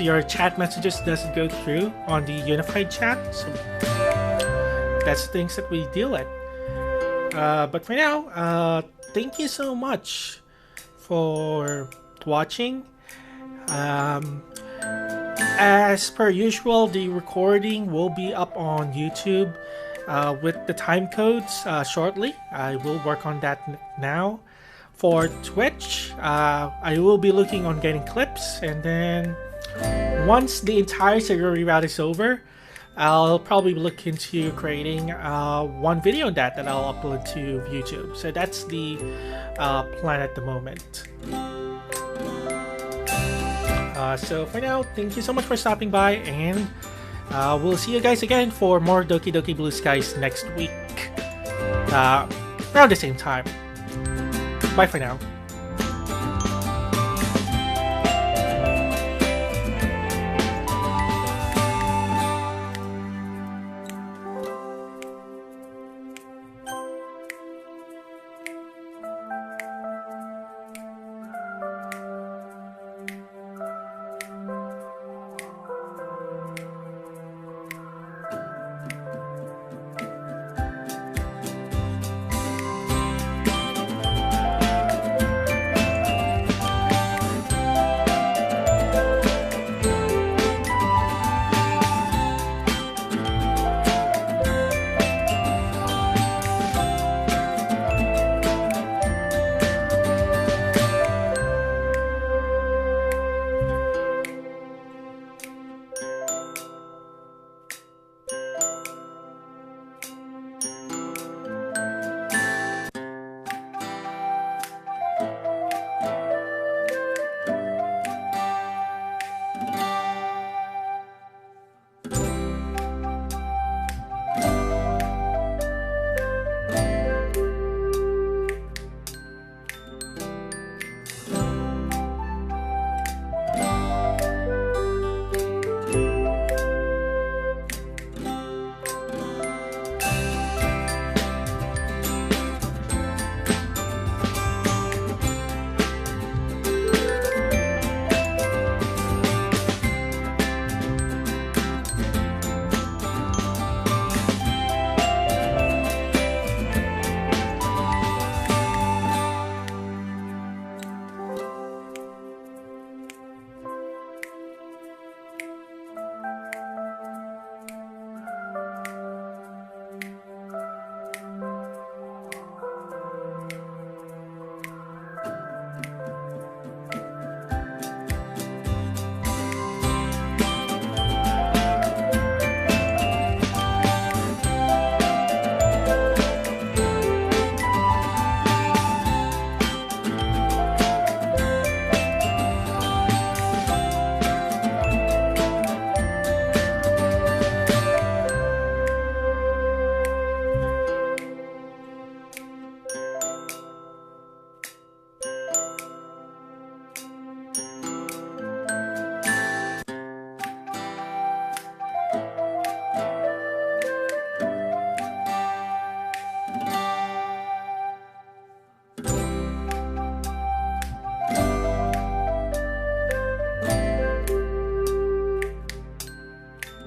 your chat messages doesn't go through on the unified chat, so that's things that we deal with. But for now, thank you so much for watching. As per usual, the recording will be up on YouTube with the time codes shortly. I will work on that now. For Twitch, I will be looking on getting clips, and then once the entire Sayori route is over, I'll probably look into creating one video on that I'll upload to YouTube. So that's the plan at the moment. So for now, thank you so much for stopping by, and we'll see you guys again for more Doki Doki Blue Skies next week, around the same time. Bye for now.